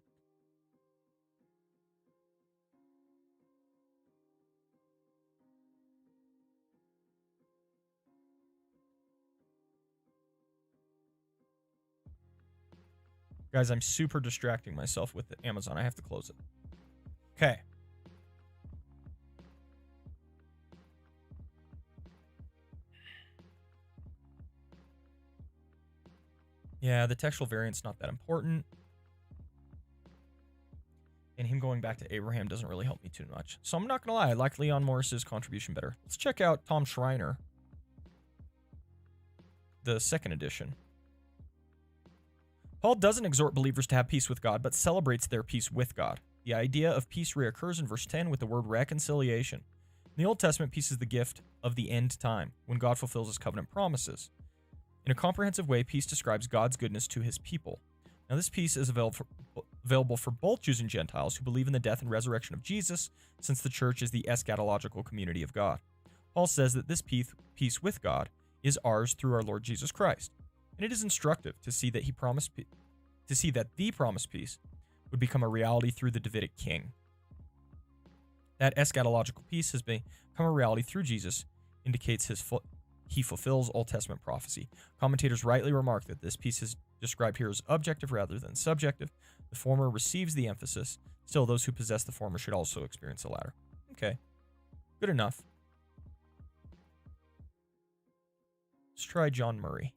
Guys, I'm super distracting myself with Amazon. I have to close it. Okay. Yeah, the textual variant's not that important. And him going back to Abraham doesn't really help me too much. So I'm not going to lie, I like Leon Morris's contribution better. Let's check out Tom Schreiner, the second edition. Paul doesn't exhort believers to have peace with God, but celebrates their peace with God. The idea of peace reoccurs in verse 10 with the word reconciliation. In the Old Testament, peace is the gift of the end time, when God fulfills his covenant promises. In a comprehensive way, peace describes God's goodness to his people. Now, this peace is available for both Jews and Gentiles who believe in the death and resurrection of Jesus, since the church is the eschatological community of God. Paul says that this peace with God is ours through our Lord Jesus Christ. And it is instructive to see that the promised peace would become a reality through the Davidic king. That eschatological peace has become a reality through Jesus, indicates he fulfills Old Testament prophecy. Commentators rightly remark that this peace is described here as objective rather than subjective. The former receives the emphasis. Still, those who possess the former should also experience the latter. Okay, good enough. Let's try John Murray.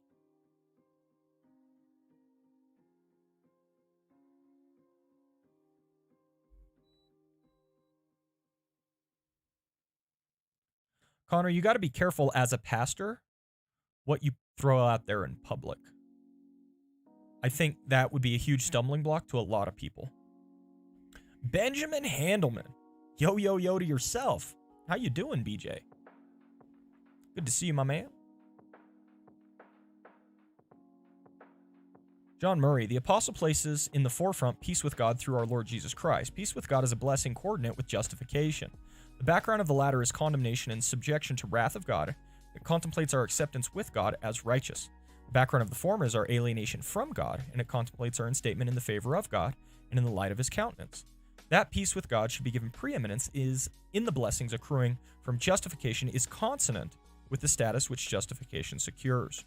Connor, you got to be careful as a pastor what you throw out there in public. I think that would be a huge stumbling block to a lot of people. Benjamin Handelman. Yo, yo, yo to yourself. How you doing, BJ? Good to see you, my man. John Murray, the apostle places in the forefront peace with God through our Lord Jesus Christ. Peace with God is a blessing coordinate with justification. The background of the latter is condemnation and subjection to wrath of God. It contemplates our acceptance with God as righteous. The background of the former is our alienation from God, and it contemplates our instatement in the favor of God and in the light of his countenance. That peace with God should be given preeminence is in the blessings accruing from justification is consonant with the status which justification secures.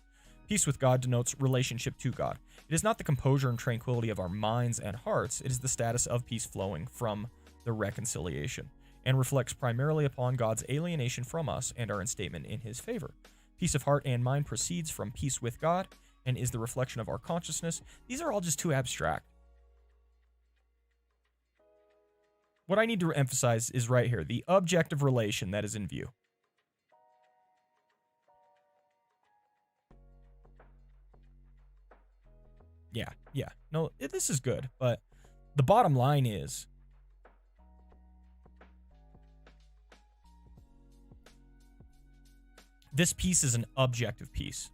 Peace with God denotes relationship to God. It is not the composure and tranquility of our minds and hearts, it is the status of peace flowing from the reconciliation, and reflects primarily upon God's alienation from us and our instatement in his favor. Peace of heart and mind proceeds from peace with God and is the reflection of our consciousness. These are all just too abstract. What I need to emphasize is right here, the objective relation that is in view. Yeah. No, this is good, but the bottom line is this piece is an objective piece.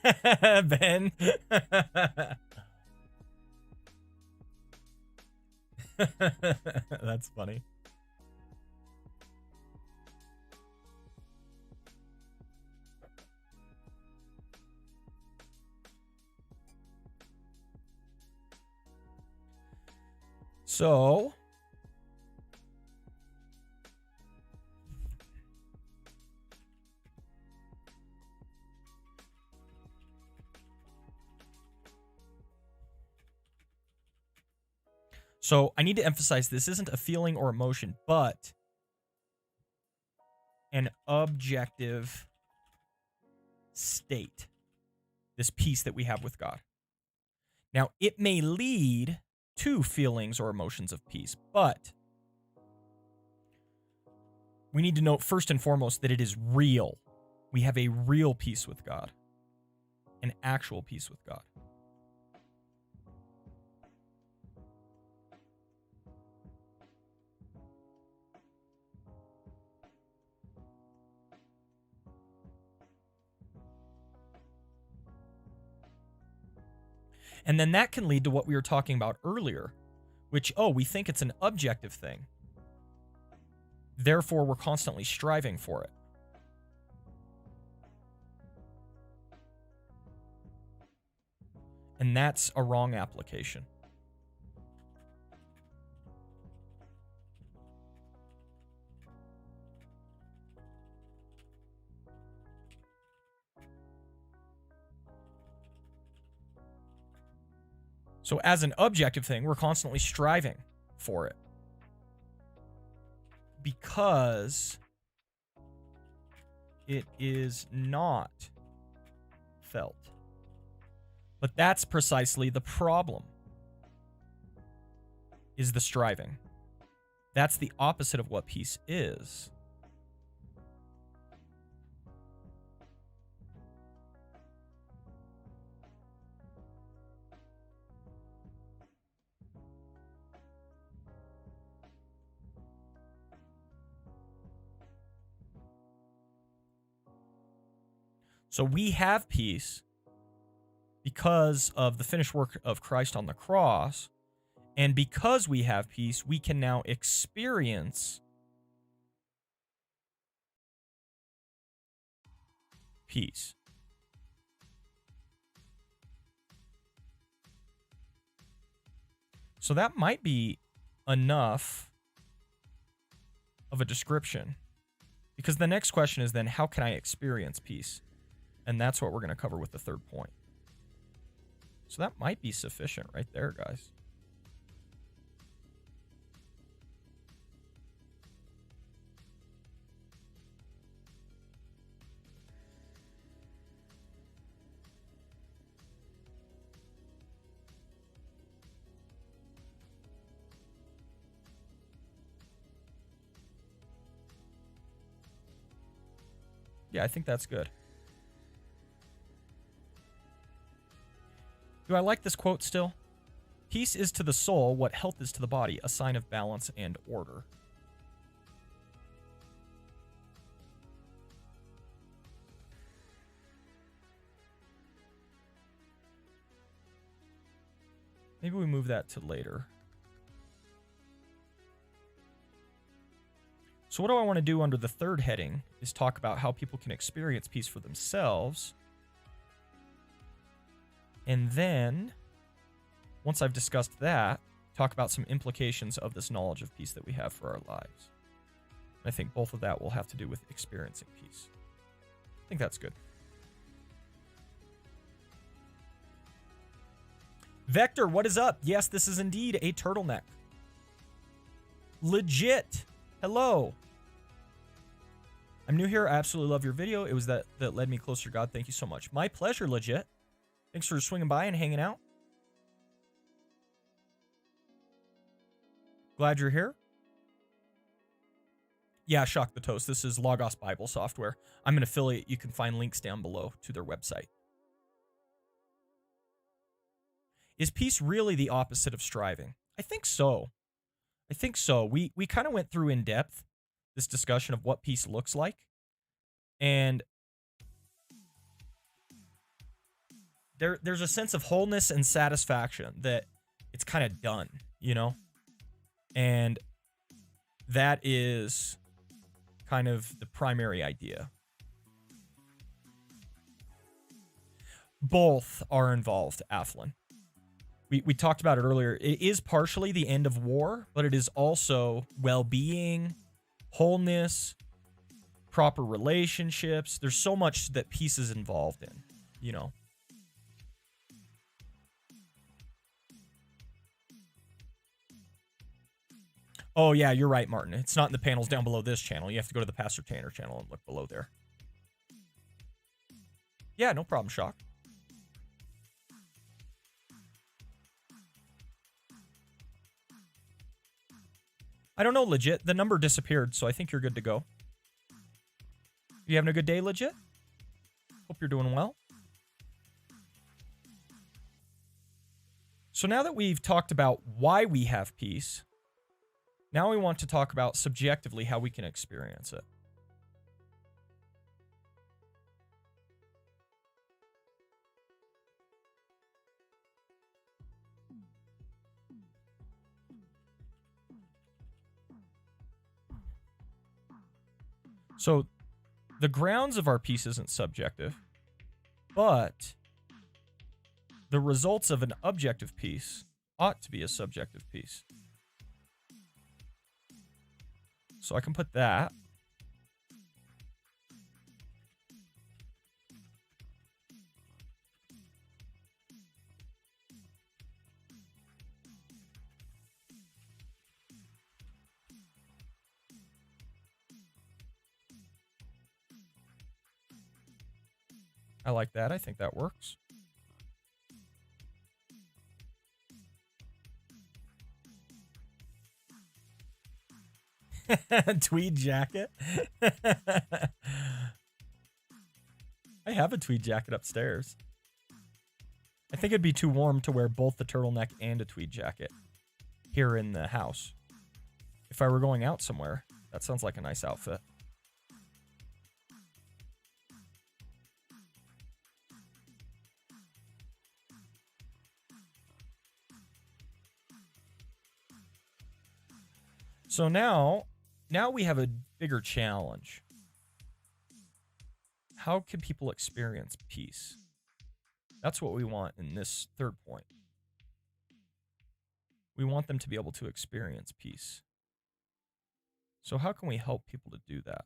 Ben. That's funny. So, I need to emphasize this isn't a feeling or emotion, but an objective state. This peace that we have with God. Now, it may lead to feelings or emotions of peace, but we need to note first and foremost that it is real. We have a real peace with God, an actual peace with God. And then that can lead to what we were talking about earlier, which, we think it's an objective thing. Therefore, we're constantly striving for it. And that's a wrong application. So as an objective thing, we're constantly striving for it. Because it is not felt. But that's precisely the problem, is the striving. That's the opposite of what peace is. So we have peace because of the finished work of Christ on the cross. And because we have peace, we can now experience peace. So that might be enough of a description. Because the next question is then, how can I experience peace? And that's what we're going to cover with the third point. So that might be sufficient right there, guys. Yeah, I think that's good. Do I like this quote still? Peace is to the soul what health is to the body, a sign of balance and order. Maybe we move that to later. So what do I want to do under the third heading is talk about how people can experience peace for themselves. And then, once I've discussed that, talk about some implications of this knowledge of peace that we have for our lives. I think both of that will have to do with experiencing peace. I think that's good. Vector, what is up? Yes, this is indeed a turtleneck. Legit. Hello. I'm new here. I absolutely love your video. It was that led me closer to God. Thank you so much. My pleasure, Legit. Thanks for swinging by and hanging out. Glad you're here. Yeah, Shock the Toast. This is Logos Bible software. I'm an affiliate. You can find links down below to their website. Is peace really the opposite of striving? I think so. I think so. We kind of went through in depth this discussion of what peace looks like. And there's a sense of wholeness and satisfaction that it's kind of done, you know? And that is kind of the primary idea. Both are involved, Athlon. We talked about it earlier. It is partially the end of war, but it is also well-being, wholeness, proper relationships. There's so much that peace is involved in, you know. Oh, yeah, you're right, Martin. It's not in the panels down below this channel. You have to go to the Pastor Tanner channel and look below there. Yeah, no problem, Shock. I don't know, Legit. The number disappeared, so I think you're good to go. You having a good day, Legit? Hope you're doing well. So now that we've talked about why we have peace, now we want to talk about subjectively how we can experience it. So the grounds of our peace isn't subjective, but the results of an objective peace ought to be a subjective peace. So I can put that. I like that. I think that works. Tweed jacket. I have a tweed jacket upstairs. I think it'd be too warm to wear both the turtleneck and a tweed jacket here in the house. If I were going out somewhere, that sounds like a nice outfit. So now we have a bigger challenge. How can people experience peace? That's what we want in this third point. We want them to be able to experience peace. So how can we help people to do that?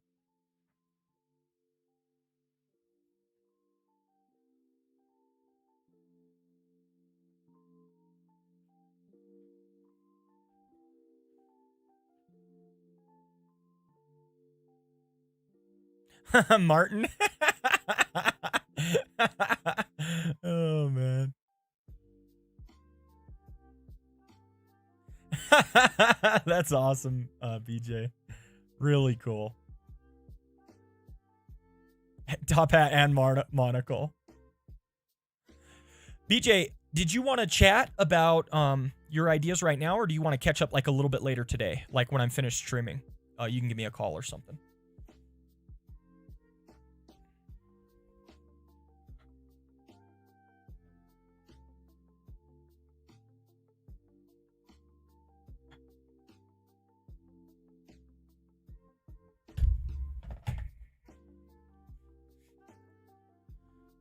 Martin. Oh, man. That's awesome, BJ. Really cool. Top hat and monocle. BJ, did you want to chat about your ideas right now, or do you want to catch up like a little bit later today? Like when I'm finished streaming, you can give me a call or something.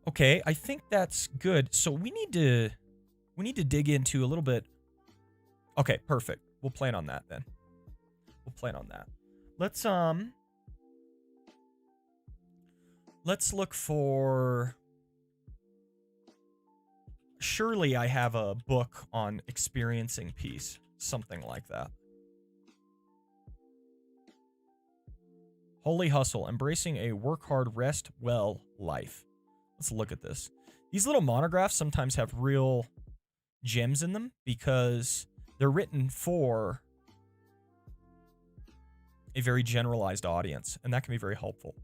Okay, I think that's good. So we need to dig into a little bit. Okay, perfect. We'll plan on that then. We'll plan on that. Let's look for. Surely I have a book on experiencing peace, something like that. Holy Hustle, embracing a work hard, rest well life. Let's look at this. These little monographs sometimes have real gems in them because they're written for a very generalized audience, and that can be very helpful.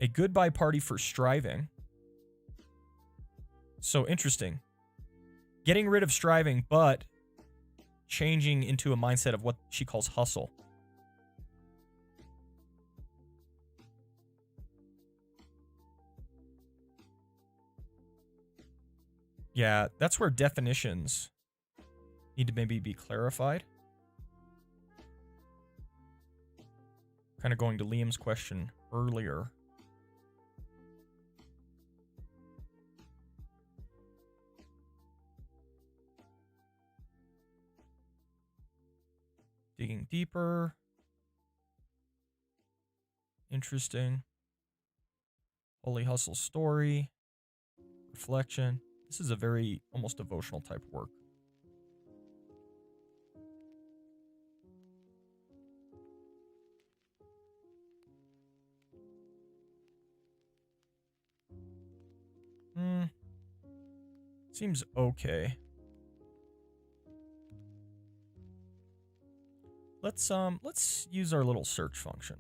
A goodbye party for striving. So interesting. Getting rid of striving, but changing into a mindset of what she calls hustle. Yeah, that's where definitions need to maybe be clarified. Kind of going to Liam's question earlier. Digging deeper. Interesting. Holy Hustle story. Reflection. This is a very almost devotional type work. Seems okay. Let's use our little search function.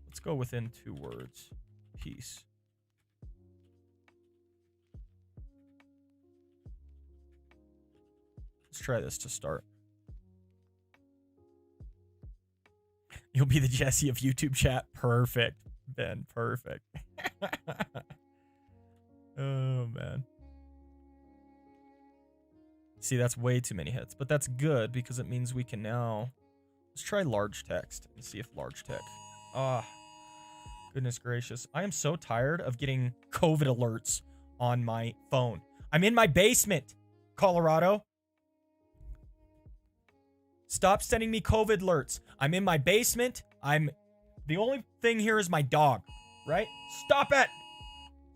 Let's go within 2 words. Peace. Let's try this to start. You'll be the Jesse of YouTube chat. Perfect, Ben. Perfect. Oh, man. See, that's way too many hits. But that's good because it means we can now... Let's try large text and see if large text... Goodness gracious. I am so tired of getting COVID alerts on my phone. I'm in my basement, Colorado. Stop sending me COVID alerts. I'm in my basement. The only thing here is my dog, right? Stop it.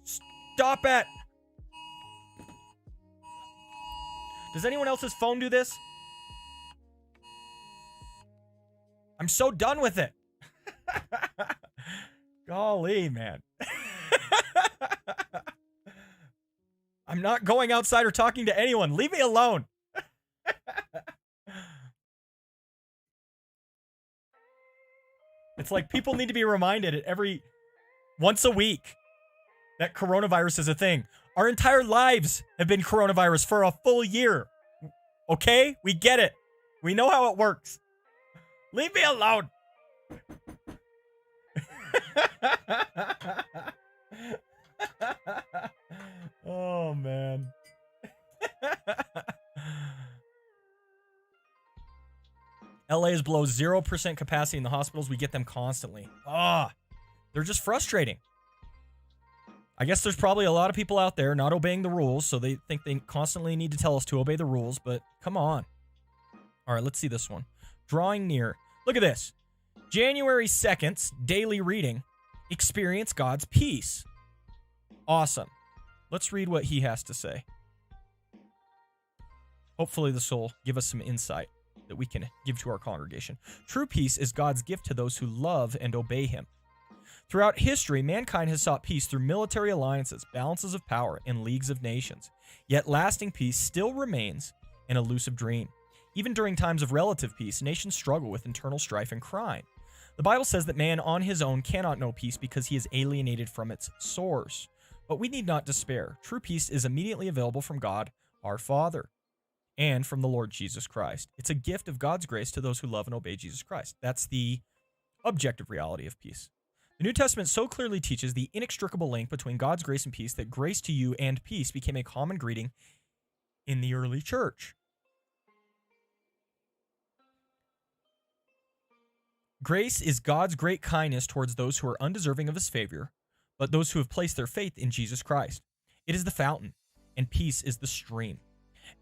Stop it. Does anyone else's phone do this? I'm so done with it. Golly, man. I'm not going outside or talking to anyone. Leave me alone. It's like people need to be reminded once a week that coronavirus is a thing. Our entire lives have been coronavirus for a full year. Okay? We get it. We know how it works. Leave me alone. Oh, man. LA is below 0% capacity in the hospitals. We get them constantly. They're just frustrating. I guess there's probably a lot of people out there not obeying the rules, so they think they constantly need to tell us to obey the rules, but come on. All right, let's see this one. Drawing near. Look at this. January 2nd's daily reading. Experience God's peace. Awesome. Let's read what he has to say. Hopefully this will give us some insight that we can give to our congregation. True peace is God's gift to those who love and obey him. Throughout history, mankind has sought peace through military alliances, balances of power, and leagues of nations. Yet lasting peace still remains an elusive dream. Even during times of relative peace, nations struggle with internal strife and crime. The Bible says that man on his own cannot know peace because he is alienated from its source. But we need not despair. True peace is immediately available from God, our Father. and from the Lord Jesus Christ. It's a gift of God's grace to those who love and obey Jesus Christ. That's the objective reality of peace. The New Testament so clearly teaches the inextricable link between God's grace and peace that grace to you and peace became a common greeting in the early church. Grace is God's great kindness towards those who are undeserving of his favor, but those who have placed their faith in Jesus Christ. It is the fountain, and peace is the stream.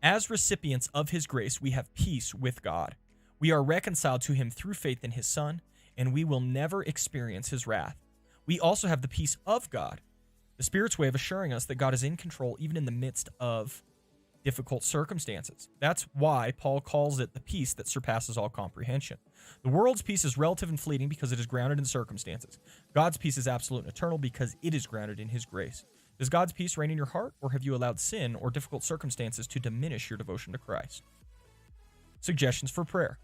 As recipients of his grace, we have peace with God. We are reconciled to him through faith in his Son, and we will never experience his wrath. We also have the peace of God, the Spirit's way of assuring us that God is in control even in the midst of difficult circumstances. That's why Paul calls it the peace that surpasses all comprehension. The world's peace is relative and fleeting because it is grounded in circumstances. God's peace is absolute and eternal because it is grounded in his grace. Does God's peace reign in your heart, or have you allowed sin or difficult circumstances to diminish your devotion to Christ? Suggestions for prayer.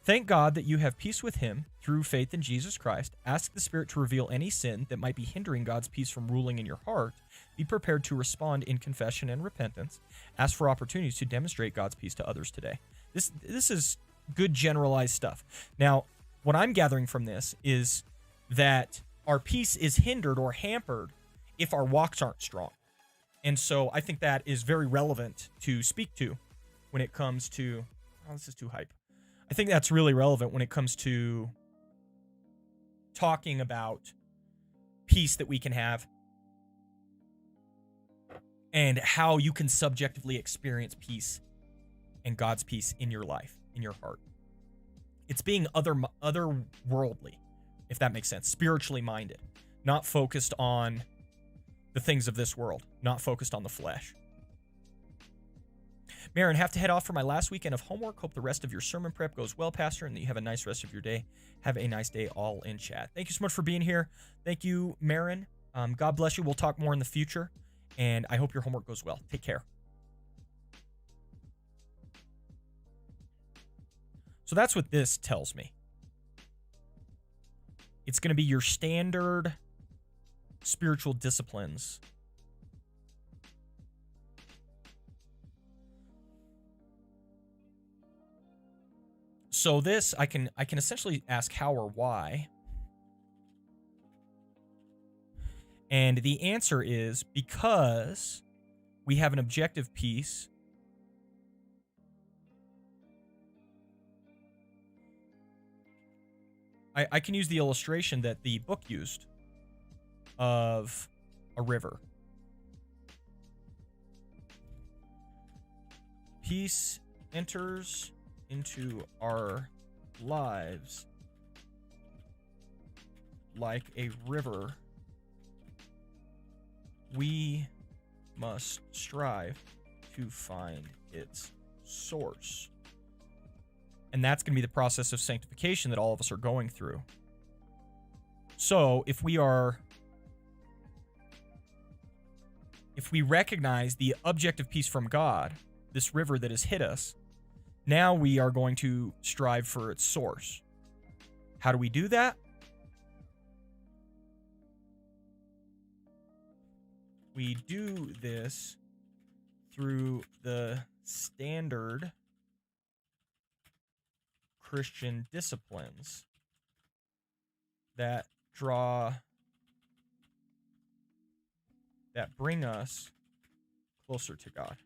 Thank God that you have peace with him through faith in Jesus Christ. Ask the Spirit to reveal any sin that might be hindering God's peace from ruling in your heart. Be prepared to respond in confession and repentance. Ask for opportunities to demonstrate God's peace to others today. This is good generalized stuff. Now, what I'm gathering from this is that our peace is hindered or hampered if our walks aren't strong. And so I think that is very relevant to speak to when it comes to... Oh, this is too hype. I think that's really relevant when it comes to talking about peace that we can have and how you can subjectively experience peace and God's peace in your life, in your heart. It's being otherworldly, if that makes sense, spiritually minded, not focused on the things of this world, not focused on the flesh. Marin, have to head off for my last weekend of homework. Hope the rest of your sermon prep goes well, Pastor, and that you have a nice rest of your day. Have a nice day all in chat. Thank you so much for being here. Thank you, Marin. God bless you. We'll talk more in the future, and I hope your homework goes well. Take care. So that's what this tells me. It's going to be your standard spiritual disciplines. So this, I can essentially ask how or why. And the answer is because we have an objective peace. I can use the illustration that the book used of a river. Peace enters into our lives like a river. We must strive to find its source. And that's going to be the process of sanctification that all of us are going through. So if we recognize the objective peace from God, this river that has hit us, now we are going to strive for its source. How do we do that? We do this through the standard Christian disciplines that bring us closer to God.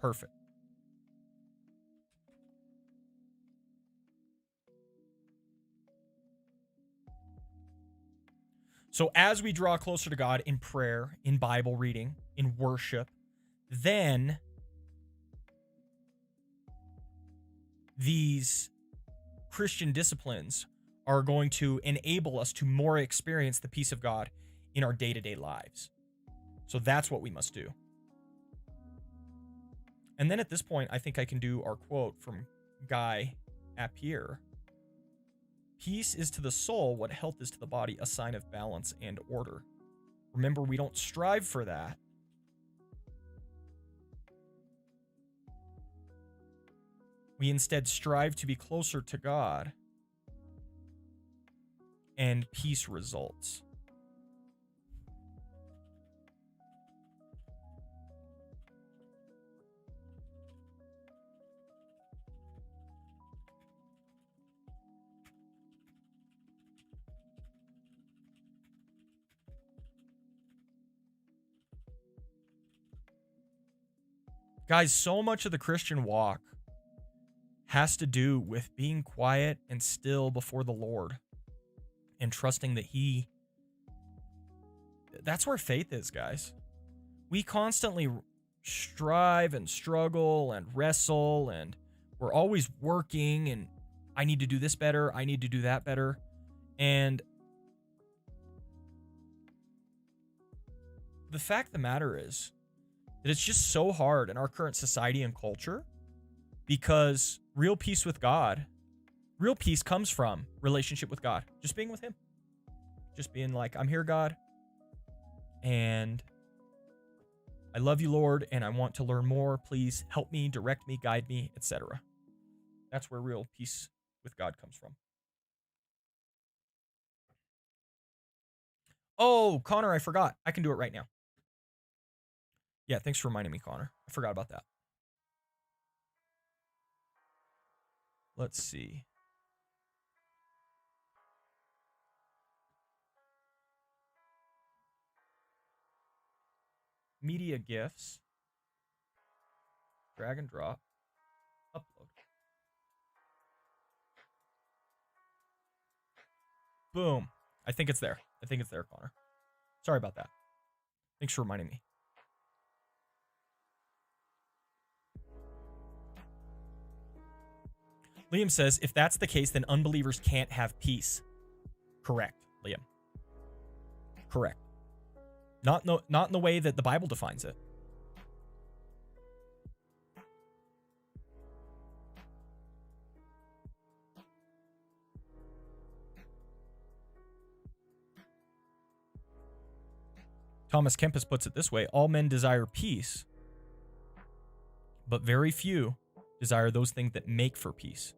Perfect. So as we draw closer to God in prayer, in Bible reading, in worship, then these Christian disciplines are going to enable us to more experience the peace of God in our day-to-day lives. So that's what we must do. And then at this point, I think I can do our quote from Guy Appier. Peace is to the soul what health is to the body, a sign of balance and order. Remember, we don't strive for that. We instead strive to be closer to God, and peace results. Guys, so much of the Christian walk has to do with being quiet and still before the Lord and trusting that that's where faith is, guys. We constantly strive and struggle and wrestle, and we're always working, and I need to do this better, I need to do that better. And the fact of the matter is that it's just so hard in our current society and culture, because real peace with God, real peace comes from relationship with God, just being with him, just being like, I'm here, God, and I love you, Lord, and I want to learn more. Please help me, direct me, guide me, etc. That's where real peace with God comes from. Oh, Connor, I forgot. I can do it right now. Yeah, thanks for reminding me, Connor. I forgot about that. Let's see. Media GIFs. Drag and drop. Upload. Boom. I think it's there. I think it's there, Connor. Sorry about that. Thanks for reminding me. Liam says, if that's the case, then unbelievers can't have peace. Correct, Liam. Correct. Not in the way that the Bible defines it. Thomas Kempis puts it this way: all men desire peace, but very few desire those things that make for peace.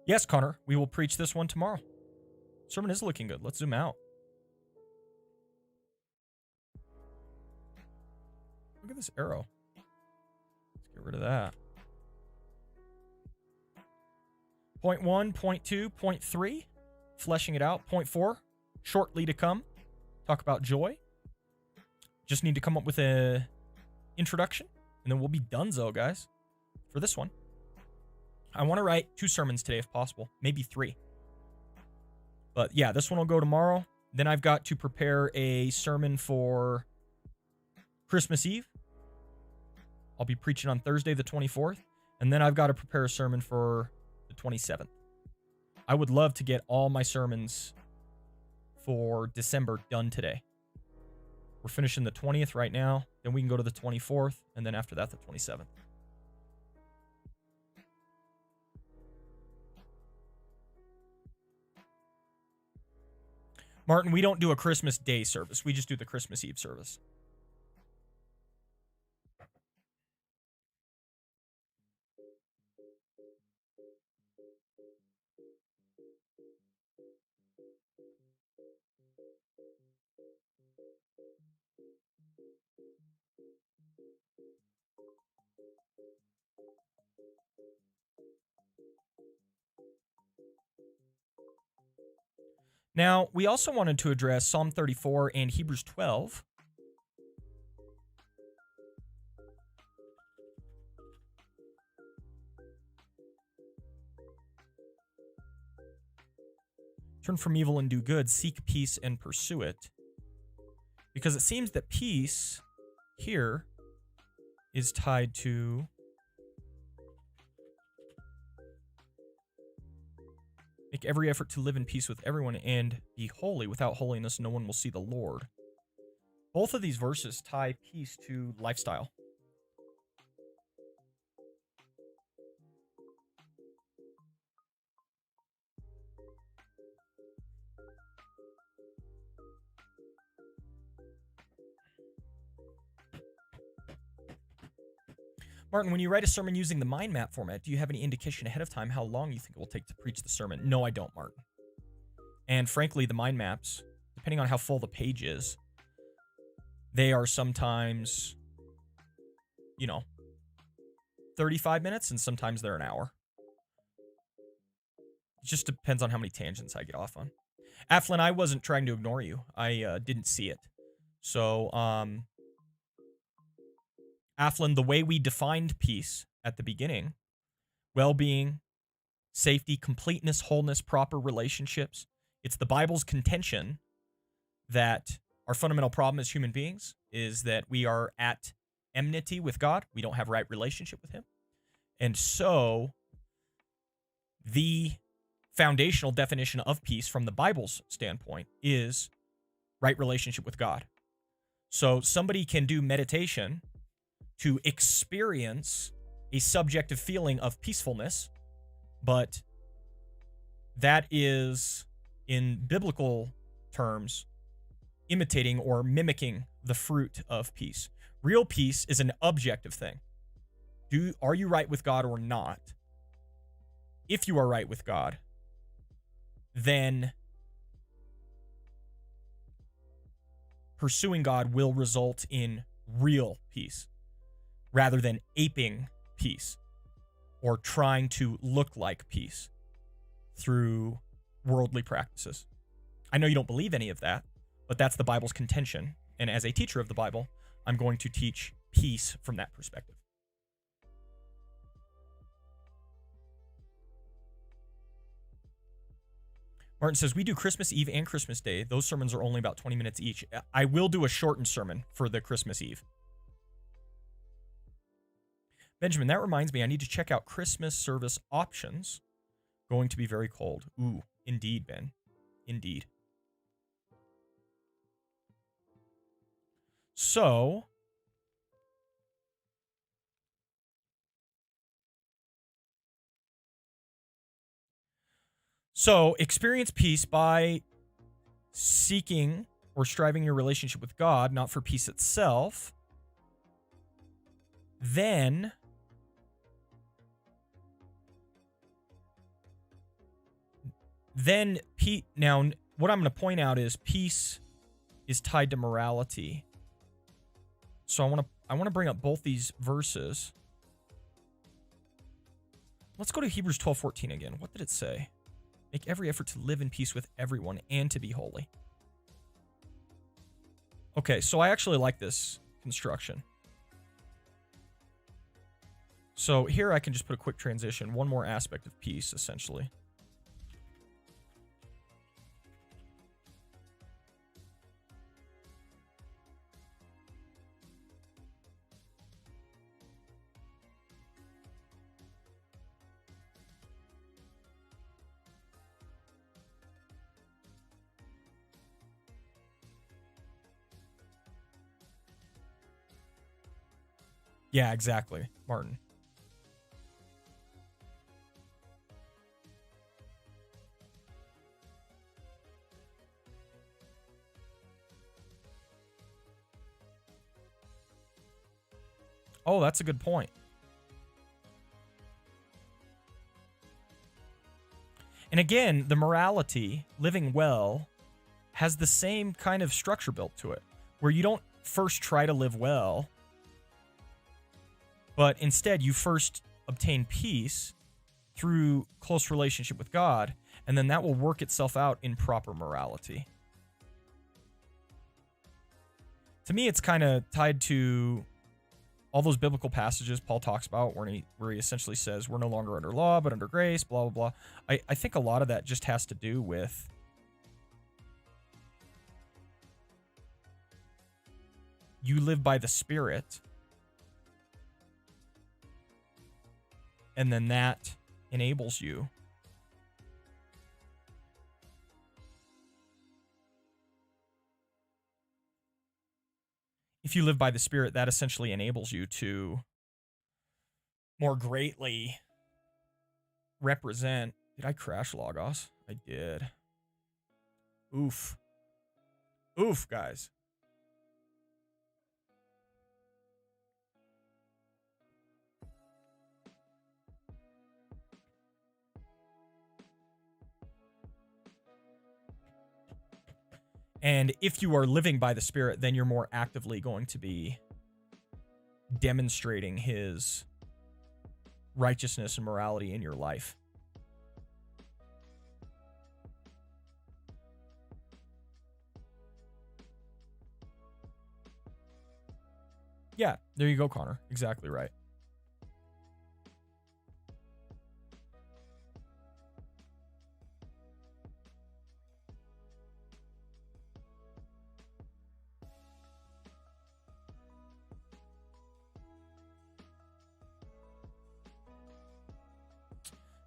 Yes, Connor, we will preach this one tomorrow. Sermon is looking good. Let's zoom out. Look at this arrow. Let's get rid of that. Point 1, point 2, point 3, fleshing it out. Point 4, shortly to come, talk about joy. Just need to come up with a introduction, and then we'll be donezo, guys, for this one. I want to write 2 sermons today if possible, maybe 3. But yeah, this one will go tomorrow. Then I've got to prepare a sermon for Christmas Eve. I'll be preaching on Thursday the 24th. And then I've got to prepare a sermon for the 27th. I would love to get all my sermons for December done today. We're finishing the 20th right now. Then we can go to the 24th. And then after that, the 27th. Martin, we don't do a Christmas Day service. We just do the Christmas Eve service. Now, we also wanted to address Psalm 34 and Hebrews 12. Turn from evil and do good, seek peace and pursue it. Because it seems that peace here is tied to make every effort to live in peace with everyone and be holy. Without holiness, no one will see the Lord. Both of these verses tie peace to lifestyle. Martin, when you write a sermon using the mind map format, do you have any indication ahead of time how long you think it will take to preach the sermon? No, I don't, Martin. And frankly, the mind maps, depending on how full the page is, they are sometimes, 35 minutes, and sometimes they're an hour. It just depends on how many tangents I get off on. Aflin, I wasn't trying to ignore you. I didn't see it. So, Aflin, the way we defined peace at the beginning, well-being, safety, completeness, wholeness, proper relationships, it's the Bible's contention that our fundamental problem as human beings is that we are at enmity with God. We don't have a right relationship with him. And so the foundational definition of peace from the Bible's standpoint is right relationship with God. So somebody can do meditation to experience a subjective feeling of peacefulness, but that is, in biblical terms, imitating or mimicking the fruit of peace. Real peace is an objective thing. Are you right with God or not? If you are right with God, then pursuing God will result in real peace rather than aping peace or trying to look like peace through worldly practices. I know you don't believe any of that, but that's the Bible's contention. And as a teacher of the Bible, I'm going to teach peace from that perspective. Martin says, we do Christmas Eve and Christmas Day. Those sermons are only about 20 minutes each. I will do a shortened sermon for the Christmas Eve. Benjamin, that reminds me, I need to check out Christmas service options. Going to be very cold. Ooh, indeed, Ben. Indeed. So, experience peace by seeking or striving your relationship with God, not for peace itself. Then now what I'm going to point out is peace is tied to morality. So I want to bring up both these verses. Let's go to Hebrews 12:14 again. What did it say? Make every effort to live in peace with everyone and to be holy. Okay, so I actually like this construction. So here I can just put a quick transition. One more aspect of peace, essentially. Yeah, exactly, Martin. Oh, that's a good point. And again, the morality, living well, has the same kind of structure built to it, where you don't first try to live well, but instead you first obtain peace through close relationship with God, and then that will work itself out in proper morality. To me, it's kind of tied to all those biblical passages Paul talks about where he essentially says we're no longer under law, but under grace, blah, blah, blah. I think a lot of that just has to do with you live by the Spirit, and then that enables you if you live by the Spirit, that essentially enables you to more greatly represent. Did I crash Logos? I did. Oof. Oof, guys. And if you are living by the Spirit, then you're more actively going to be demonstrating his righteousness and morality in your life. Yeah, there you go, Connor. Exactly right.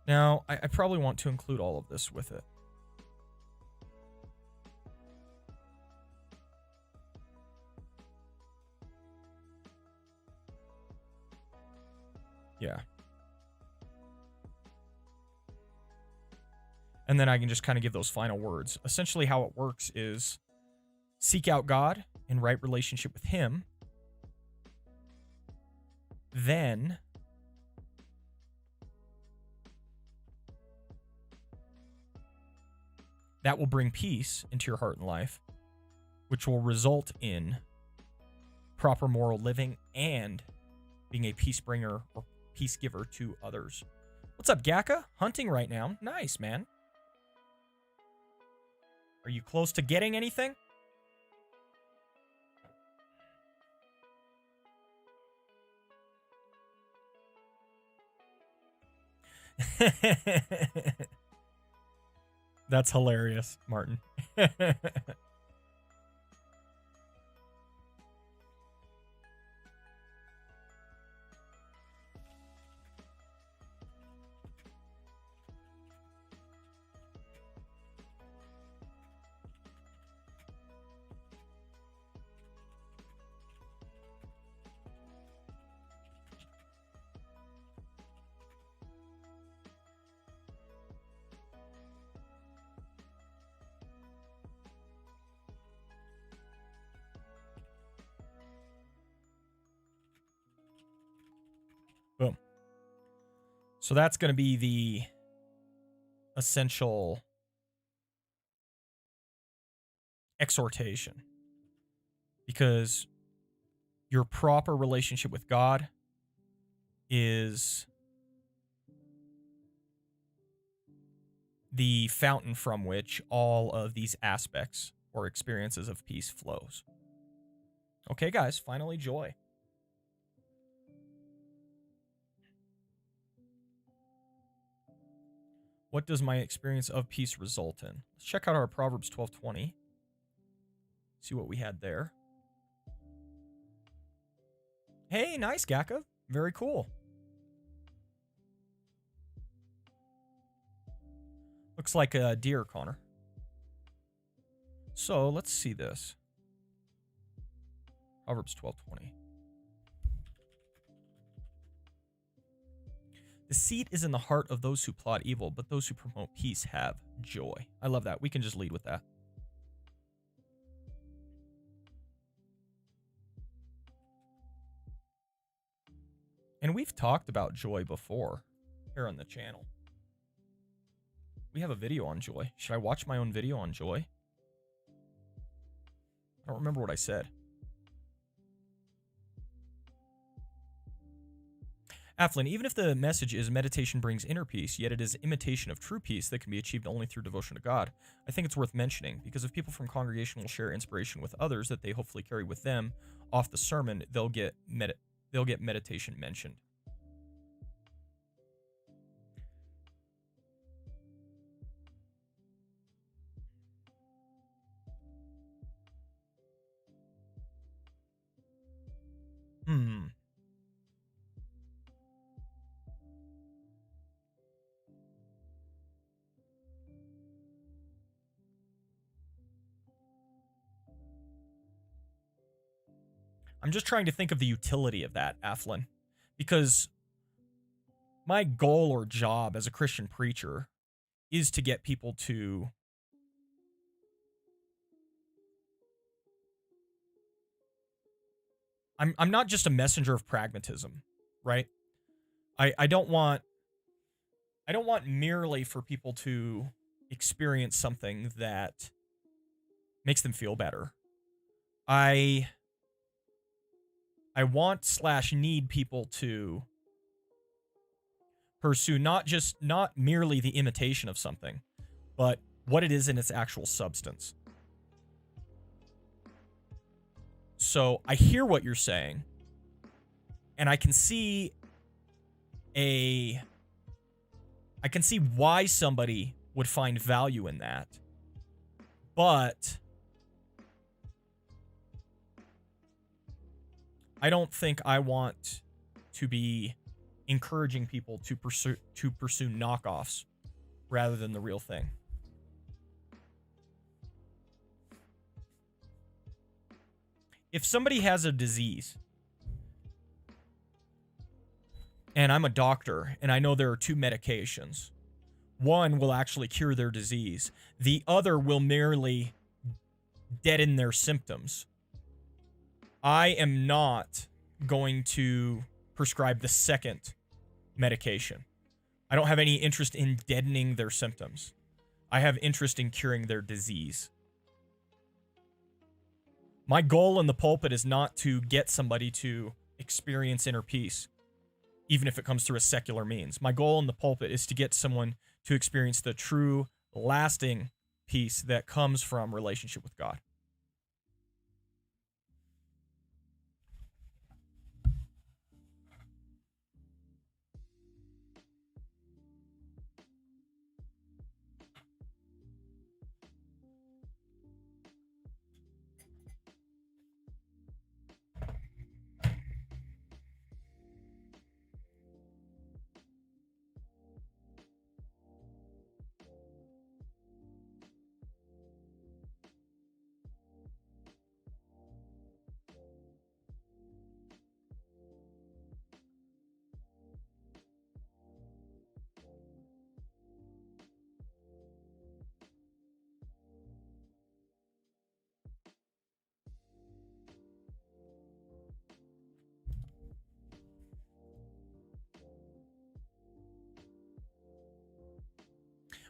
Now, I probably want to include all of this with it. Yeah. And then I can just kind of give those final words. Essentially, how it works is seek out God in right relationship with him. Then that will bring peace into your heart and life, which will result in proper moral living and being a peace bringer or peace giver to others. What's up, Gaka? Hunting right now. Nice, man. Are you close to getting anything? That's hilarious, Martin. Boom. So that's going to be the essential exhortation, because your proper relationship with God is the fountain from which all of these aspects or experiences of peace flows. Okay, guys, finally joy. What does my experience of peace result in? Let's check out our Proverbs 12:20. See what we had there. Hey, nice, Gaka. Very cool. Looks like a deer, Connor. So let's see this. Proverbs 12:20. Deceit is in the heart of those who plot evil, but those who promote peace have joy. I love that. We can just lead with that. And we've talked about joy before here on the channel. We have a video on joy. Should I watch my own video on joy? I don't remember what I said. Athlin, even if the message is meditation brings inner peace, yet it is imitation of true peace that can be achieved only through devotion to God, I think it's worth mentioning, because if people from congregation will share inspiration with others that they hopefully carry with them off the sermon, they'll get meditation mentioned. I'm just trying to think of the utility of that, Athlin, because my goal or job as a Christian preacher is to get people to I'm not just a messenger of pragmatism, right? I don't want merely for people to experience something that makes them feel better. I want / need people to pursue not merely the imitation of something, but what it is in its actual substance. So I hear what you're saying, and I can see why somebody would find value in that. But I don't think I want to be encouraging people to pursue knockoffs rather than the real thing. If somebody has a disease, and I'm a doctor, and I know there are 2 medications, one will actually cure their disease, the other will merely deaden their symptoms, I am not going to prescribe the second medication. I don't have any interest in deadening their symptoms. I have interest in curing their disease. My goal in the pulpit is not to get somebody to experience inner peace, even if it comes through a secular means. My goal in the pulpit is to get someone to experience the true, lasting peace that comes from relationship with God.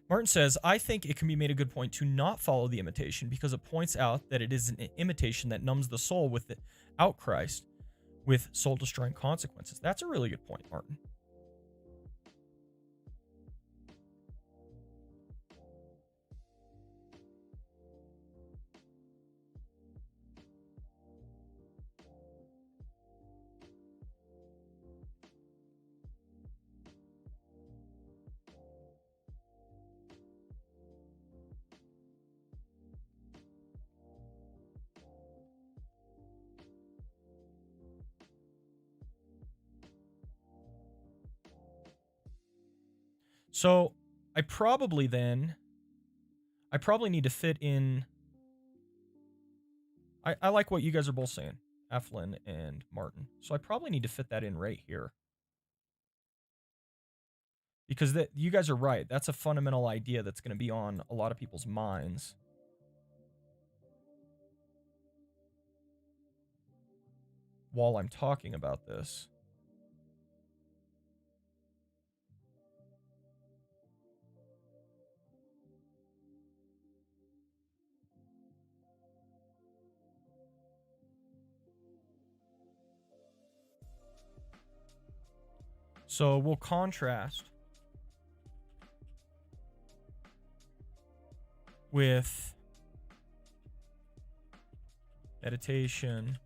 Martin says, I think it can be made a good point to not follow the imitation because it points out that it is an imitation that numbs the soul without Christ, with soul-destroying consequences. That's a really good point, Martin. So I probably need to fit in. I like what you guys are both saying, Eflin and Martin. So I probably need to fit that in right here. Because you guys are right. That's a fundamental idea that's going to be on a lot of people's minds. While I'm talking about this. So we'll contrast with meditation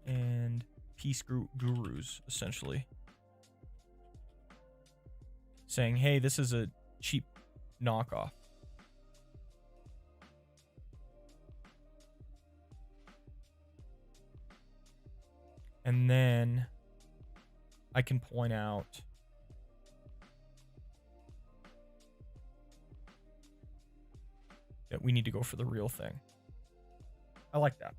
and peace gurus, essentially. Saying, hey, this is a cheap knockoff. And then I can point out that we need to go for the real thing. I like that.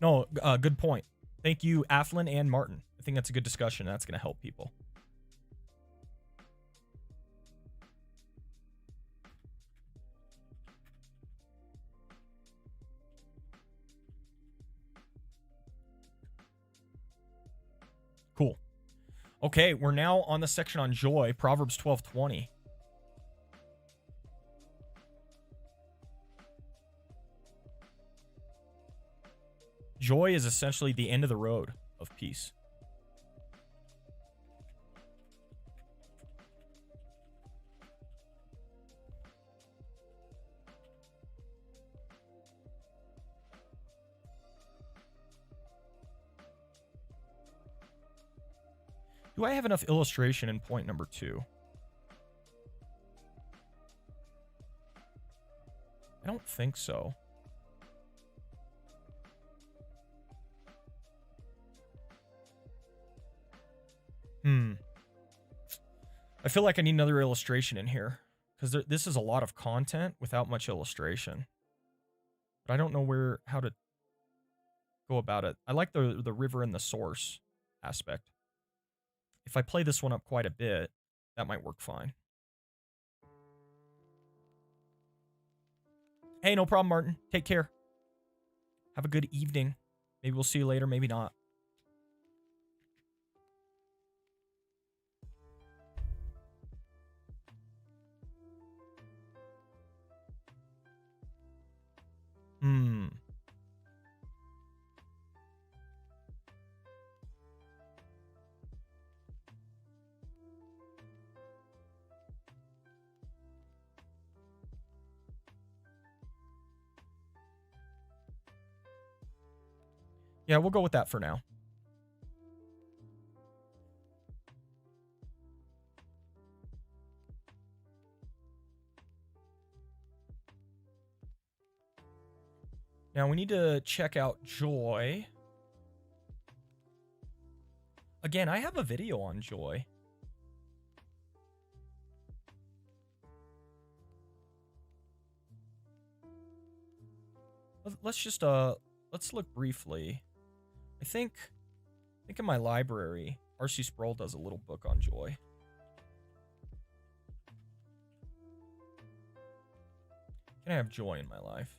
No, good point. Thank you, Eflin and Martin. I think that's a good discussion. That's going to help people. Cool. Okay, we're now on the section on joy, Proverbs 12:20. Joy is essentially the end of the road of peace. Do I have enough illustration in point number 2? I don't think so. I feel like I need another illustration in here, because this is a lot of content without much illustration. But I don't know how to go about it. I like the river and the source aspect. If I play this one up quite a bit, that might work fine. Hey, no problem, Martin. Take care. Have a good evening. Maybe we'll see you later, maybe not. Yeah, we'll go with that for now. Now we need to check out joy. Again, I have a video on joy. Let's just let's look briefly. I think in my library, R.C. Sproul does a little book on joy. Can I have joy in my life?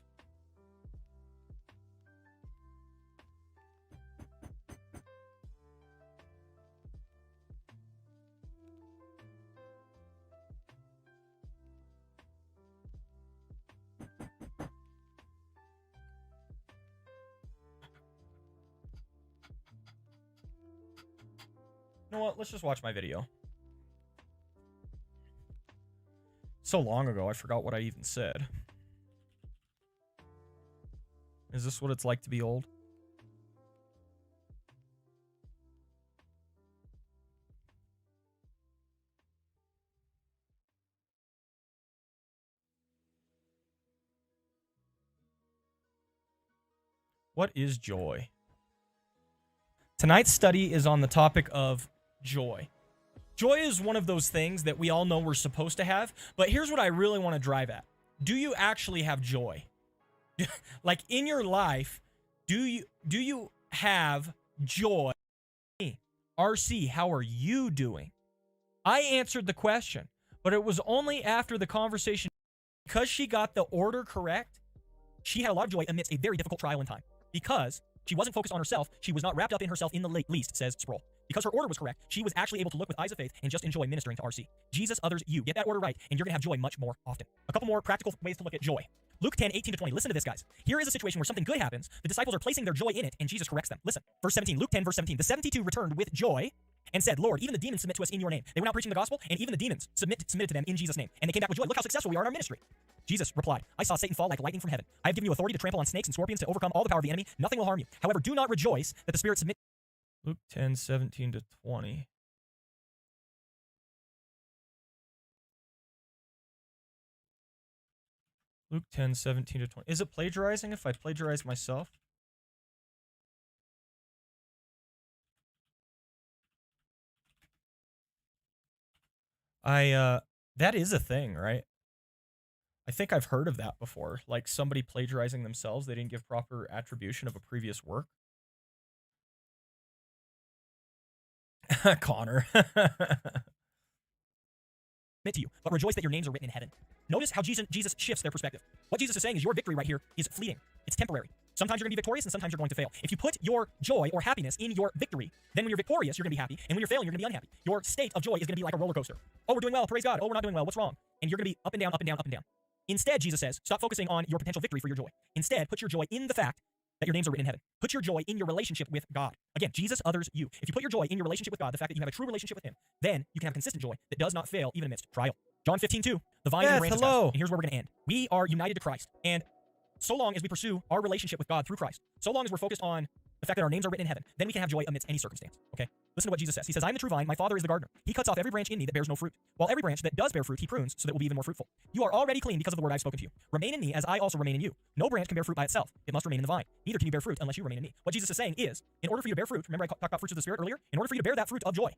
You know what? Let's just watch my video. So long ago, I forgot what I even said. Is this what it's like to be old? What is joy? Tonight's study is on the topic of joy. Joy is one of those things that we all know we're supposed to have, but here's what I really want to drive at. Do you actually have joy? Like in your life, do you have joy? RC, how are you doing? I answered the question, but it was only after the conversation, because she got the order correct, she had a lot of joy amidst a very difficult trial in time. Because she wasn't focused on herself, she was not wrapped up in herself in the least, says Sproul. Because her order was correct, she was actually able to look with eyes of faith and just enjoy ministering to RC. Jesus, others, you. Get that order right, and you're going to have joy much more often. A couple more practical ways to look at joy. Luke 10, 18-20. Listen to this, guys. Here is a situation where something good happens. The disciples are placing their joy in it, and Jesus corrects them. Listen. Verse 17. Luke 10, verse 17. The 72 returned with joy and said, Lord, even the demons submit to us in your name. They were not preaching the gospel, and even the demons submitted to them in Jesus' name. And they came back with joy. Look how successful we are in our ministry. Jesus replied, I saw Satan fall like lightning from heaven. I have given you authority to trample on snakes and scorpions, to overcome all the power of the enemy. Nothing will harm you. However, do not rejoice that the Spirit submit. Luke 10, 17-20. Luke 10, 17-20. Is it plagiarizing if I plagiarize myself? That is a thing, right? I think I've heard of that before. Like somebody plagiarizing themselves. They didn't give proper attribution of a previous work. Connor. To you, but rejoice that your names are written in heaven. Notice how Jesus shifts their perspective. What Jesus is saying is your victory right here is fleeting. It's temporary. Sometimes you're going to be victorious and sometimes you're going to fail. If you put your joy or happiness in your victory, then when you're victorious, you're going to be happy. And when you're failing, you're going to be unhappy. Your state of joy is going to be like a roller coaster. Oh, we're doing well. Praise God. Oh, we're not doing well. What's wrong? And you're going to be up and down, up and down, up and down. Instead, Jesus says, stop focusing on your potential victory for your joy. Instead, put your joy in the fact that your names are written in heaven. Put your joy in your relationship with God. Again, Jesus, others, you. If you put your joy in your relationship with God, the fact that you have a true relationship with Him, then you can have consistent joy that does not fail even amidst trial. John 15:2, the vine and the branches, guys. And here's where we're going to end. We are united to Christ. And so long as we pursue our relationship with God through Christ, so long as we're focused on the fact that our names are written in heaven, then we can have joy amidst any circumstance, okay? Listen to what Jesus says. He says, I am the true vine, my Father is the gardener. He cuts off every branch in me that bears no fruit, while every branch that does bear fruit he prunes so that it will be even more fruitful. You are already clean because of the word I've spoken to you. Remain in me as I also remain in you. No branch can bear fruit by itself. It must remain in the vine. Neither can you bear fruit unless you remain in me. What Jesus is saying is, in order for you to bear fruit, remember I talked about fruits of the Spirit earlier? In order for you to bear that fruit of joy,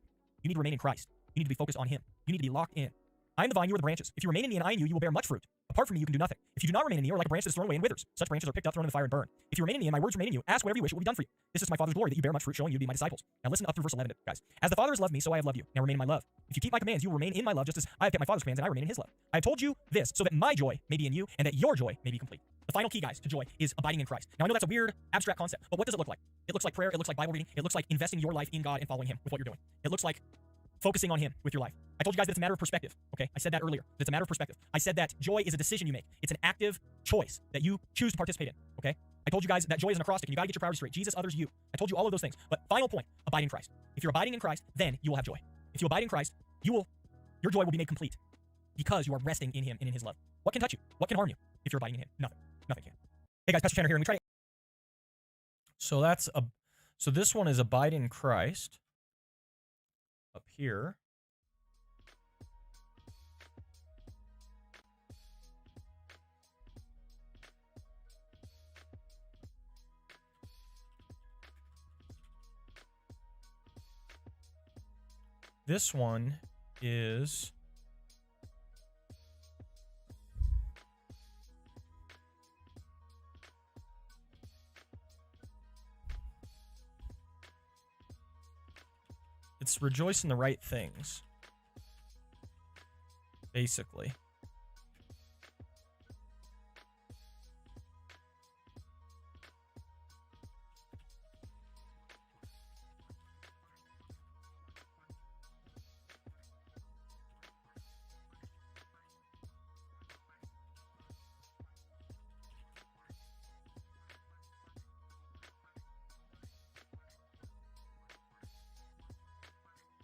you need to remain in Christ. You need to be focused on Him. You need to be locked in. I am the vine, you are the branches. If you remain in me and I in you, you will bear much fruit. Apart from me, you can do nothing. If you do not remain in me, you are like a branch that is thrown away and withers. Such branches are picked up, thrown in the fire, and burned. If you remain in me and my words remain in you, ask whatever you wish, it will be done for you. This is my Father's glory, that you bear much fruit, showing you to be my disciples. Now listen up through verse 11, guys. As the Father has loved me, so I have loved you. Now remain in my love. If you keep my commands, you will remain in my love, just as I have kept my Father's commands, and I remain in His love. I have told you this, so that my joy may be in you, and that your joy may be complete. The final key, guys, to joy is abiding in Christ. Now I know that's a weird, abstract concept, but what does it look like? It looks like prayer, it looks like Bible reading, it looks like investing your life in God and following Him with what you're doing. It looks like focusing on Him with your life. I told you guys that it's a matter of perspective, okay? I said that earlier. It's a matter of perspective. I said that joy is a decision you make. It's an active choice that you choose to participate in, okay? I told you guys that joy is an acrostic, and you gotta get your priorities straight. Jesus, others, you. I told you all of those things. But final point, abide in Christ. If you're abiding in Christ, then you will have joy. If you abide in Christ, your joy will be made complete because you are resting in Him and in His love. What can touch you? What can harm you if you're abiding in Him? Nothing. Nothing can. Hey guys, Pastor Tanner here, and we try to... So this one is abide in Christ. Up here. This one is it's rejoice in the right things, basically.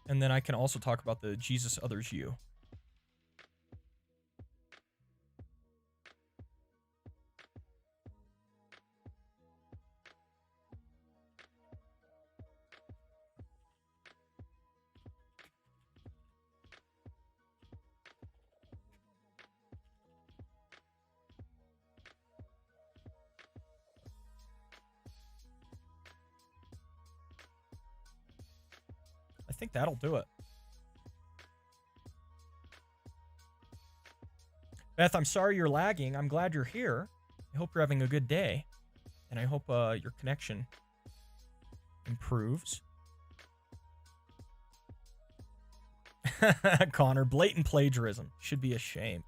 And then I can also talk about the Jesus, others, you. I think that'll do it. Beth, I'm sorry you're lagging. I'm glad you're here. I hope you're having a good day. And I hope your connection improves. Connor, blatant plagiarism. Should be a shame.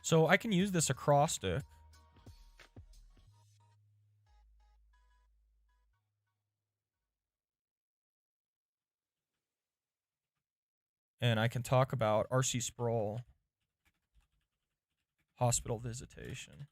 So I can use this acrostic. And I can talk about R.C. Sproul hospital visitation.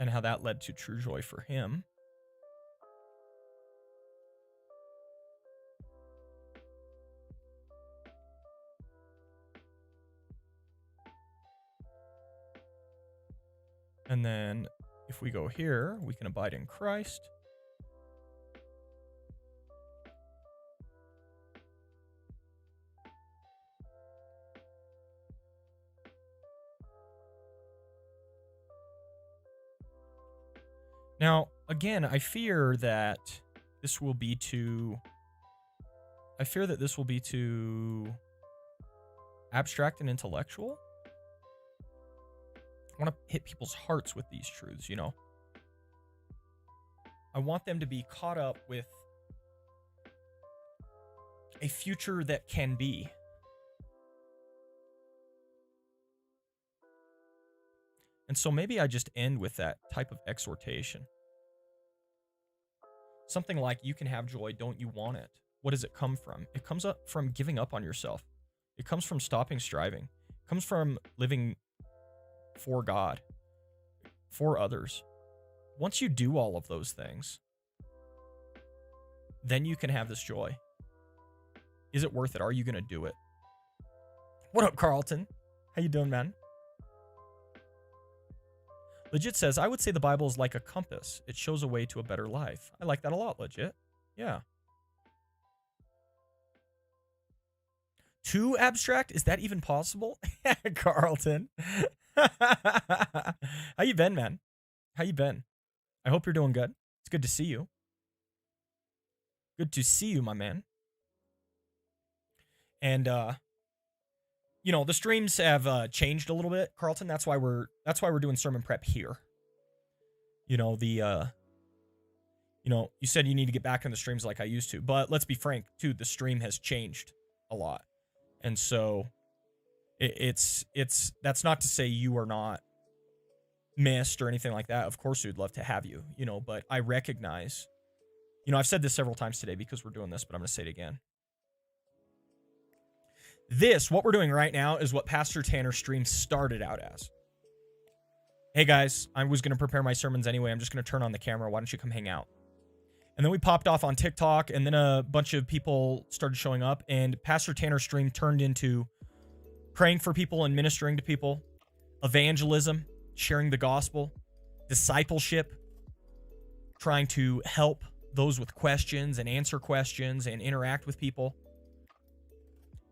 And how that led to true joy for him. And then if we go here, we can abide in Christ. Now, again, I fear that this will be too abstract and intellectual. I want to hit people's hearts with these truths, you know. I want them to be caught up with a future that can be. And so maybe I just end with that type of exhortation. Something like, you can have joy, don't you want it? What does it come from? It comes up from giving up on yourself. It comes from stopping striving. It comes from living for God, for others. Once you do all of those things, then you can have this joy. Is it worth it? Are you going to do it? What up, Carlton? How you doing, man? Legit says, I would say the Bible is like a compass. It shows a way to a better life. I like that a lot, Legit. Yeah. Too abstract? Is that even possible? Carlton. How you been, man? How you been? I hope you're doing good. It's good to see you. Good to see you, my man. And you know, the streams have changed a little bit, Carlton. That's why we're doing sermon prep here. You know, you said you need to get back on the streams like I used to, but let's be frank too, the stream has changed a lot. And so it's that's not to say you are not missed or anything like that. Of course we'd love to have you, you know, but I recognize, you know, I've said this several times today because we're doing this, but I'm going to say it again. What we're doing right now is what Pastor Tanner's stream started out as. Hey guys, I was going to prepare my sermons anyway. I'm just going to turn on the camera. Why don't you come hang out? And then we popped off on TikTok, and then a bunch of people started showing up, and Pastor Tanner's stream turned into praying for people and ministering to people, evangelism, sharing the gospel, discipleship, trying to help those with questions and answer questions and interact with people,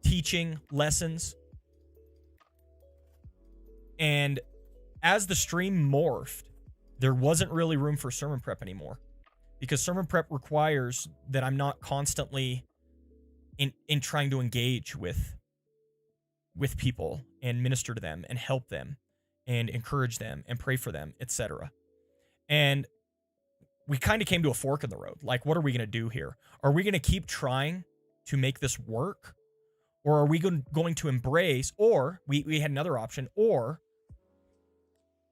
teaching lessons. And as the stream morphed, there wasn't really room for sermon prep anymore, because sermon prep requires that I'm not constantly in trying to engage with people and minister to them and help them and encourage them and pray for them, etc. And we kind of came to a fork in the road. Like, what are we going to do here? Are we going to keep trying to make this work? Or are we going to embrace, or we had another option, or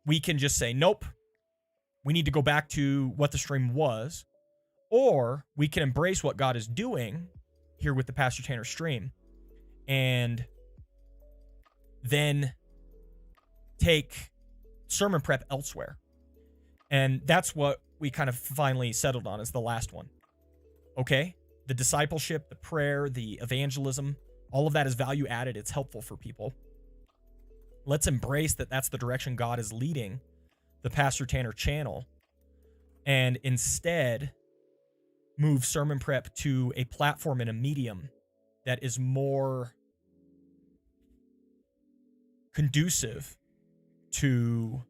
we can just say, nope, we need to go back to what the stream was, or we can embrace what God is doing here with the Pastor Tanner stream and then take sermon prep elsewhere. And that's what we kind of finally settled on as the last one. Okay? The discipleship, the prayer, the evangelism, all of that is value added. It's helpful for people. Let's embrace that that's the direction God is leading the Pastor Tanner channel, and instead move sermon prep to a platform and a medium that is more conducive to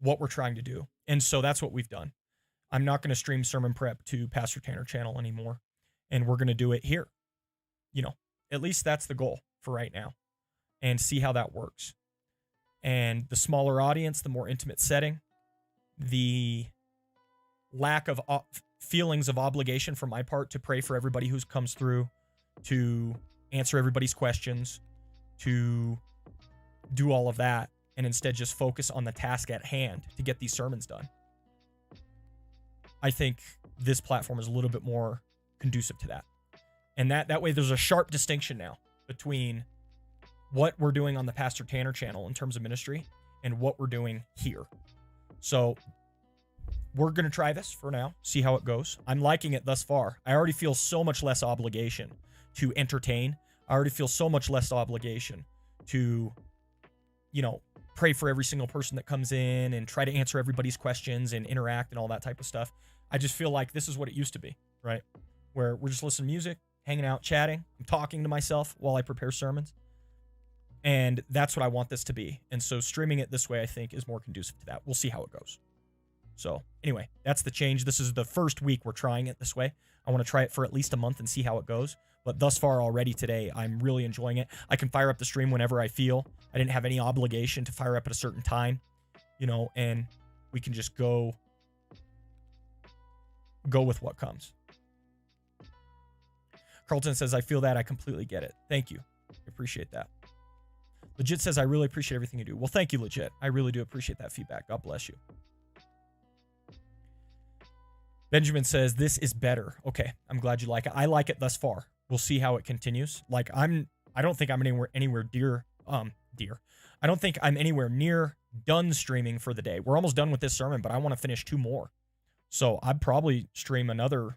what we're trying to do. And so that's what we've done. I'm not going to stream sermon prep to Pastor Tanner channel anymore, and we're going to do it here. You know, at least that's the goal for right now, and see how that works. And the smaller audience, the more intimate setting, the lack of feelings of obligation from my part to pray for everybody who comes through, to answer everybody's questions, to do all of that, and instead just focus on the task at hand to get these sermons done. I think this platform is a little bit more conducive to that. And that way there's a sharp distinction now between what we're doing on the Pastor Tanner channel in terms of ministry and what we're doing here. So we're going to try this for now, see how it goes. I'm liking it thus far. I already feel so much less obligation to entertain. I already feel so much less obligation to, you know, pray for every single person that comes in and try to answer everybody's questions and interact and all that type of stuff. I just feel like this is what it used to be, right? Where we're just listening to music, hanging out, chatting. I'm talking to myself while I prepare sermons. And that's what I want this to be. And so streaming it this way, I think, is more conducive to that. We'll see how it goes. So anyway, that's the change. This is the first week we're trying it this way. I want to try it for at least a month and see how it goes But thus far already today, I'm really enjoying it. I can fire up the stream whenever I feel. I didn't have any obligation to fire up at a certain time, you know, and we can just go with what comes. Carlton says, I feel that. I completely get it. Thank you. I appreciate that. Legit says, I really appreciate everything you do. Well, thank you, Legit. I really do appreciate that feedback. God bless you. Benjamin says, this is better. Okay, I'm glad you like it. I like it thus far. We'll see how it continues. Like, I don't think I'm anywhere near. I don't think I'm anywhere near done streaming for the day. We're almost done with this sermon, but I want to finish 2 more. So I'd probably stream another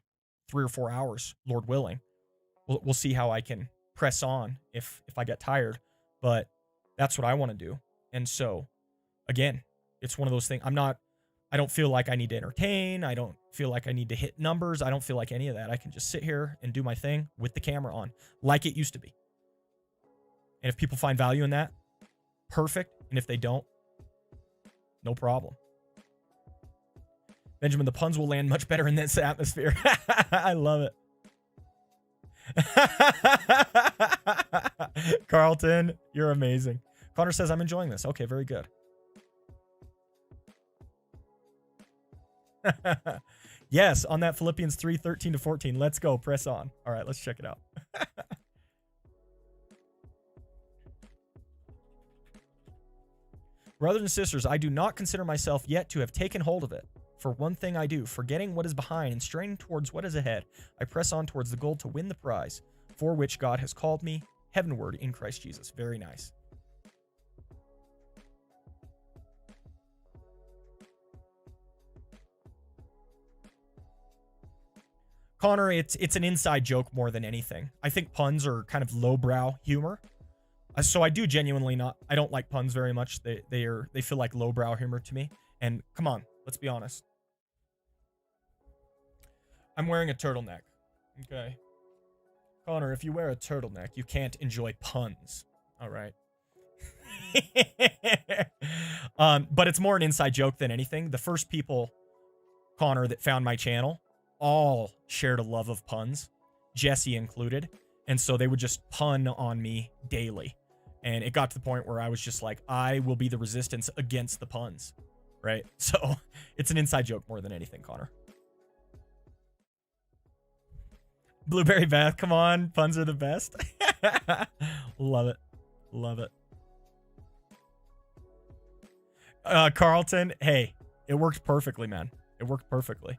3 or 4 hours, Lord willing. We'll see how I can press on if I get tired, but that's what I want to do. And so, again, it's one of those things. I don't feel like I need to entertain. I don't feel like I need to hit numbers. I don't feel like any of that. I can just sit here and do my thing with the camera on like it used to be. And if people find value in that, perfect. And if they don't, no problem. Benjamin, the puns will land much better in this atmosphere. I love it. Carlton, you're amazing. Connor says, I'm enjoying this. Okay, very good. Yes, on that Philippians 3:13-14. Let's go. Press on. All right, let's check it out. Brothers and sisters, I do not consider myself yet to have taken hold of it. For one thing I do, forgetting what is behind and straining towards what is ahead, I press on towards the goal to win the prize, for which God has called me heavenward in Christ Jesus. Very nice. Connor, it's an inside joke more than anything. I think puns are kind of lowbrow humor. So I do genuinely I don't like puns very much. They feel like lowbrow humor to me. And come on, let's be honest. I'm wearing a turtleneck. Okay. Connor, if you wear a turtleneck, you can't enjoy puns. All right. But it's more an inside joke than anything. The first people, Connor, that found my channel all shared a love of puns, Jesse included. And so they would just pun on me daily. And it got to the point where I was just like, I will be the resistance against the puns. Right? So it's an inside joke more than anything, Connor. Blueberry Bath, come on. Puns are the best. Love it. Love it. Carlton, hey, it worked perfectly, man. It worked perfectly.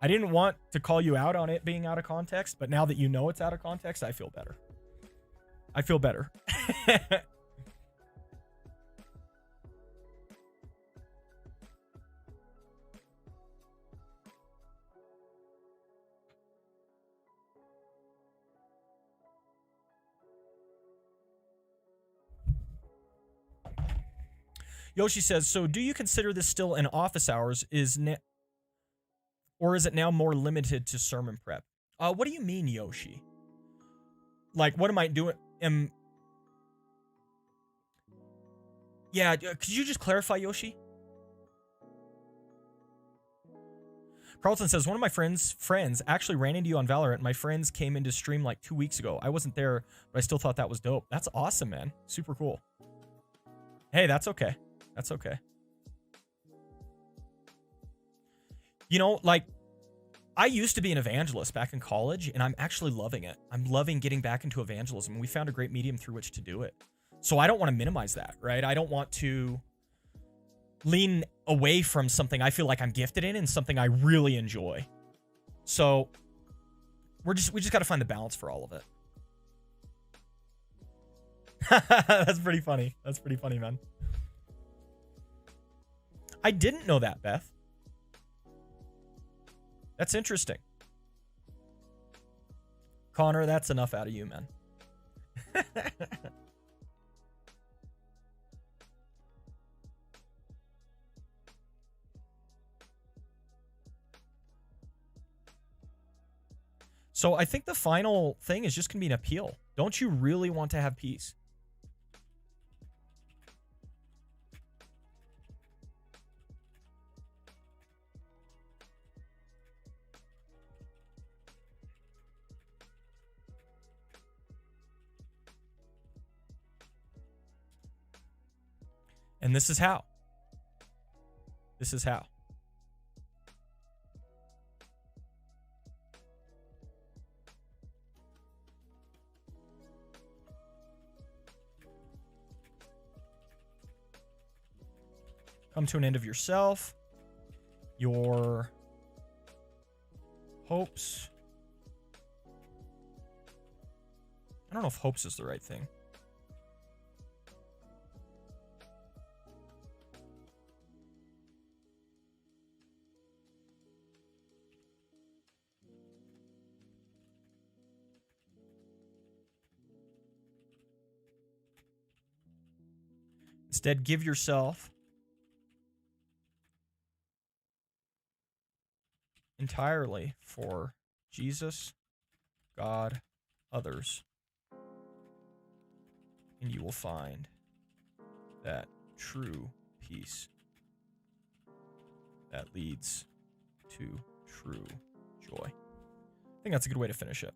I didn't want to call you out on it being out of context, but now that you know it's out of context, I feel better. I feel better. Yoshi says, so do you consider this still in office hours? Or is it now more limited to sermon prep? What do you mean, Yoshi? Like, what am I doing? Yeah, could you just clarify, Yoshi? Carlton says, one of my friends actually ran into you on Valorant. My friends came into stream like 2 weeks ago. I wasn't there, but I still thought that was dope. That's awesome, man. Super cool. Hey, that's okay. That's okay. You know, like, I used to be an evangelist back in college, and I'm actually loving it. I'm loving getting back into evangelism. We found a great medium through which to do it. So I don't want to minimize that, right? I don't want to lean away from something I feel like I'm gifted in and something I really enjoy. So we just got to find the balance for all of it. That's pretty funny. That's pretty funny, man. I didn't know that, Beth. That's interesting. Connor, that's enough out of you, man. So I think the final thing is just going to be an appeal. Don't you really want to have peace? And this is how. This is how. Come to an end of yourself, your hopes. I don't know if hopes is the right thing. Instead, give yourself entirely for Jesus, God, others, and you will find that true peace that leads to true joy. I think that's a good way to finish it.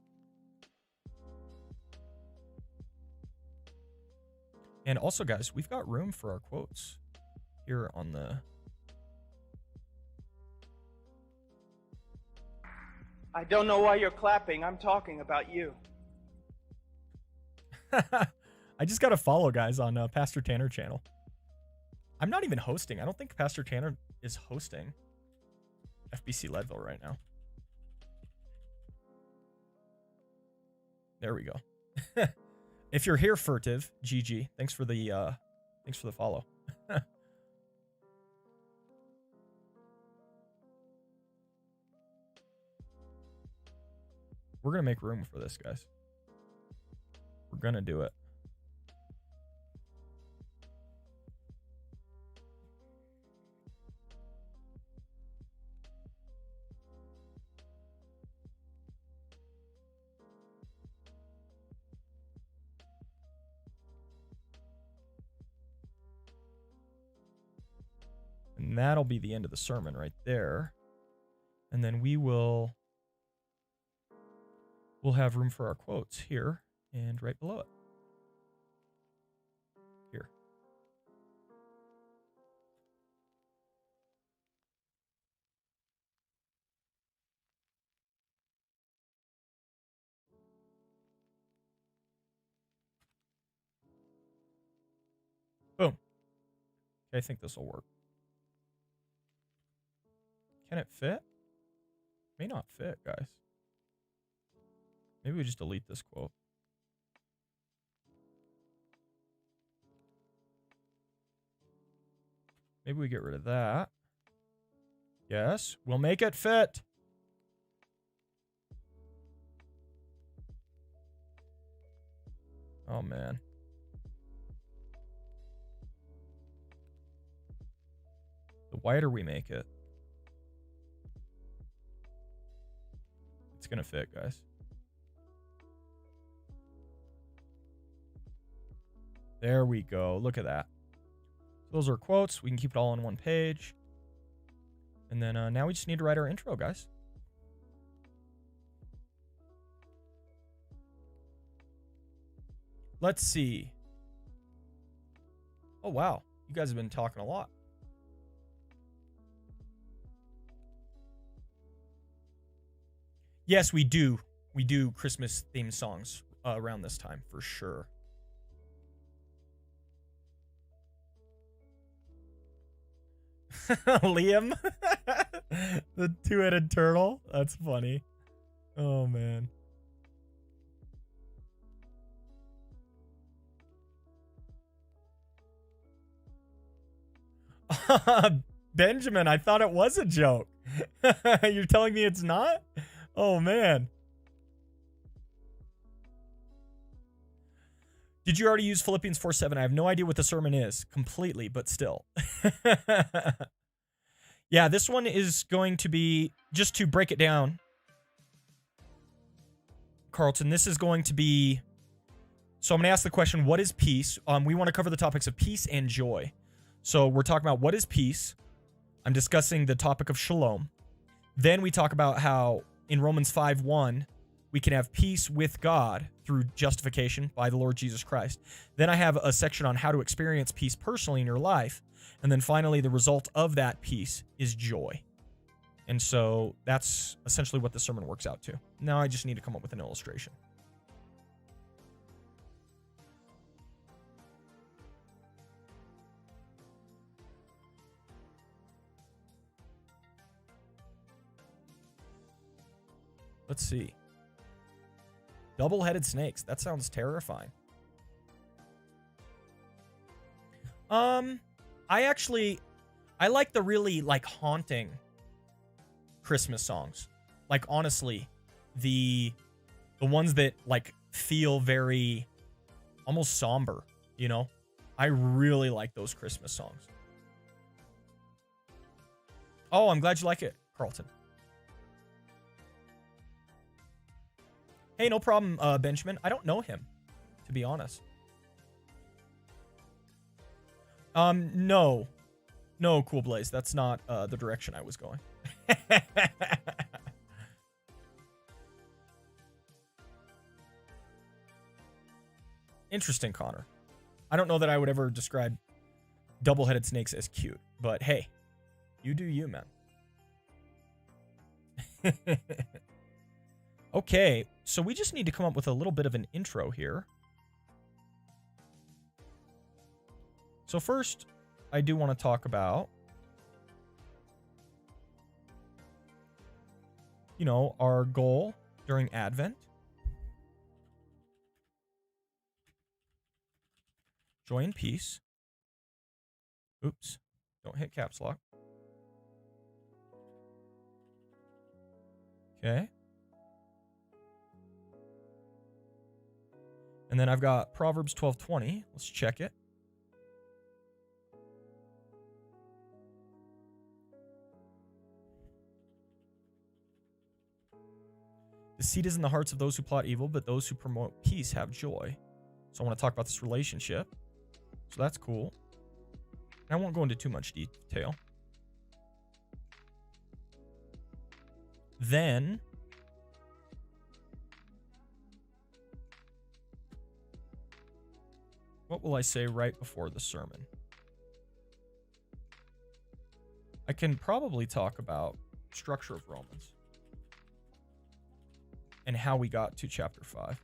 And also, guys, we've got room for our quotes here on the... I don't know why you're clapping. I'm talking about you. I just got to follow, guys, on Pastor Tanner channel. I'm not even hosting. I don't think Pastor Tanner is hosting FBC Leadville right now. There we go. If you're here, Furtive, GG. Thanks for the follow. We're gonna make room for this, guys. We're gonna do it. And that'll be the end of the sermon right there. And then we'll have room for our quotes here and right below it. Here. Boom. Okay, I think this will work. Can it fit? May not fit, guys. Maybe we just delete this quote. Maybe we get rid of that. Yes, we'll make it fit. Oh, man. The wider we make it, it's going to fit, guys. There we go. Look at that. Those are quotes. We can keep it all on one page. And then now we just need to write our intro, guys. Let's see. Oh, wow. You guys have been talking a lot. Yes, we do. We do Christmas themed songs around this time, for sure. Liam, the two-headed turtle. That's funny. Oh, man. Benjamin, I thought it was a joke. You're telling me it's not? Oh, man. Did you already use Philippians 4:7? I have no idea what the sermon is completely, but still. Yeah, this one is going to be, just to break it down, Carlton, this is going to be, so I'm going to ask the question, what is peace? We want to cover the topics of peace and joy. So we're talking about what is peace. I'm discussing the topic of shalom. Then we talk about how in Romans 5:1, we can have peace with God through justification by the Lord Jesus Christ. Then I have a section on how to experience peace personally in your life. And then finally, the result of that peace is joy. And so that's essentially what the sermon works out to. Now I just need to come up with an illustration. Let's see. Double-headed snakes. That sounds terrifying. I like the really, like, haunting Christmas songs. Like, honestly, the ones that, like, feel very almost somber, you know? I really like those Christmas songs. Oh, I'm glad you like it, Carlton. Hey, no problem, Benjamin. I don't know him, to be honest. No. No, Cool Blaze. That's not the direction I was going. Interesting, Connor. I don't know that I would ever describe double-headed snakes as cute, but hey, you do you, man. Okay, so we just need to come up with a little bit of an intro here. So first, I do want to talk about, you know, our goal during Advent. Joy and peace. Oops, don't hit caps lock. Okay. And then I've got Proverbs 12:20. Let's check it. Deceit is in the hearts of those who plot evil, but those who promote peace have joy. So I want to talk about this relationship. So that's cool. I won't go into too much detail. Then what will I say right before the sermon? I can probably talk about structure of Romans and how we got to chapter 5.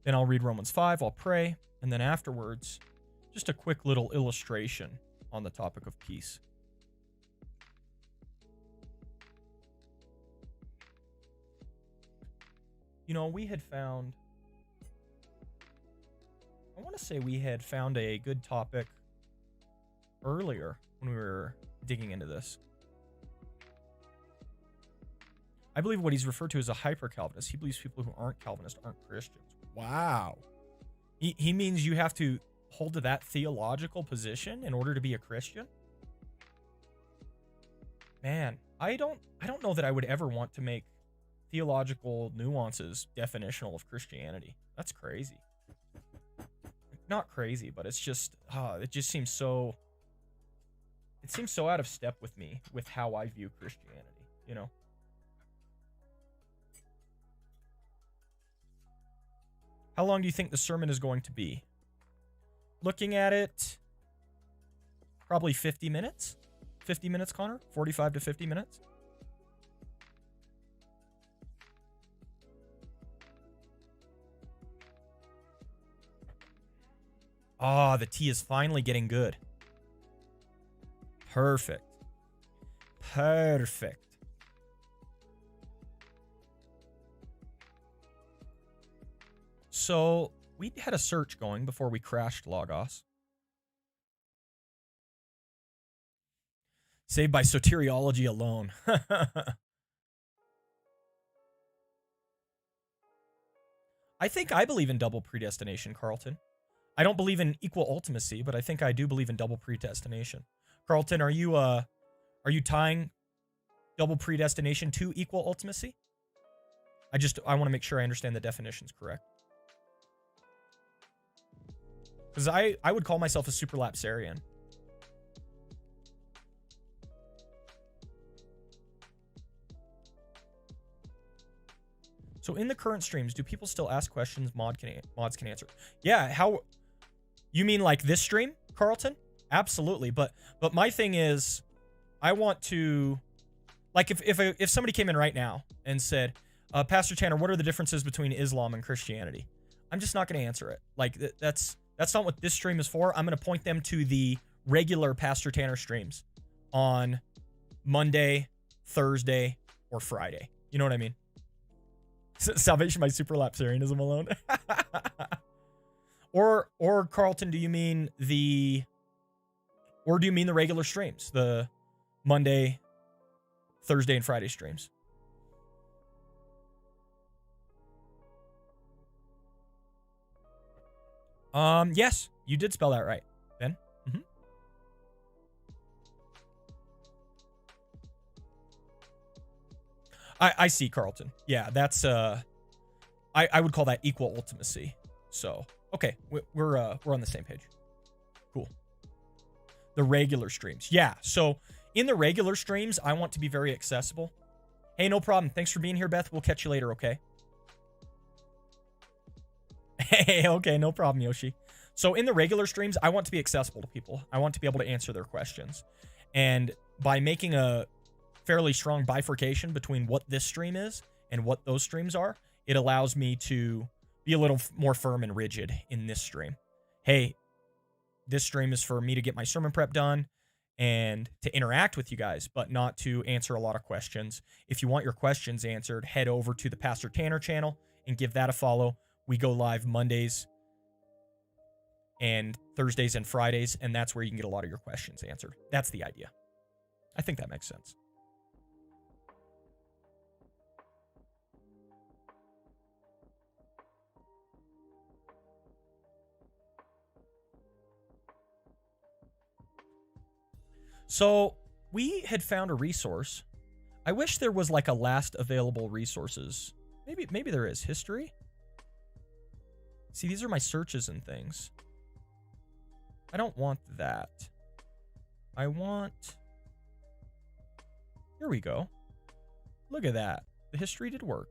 Then I'll read Romans 5, I'll pray, and then afterwards, just a quick little illustration on the topic of peace. You know, we had found, I want to say we had found a good topic earlier when we were digging into this. I believe what he's referred to as a hyper-Calvinist. He believes people who aren't Calvinist aren't Christians. Wow. He means you have to hold to that theological position in order to be a Christian? Man, I don't know that I would ever want to make theological nuances definitional of Christianity. That's crazy. Not crazy, but it's just it just seems so, it seems so out of step with me with how I view Christianity, you know. How long do you think the sermon is going to be? Looking at it, probably 50 minutes. 50 minutes, Connor? 45 to 50 minutes? Ah, the tea is finally getting good. Perfect. Perfect. So, we had a search going before we crashed Logos. Saved by soteriology alone. I think I believe in double predestination, Carlton. I don't believe in equal ultimacy, but I think I do believe in double predestination. Carlton, are you tying double predestination to equal ultimacy? I want to make sure I understand the definitions correct. Because I would call myself a superlapsarian. So in the current streams, do people still ask questions mods can answer? Yeah, how... You mean like this stream, Carlton? Absolutely. But my thing is, I want to... Like, if somebody came in right now and said, Pastor Tanner, what are the differences between Islam and Christianity? I'm just not going to answer it. Like, that's not what this stream is for. I'm going to point them to the regular Pastor Tanner streams on Monday, Thursday, or Friday. You know what I mean? Salvation by superlapsarianism alone. or Carlton, do you mean the regular streams, the Monday, Thursday, and Friday streams? Yes, you did spell that right, Ben. Mm-hmm. I see, Carlton. Yeah, that's I would call that equal ultimacy. So, okay, we're on the same page. Cool. The regular streams. Yeah, so in the regular streams, I want to be very accessible. Hey, no problem. Thanks for being here, Beth. We'll catch you later, okay? Hey, okay, no problem, Yoshi. So in the regular streams, I want to be accessible to people. I want to be able to answer their questions. And by making a fairly strong bifurcation between what this stream is and what those streams are, it allows me to be a little more firm and rigid in this stream. Hey, this stream is for me to get my sermon prep done and to interact with you guys, but not to answer a lot of questions. If you want your questions answered, head over to the Pastor Tanner channel and give that a follow. We go live Mondays and Thursdays and Fridays, and that's where you can get a lot of your questions answered. That's the idea. I think that makes sense. So we had found a resource. I wish there was like a last available resources. Maybe there is. History? See, these are my searches and things. I don't want that. I want... Here we go. Look at that. The history did work.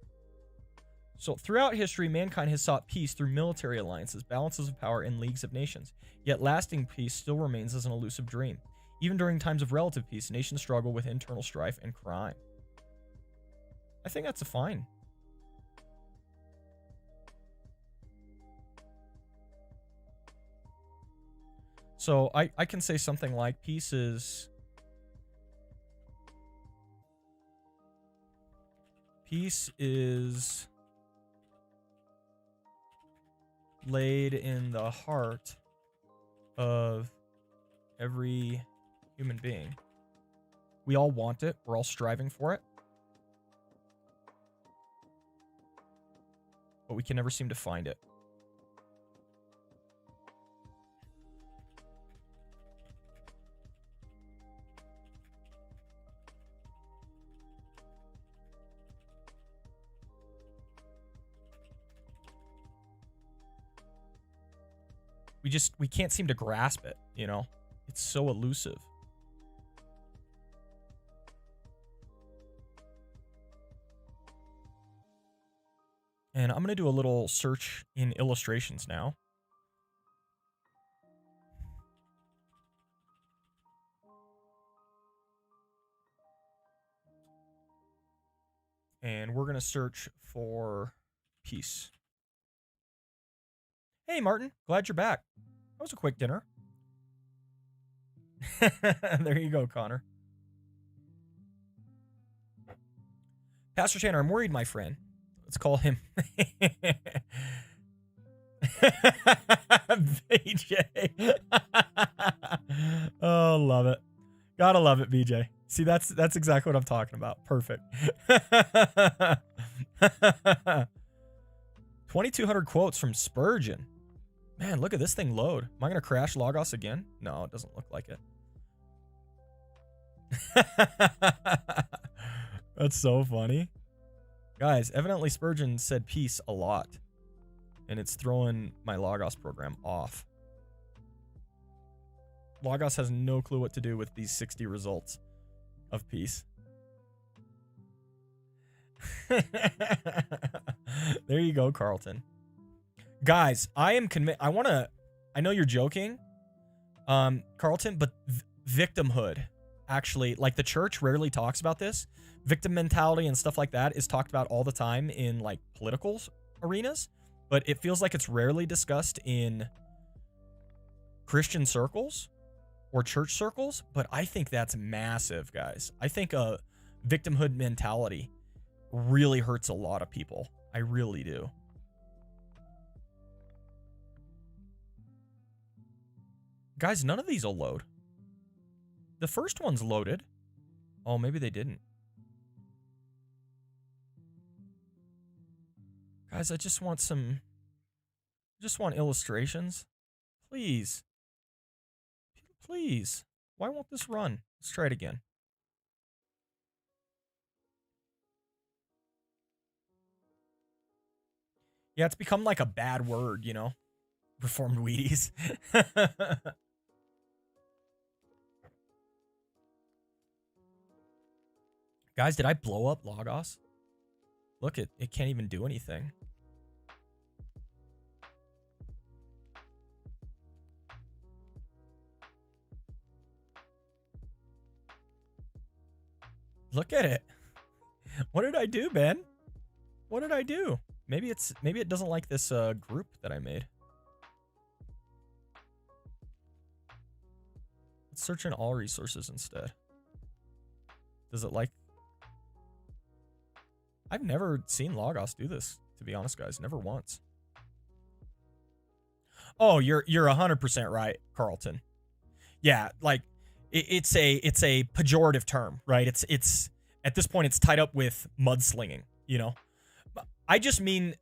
So throughout history, mankind has sought peace through military alliances, balances of power, and leagues of nations. Yet lasting peace still remains as an elusive dream. Even during times of relative peace, nations struggle with internal strife and crime. I think that's a fine. So I can say something like peace is laid in the heart of every human being. We all want it. We're all striving for it. But we can never seem to find it. We can't seem to grasp it, you know? It's so elusive. And I'm going to do a little search in illustrations now. And we're going to search for peace. Hey, Martin. Glad you're back. That was a quick dinner. There you go, Connor. Pastor Tanner, I'm worried, my friend. Let's call him BJ. Oh, love it. Gotta love it, BJ. See, that's exactly what I'm talking about. Perfect. 2,200 quotes from Spurgeon. Man, look at this thing load. Am I going to crash Logos again? No, it doesn't look like it. That's so funny. Guys, evidently Spurgeon said peace a lot. And it's throwing my Logos program off. Logos has no clue what to do with these 60 results of peace. There you go, Carlton. Guys, I am convinced. I know you're joking, Carlton, but victimhood, actually, like the church rarely talks about this. Victim mentality and stuff like that is talked about all the time in like political arenas, but it feels like it's rarely discussed in Christian circles or church circles. But I think that's massive, guys. I think a victimhood mentality really hurts a lot of people. I really do. Guys, none of these will load. The first one's loaded. Oh, maybe they didn't. Guys, I just want illustrations. Please. Please. Why won't this run? Let's try it again. Yeah, it's become like a bad word, you know? Reformed Wheaties. Guys, did I blow up Logos? Look, it can't even do anything. Look at it. What did I do, Ben? What did I do? Maybe it doesn't like this group that I made. Let's search in all resources instead. Does it like... I've never seen Logos do this, to be honest, guys. Never once. Oh, you're 100% right, Carlton. Yeah, like it's a pejorative term, right? It's at this point it's tied up with mudslinging, you know. I just mean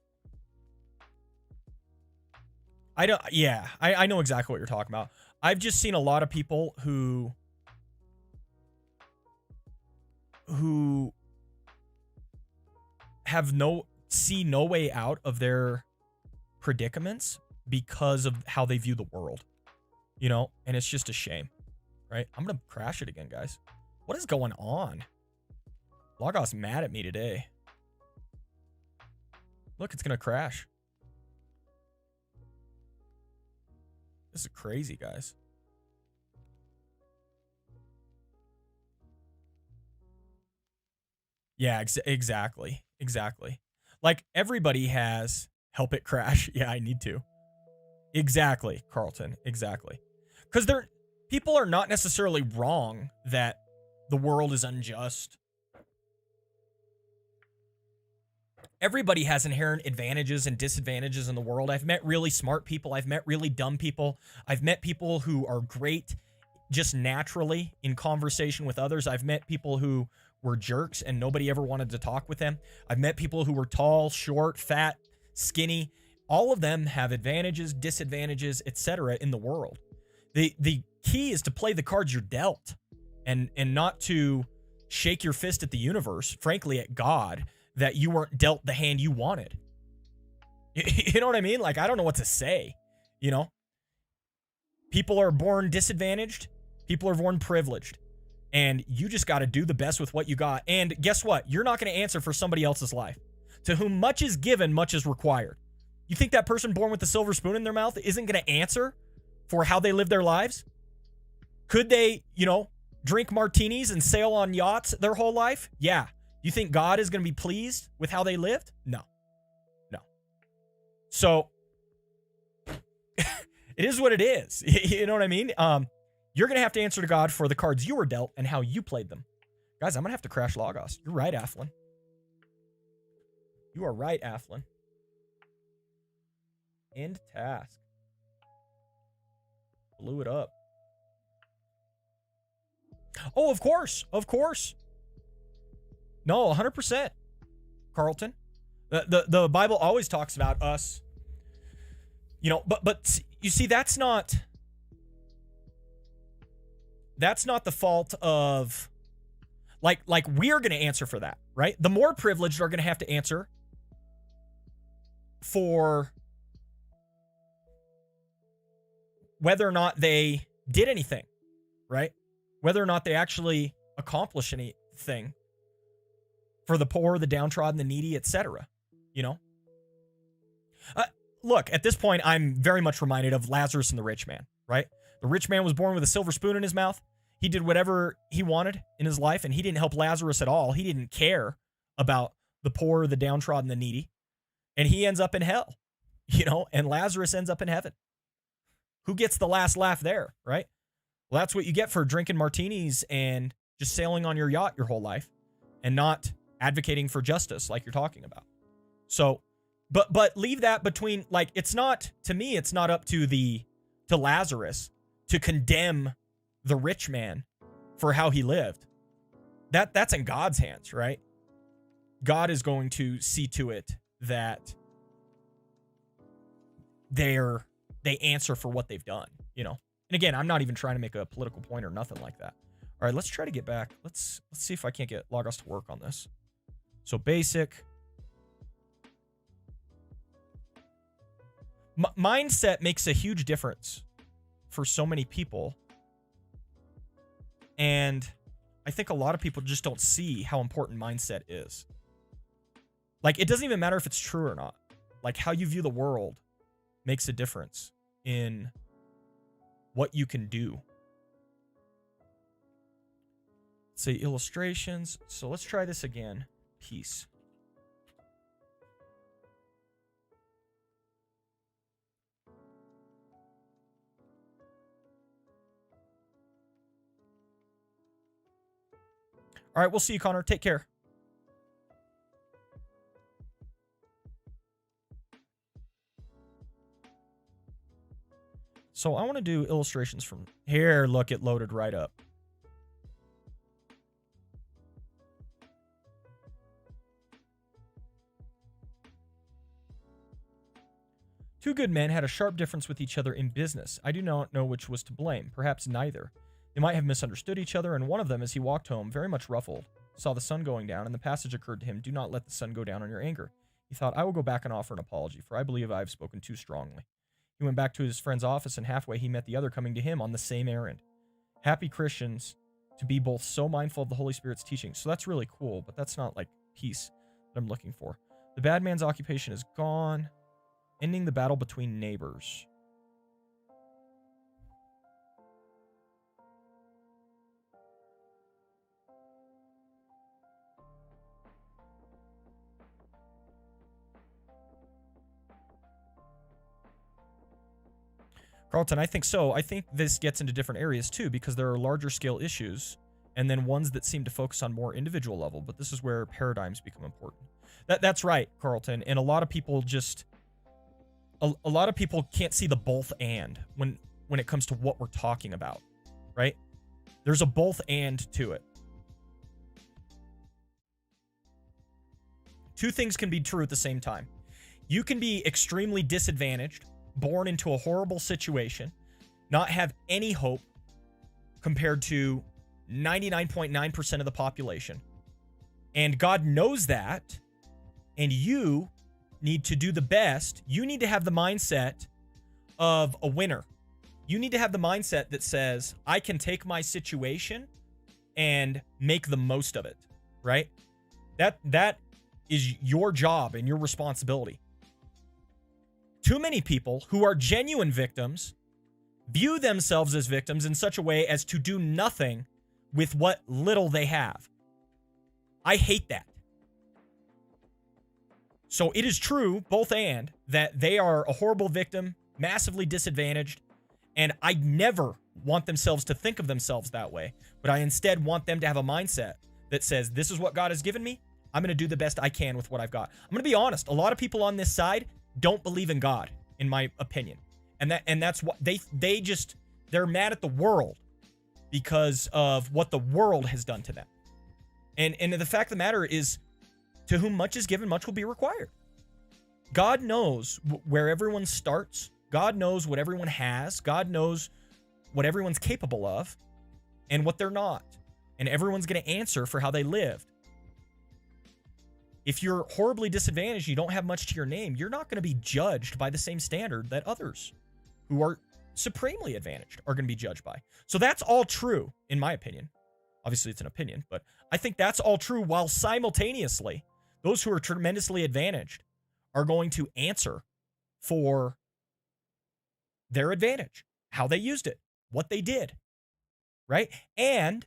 I know exactly what you're talking about. I've just seen a lot of people who have no way out of their predicaments because of how they view the world, you know, and it's just a shame, right? I'm gonna crash it again, guys. What is going on? Logos mad at me today. Look, it's gonna crash. This is crazy, guys. Yeah, exactly. Like, everybody has help it crash. Yeah, I need to. Exactly, Carlton. Exactly. Because people are not necessarily wrong that the world is unjust. Everybody has inherent advantages and disadvantages in the world. I've met really smart people. I've met really dumb people. I've met people who are great just naturally in conversation with others. I've met people who were jerks and nobody ever wanted to talk with them. I've met people who were tall, short, fat, skinny. All of them have advantages, disadvantages, etc. in the world. The key is to play the cards you're dealt and not to shake your fist at the universe, frankly at God, that you weren't dealt the hand you wanted. You know what I mean? Like, I don't know what to say, you know? People are born disadvantaged. People are born privileged. And you just got to do the best with what you got. And guess what? You're not going to answer for somebody else's life. To whom much is given, much is required. You think that person born with a silver spoon in their mouth isn't going to answer for how they live their lives? Could they, you know, drink martinis and sail on yachts their whole life? Yeah. You think God is going to be pleased with how they lived? No. So it is what it is. You know what I mean? You're going to have to answer to God for the cards you were dealt and how you played them. Guys, I'm going to have to crash Logos. You're right, Athlon. You are right, Athlon. End task. Blew it up. Oh, of course. No, 100%, Carlton. The Bible always talks about us, you know, but you see, that's not the fault of, like we're going to answer for that, right? The more privileged are going to have to answer for whether or not they did anything right? Whether or not they actually accomplish anything for the poor, the downtrodden, the needy, etc. You know? Look, at this point, I'm very much reminded of Lazarus and the rich man, right? The rich man was born with a silver spoon in his mouth. He did whatever he wanted in his life, and he didn't help Lazarus at all. He didn't care about the poor, the downtrodden, the needy. And he ends up in hell, you know, and Lazarus ends up in heaven. Who gets the last laugh there, right? Well, that's what you get for drinking martinis and just sailing on your yacht your whole life and not advocating for justice like you're talking about. So, but leave that between, like, it's not, to me, it's not up to Lazarus to condemn the rich man for how he lived. That's in God's hands, right? God is going to see to it that they answer for what they've done, you know? And again, I'm not even trying to make a political point or nothing like that. All right, let's try to get back. Let's see if I can't get Logos to work on this. So basic. Mindset makes a huge difference for so many people. And I think a lot of people just don't see how important mindset is. Like, it doesn't even matter if it's true or not. Like, how you view the world makes a difference in what you can do. Let's say illustrations. So let's try this again. Peace. All right, we'll see you, Connor. Take care. So I want to do illustrations from here. Look, it loaded right up. Two good men had a sharp difference with each other in business. I do not know which was to blame. Perhaps neither. They might have misunderstood each other, and one of them, as he walked home, very much ruffled, saw the sun going down, and the passage occurred to him, "Do not let the sun go down on your anger." He thought, "I will go back and offer an apology, for I believe I have spoken too strongly." He went back to his friend's office, and halfway he met the other coming to him on the same errand. Happy Christians to be both so mindful of the Holy Spirit's teaching. So that's really cool, but that's not like peace that I'm looking for. The bad man's occupation is gone. Ending the battle between neighbors. Carlton, I think so. I think this gets into different areas too, because there are larger scale issues and then ones that seem to focus on more individual level, but this is where paradigms become important. That's right, Carlton. And a lot of people just, a lot of people can't see the both and when it comes to what we're talking about, right? There's a both and to it. Two things can be true at the same time. You can be extremely disadvantaged, born into a horrible situation, not have any hope compared to 99.9% of the population. And God knows that, and you need to do the best. You need to have the mindset of a winner. You need to have the mindset that says, I can take my situation and make the most of it, right? That is your job and your responsibility. Too many people who are genuine victims view themselves as victims in such a way as to do nothing with what little they have. I hate that. So it is true, both and, that they are a horrible victim, massively disadvantaged, and I never want themselves to think of themselves that way, but I instead want them to have a mindset that says, this is what God has given me. I'm going to do the best I can with what I've got. I'm going to be honest. A lot of people on this side don't believe in God, in my opinion. And that's what they're mad at the world because of what the world has done to them. And the fact of the matter is, to whom much is given, much will be required. God knows where everyone starts. God knows what everyone has. God knows what everyone's capable of and what they're not. And everyone's going to answer for how they lived. If you're horribly disadvantaged, you don't have much to your name, you're not going to be judged by the same standard that others who are supremely advantaged are going to be judged by. So that's all true, in my opinion. Obviously, it's an opinion, but I think that's all true, while simultaneously, those who are tremendously advantaged are going to answer for their advantage, how they used it, what they did, right? And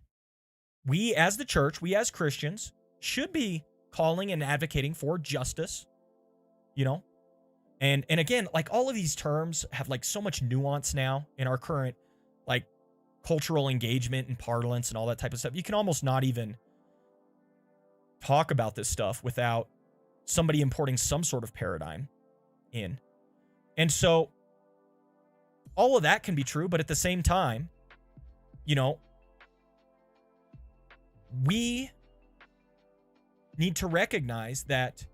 we as the church, we as Christians, should be calling and advocating for justice, And again, like, all of these terms have like so much nuance now in our current like cultural engagement and parlance and all that type of stuff. You can almost not even talk about this stuff without somebody importing some sort of paradigm in. And so all of that can be true, but at the same time, we need to recognize that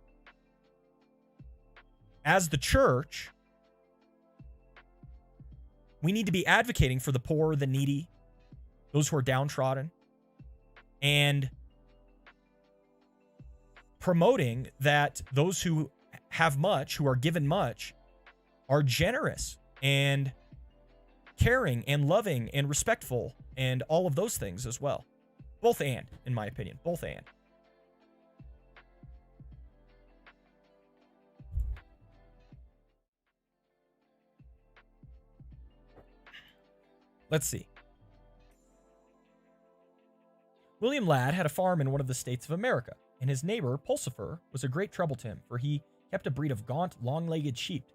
as the church, we need to be advocating for the poor, the needy, those who are downtrodden, and promoting that those who have much, who are given much, are generous and caring and loving and respectful and all of those things as well. Both and, in my opinion. Both and. Let's see. William Ladd had a farm in one of the states of America, and his neighbor, Pulsifer, was a great trouble to him, for he kept a breed of gaunt, long-legged sheep,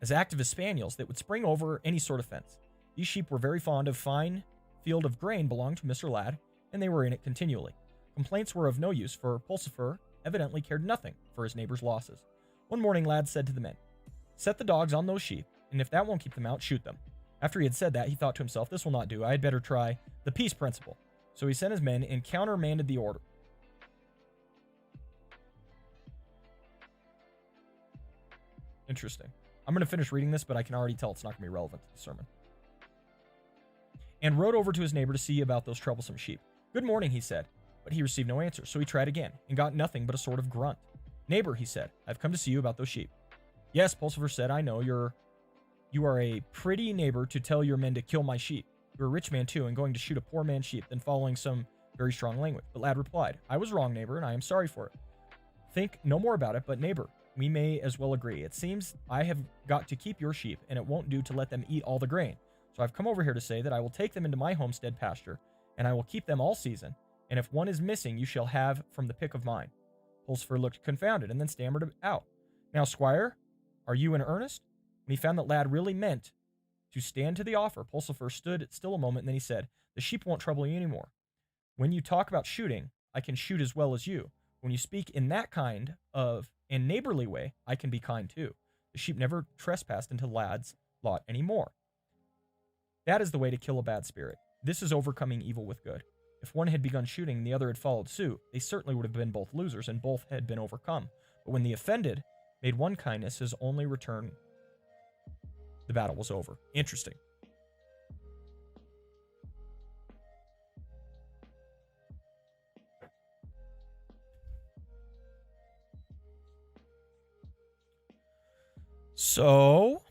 as active as spaniels, that would spring over any sort of fence. These sheep were very fond of fine field of grain belonged to Mr. Ladd, and they were in it continually. Complaints were of no use, for Pulsifer evidently cared nothing for his neighbor's losses. One morning, Ladd said to the men, "Set the dogs on those sheep, and if that won't keep them out, shoot them." After he had said that, he thought to himself, "This will not do. I had better try the peace principle." So he sent his men and countermanded the order. Interesting. I'm going to finish reading this, but I can already tell it's not going to be relevant to the sermon. And rode over to his neighbor to see about those troublesome sheep. "Good morning," he said, but he received no answer. So he tried again and got nothing but a sort of grunt. "Neighbor," he said, "I've come to see you about those sheep." "Yes," Pulsifer said, "I know. You are a pretty neighbor to tell your men to kill my sheep. You're a rich man too, and going to shoot a poor man's sheep, then following some very strong language." But Ladd replied, "I was wrong, neighbor, and I am sorry for it. Think no more about it, but neighbor, we may as well agree. It seems I have got to keep your sheep, and it won't do to let them eat all the grain. So I've come over here to say that I will take them into my homestead pasture, and I will keep them all season, and if one is missing, you shall have from the pick of mine." Pulsifer looked confounded, and then stammered out, "Now, squire, are you in earnest?" When he found that Ladd really meant to stand to the offer, Pulsifer stood still a moment, and then he said, "The sheep won't trouble you anymore. When you talk about shooting, I can shoot as well as you. When you speak in that kind of and neighborly way, I can be kind too. The sheep never trespassed into Ladd's lot anymore. That is the way to kill a bad spirit. This is overcoming evil with good. If one had begun shooting and the other had followed suit, they certainly would have been both losers, and both had been overcome. But when the offended made one kindness his only return, the battle was over." Interesting. So,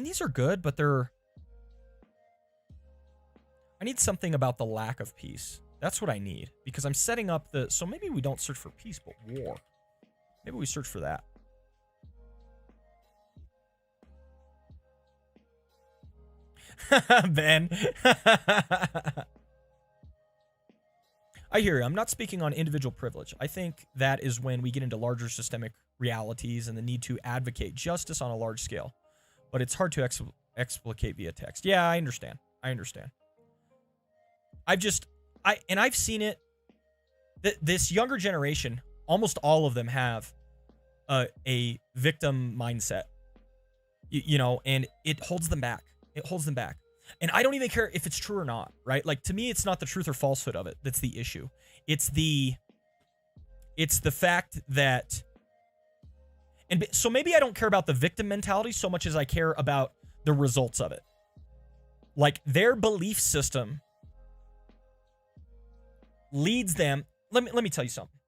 these are good, but I need something about the lack of peace. That's what I need, because I'm setting up so maybe we don't search for peace, but war. Maybe we search for that. Ben. I hear you. I'm not speaking on individual privilege. I think that is when we get into larger systemic realities and the need to advocate justice on a large scale. But it's hard to explicate via text. Yeah, I understand. I've seen it. This younger generation, almost all of them have a victim mindset, and it holds them back. And I don't even care if it's true or not, right? Like, to me, it's not the truth or falsehood of it that's the issue. It's the fact that, and so maybe I don't care about the victim mentality so much as I care about the results of it. Like, their belief system leads them. Let me tell you something.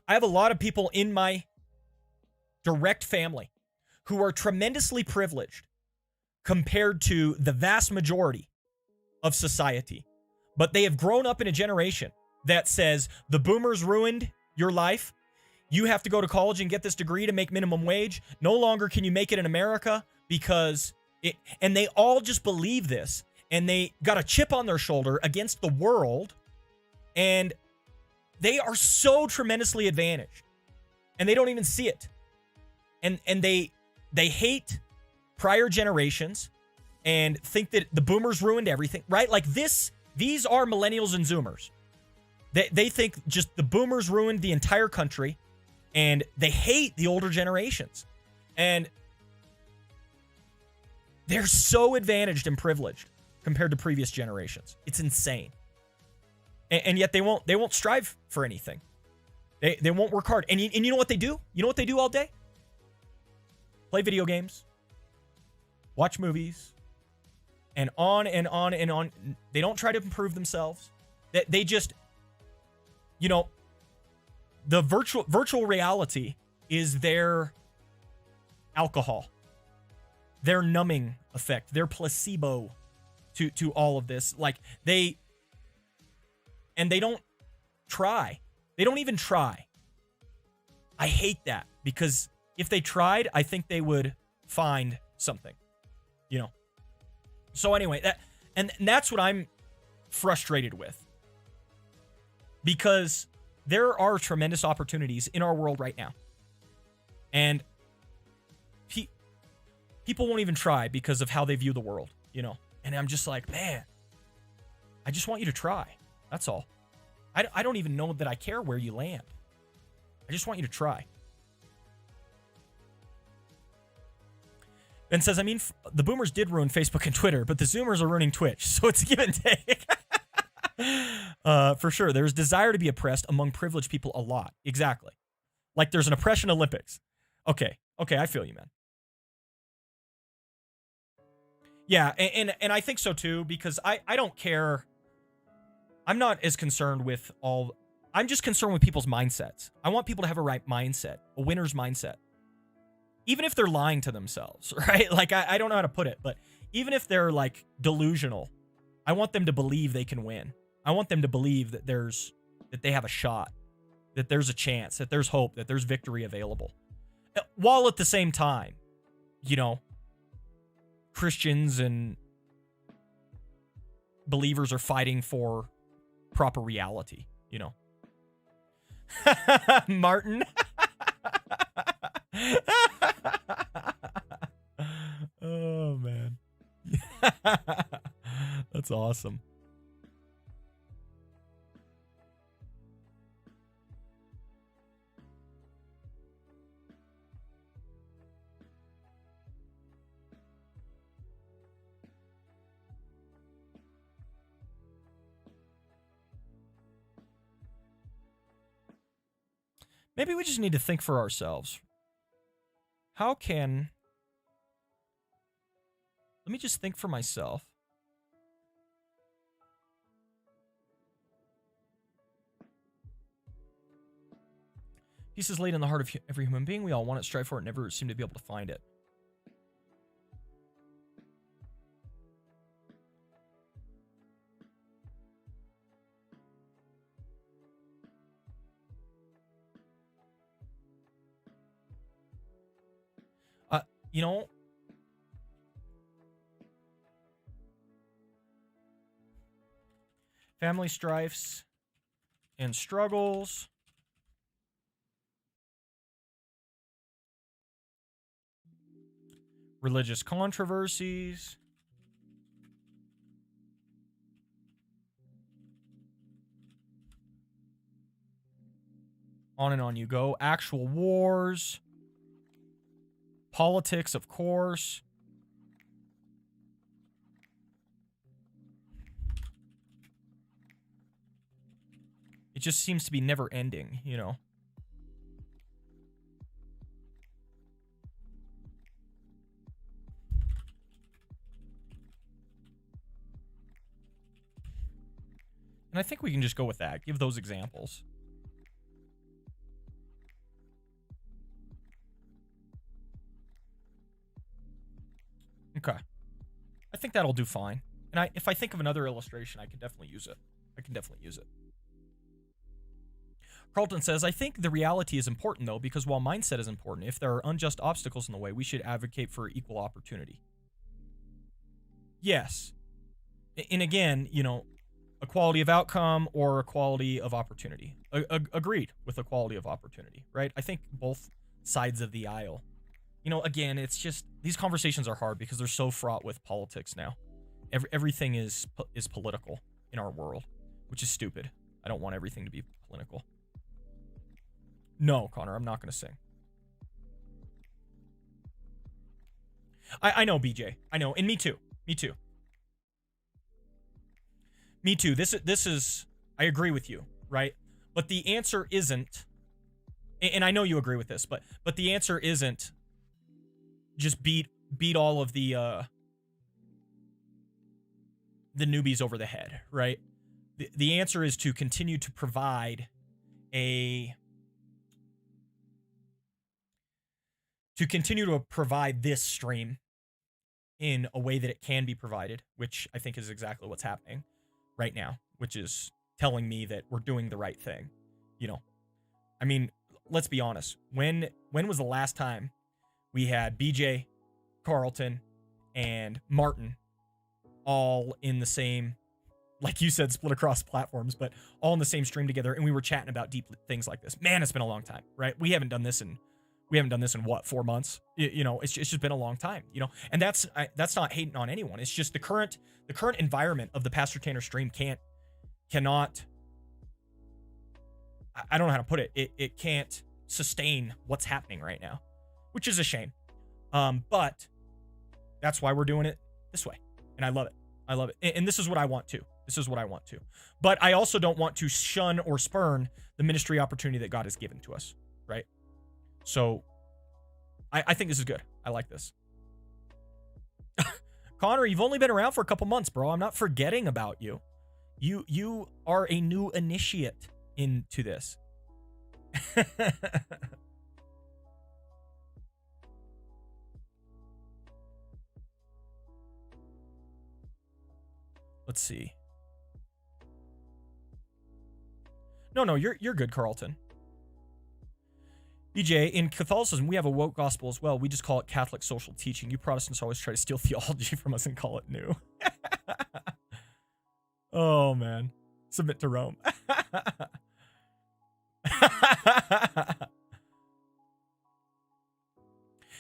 I have a lot of people in my direct family who are tremendously privileged compared to the vast majority of society. But they have grown up in a generation that says the boomers ruined your life. You have to go to college and get this degree to make minimum wage. No longer can you make it in America because it, and they all just believe this, and they got a chip on their shoulder against the world, and they are so tremendously advantaged, and they don't even see it. And they hate prior generations and think that the boomers ruined everything, right? Like these are millennials and zoomers. They think just the boomers ruined the entire country, and they hate the older generations. And they're so advantaged and privileged compared to previous generations. It's insane. And yet they won't strive for anything. They won't work hard. And you know what they do? You know what they do all day? Play video games, watch movies, and on and on and on. They don't try to improve themselves. They just, you know, the virtual reality is their alcohol, their numbing effect, their placebo to all of this. Like they don't try. They don't even try. I hate that, because if they tried, I think they would find something, you know? So anyway, that's what I'm frustrated with, because there are tremendous opportunities in our world right now. And people won't even try because of how they view the world, you know? And I'm just like, man, I just want you to try. That's all. I don't even know that I care where you land. I just want you to try. Ben says, I mean, the boomers did ruin Facebook and Twitter, but the zoomers are ruining Twitch, so it's a give and take. For sure. There's desire to be oppressed among privileged people a lot. Exactly. Like there's an oppression Olympics. Okay, I feel you, man. Yeah, and I think so too, because I don't care. I'm not as concerned with all. I'm just concerned with people's mindsets. I want people to have a right mindset, a winner's mindset. Even if they're lying to themselves, right? Like, I don't know how to put it, but even if they're like delusional, I want them to believe they can win. I want them to believe that that they have a shot, that there's a chance, that there's hope, that there's victory available. While at the same time, you know, Christians and believers are fighting for proper reality, you know. Martin. Oh, man. That's awesome. Maybe we just need to think for ourselves. Let me just think for myself. Peace is laid in the heart of every human being. We all want it, strive for it, never seem to be able to find it. You know, family strifes and struggles. Religious controversies. On and on you go. Actual wars. Politics, of course. It just seems to be never ending, you know. And I think we can just go with that. Give those examples. Okay. I think that'll do fine. And if I think of another illustration, I can definitely use it. Carlton says, I think the reality is important, though, because while mindset is important, if there are unjust obstacles in the way, we should advocate for equal opportunity. Yes. And again, equality of outcome or equality of opportunity. Agreed with equality of opportunity, right? I think both sides of the aisle. Again, it's just, these conversations are hard because they're so fraught with politics now. Everything is political in our world, which is stupid. I don't want everything to be political. No, Connor, I'm not going to sing. I know, BJ. I know, and me too. This is, I agree with you, right? But the answer isn't, and I know you agree with this, but the answer isn't just beat all of the newbies over the head, right? The answer is to continue to provide this stream in a way that it can be provided, which I think is exactly what's happening right now, which is telling me that we're doing the right thing. I mean, let's be honest. When was the last time we had BJ, Carlton, and Martin all in the same, like you said, split across platforms, but all in the same stream together, and we were chatting about deep things like this? Man, it's been a long time, right? We haven't done this in what, 4 months? It's just been a long time, and that's not hating on anyone. It's just the current environment of the Pastor Tanner stream cannot, I don't know how to put it. It can't sustain what's happening right now, which is a shame. But that's why we're doing it this way. And I love it. And this is what I want to. But I also don't want to shun or spurn the ministry opportunity that God has given to us, right? So I think this is good. I like this. Connor, you've only been around for a couple months, bro. I'm not forgetting about you. You are a new initiate into this. Let's see. No, you're good, Carlton. BJ, in Catholicism, we have a woke gospel as well. We just call it Catholic social teaching. You Protestants always try to steal theology from us and call it new. Oh, man. Submit to Rome.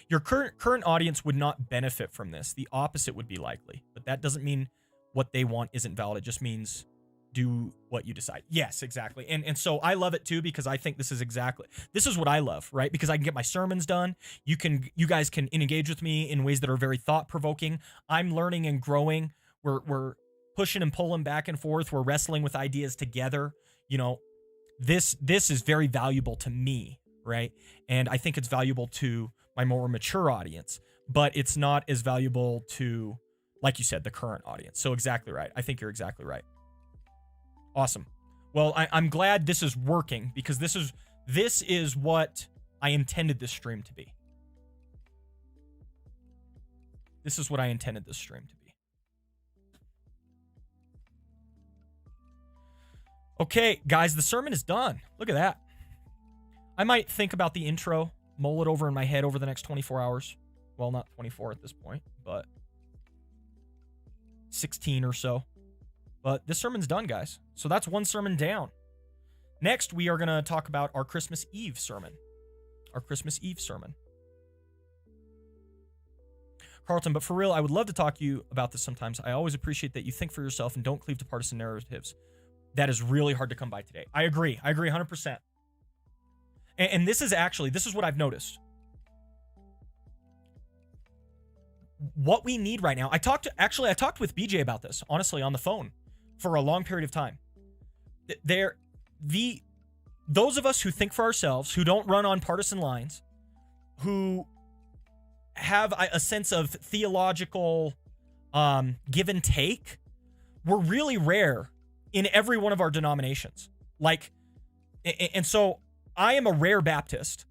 Your current audience would not benefit from this. The opposite would be likely. But that doesn't mean what they want isn't valid. It just means do what you decide. Yes, exactly. And so I love it too, because I think this is what I love, right? Because I can get my sermons done. You guys can engage with me in ways that are very thought-provoking. I'm learning and growing. We're pushing and pulling back and forth. We're wrestling with ideas together. This is very valuable to me, right? And I think it's valuable to my more mature audience, but it's not as valuable to, like you said, the current audience. So exactly right. I think you're exactly right. Awesome. Well, I'm glad this is working, because this is what I intended this stream to be. This is what I intended this stream to be. Okay, guys, the sermon is done. Look at that. I might think about the intro, mull it over in my head over the next 24 hours. Well, not 24 at this point, but 16 or so. But this sermon's done, guys. So that's one sermon down. Next, we are going to talk about our Christmas Eve sermon. Carlton, but for real, I would love to talk to you about this sometimes. I always appreciate that you think for yourself and don't cleave to partisan narratives. That is really hard to come by today. I agree 100%. And this is what I've noticed. What we need right now, I talked with BJ about this, honestly, on the phone for a long period of time. Those of us who think for ourselves, who don't run on partisan lines, who have a sense of theological give and take, we're really rare in every one of our denominations. And so I am a rare Baptist,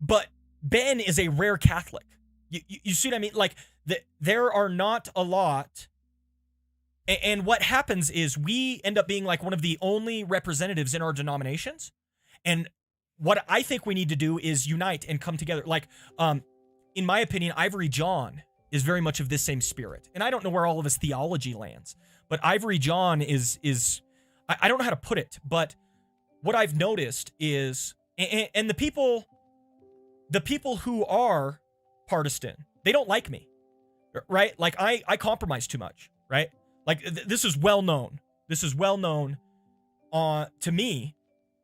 but Ben is a rare Catholic. You see what I mean? there are not a lot. And what happens is we end up being like one of the only representatives in our denominations. And what I think we need to do is unite and come together. Like, in my opinion, Ivory John is very much of this same spirit. And I don't know where all of his theology lands, but Ivory John is I don't know how to put it, but what I've noticed is, and the people who are partisan, they don't like me, right? Like I compromise too much, right? Like this is well known. This is well known to me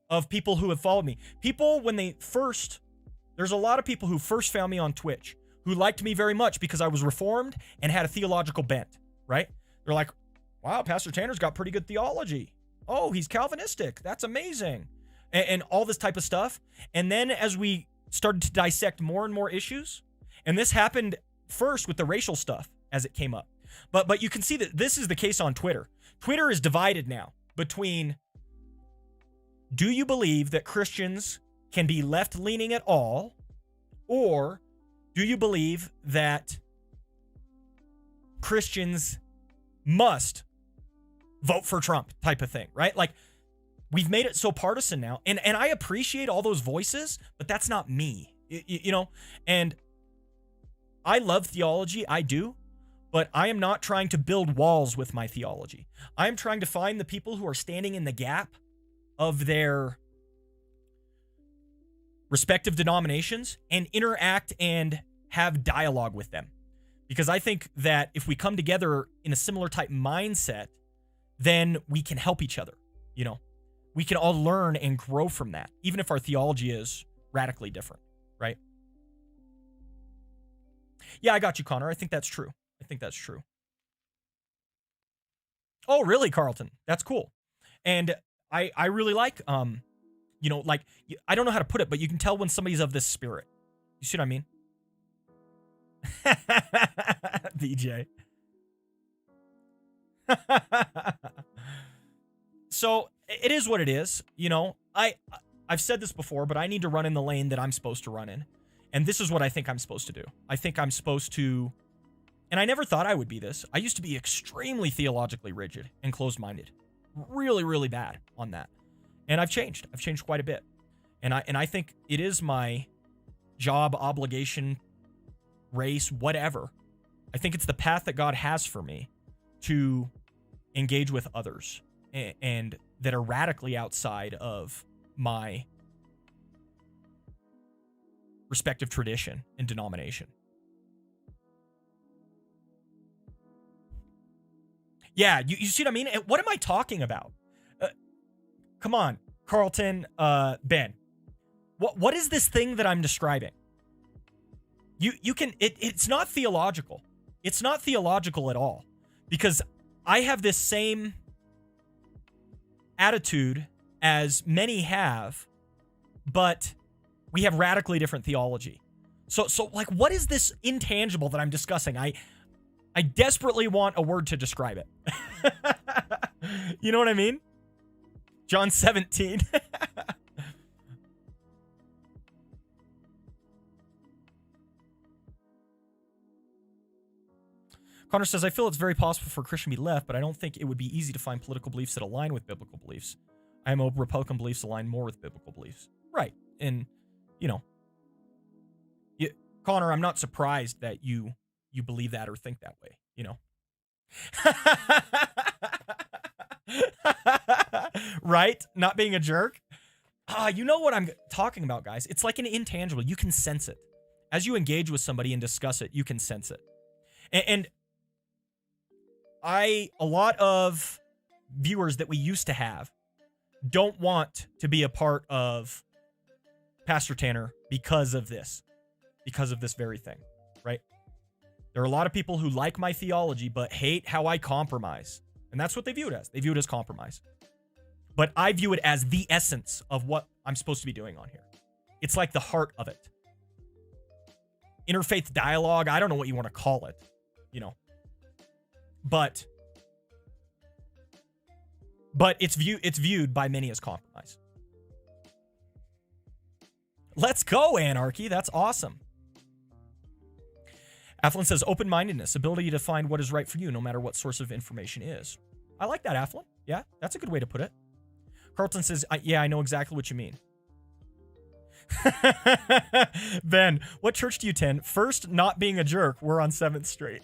of people who have followed me. People, when they first, there's a lot of people who first found me on Twitch who liked me very much because I was reformed and had a theological bent, right? They're like, wow, Pastor Tanner's got pretty good theology. Oh, he's Calvinistic. That's amazing. And all this type of stuff. And then as we started to dissect more and more issues, and this happened first with the racial stuff as it came up. But you can see that this is the case on Twitter. Twitter is divided now between, do you believe that Christians can be left-leaning at all, or do you believe that Christians must vote for Trump type of thing, right? Like, we've made it so partisan now. And I appreciate all those voices, but that's not me, you know? And I love theology, I do, but I am not trying to build walls with my theology. I am trying to find the people who are standing in the gap of their respective denominations and interact and have dialogue with them. Because I think that if we come together in a similar type mindset, then we can help each other, you know? We can all learn and grow from that, even if our theology is radically different, right? Yeah, I got you, Connor. I think that's true. I think that's true. Oh, really, Carlton? That's cool. And I really like, you know, like, I don't know how to put it, but you can tell when somebody's of this spirit. You see what I mean? DJ. So it is what it is. You know, I've said this before, but I need to run in the lane that I'm supposed to run in. And this is what I think I'm supposed to do. I think I'm supposed to, and I never thought I would be this. I used to be extremely theologically rigid and closed-minded. Really, really bad on that. And I've changed. I've changed quite a bit. And I think it is my job, obligation, race, whatever. I think it's the path that God has for me to engage with others and that are radically outside of my respective tradition and denomination. Yeah, you see what I mean? What am I talking about? Come on, Carlton, Ben. What is this thing that I'm describing? You can, it's not theological. It's not theological at all, because I have this same attitude as many have, but we have radically different theology. So like, what is this intangible that I'm discussing? I desperately want a word to describe it. You know what I mean? John 17. Connor says, I feel it's very possible for a Christian to be left, but I don't think it would be easy to find political beliefs that align with biblical beliefs. I hope Republican beliefs align more with biblical beliefs. Right. And, you know, Connor, I'm not surprised that you believe that or think that way, you know? Right? Not being a jerk? You know what I'm talking about, guys. It's like an intangible. You can sense it. As you engage with somebody and discuss it, you can sense it. And a lot of viewers that we used to have don't want to be a part of Pastor Tanner because of this very thing, right? There are a lot of people who like my theology but hate how I compromise. And that's what they view it as. They view it as compromise. But I view it as the essence of what I'm supposed to be doing on here. It's like the heart of it. Interfaith dialogue, I don't know what you want to call it, you know. But it's viewed by many as compromise. Let's go, Anarchy. That's awesome. Athlon says open-mindedness, ability to find what is right for you, no matter what source of information is. I like that, Athlon. Yeah, that's a good way to put it. Carlton says, yeah, I know exactly what you mean. Ben, what church do you attend? First, not being a jerk. We're on 7th Street.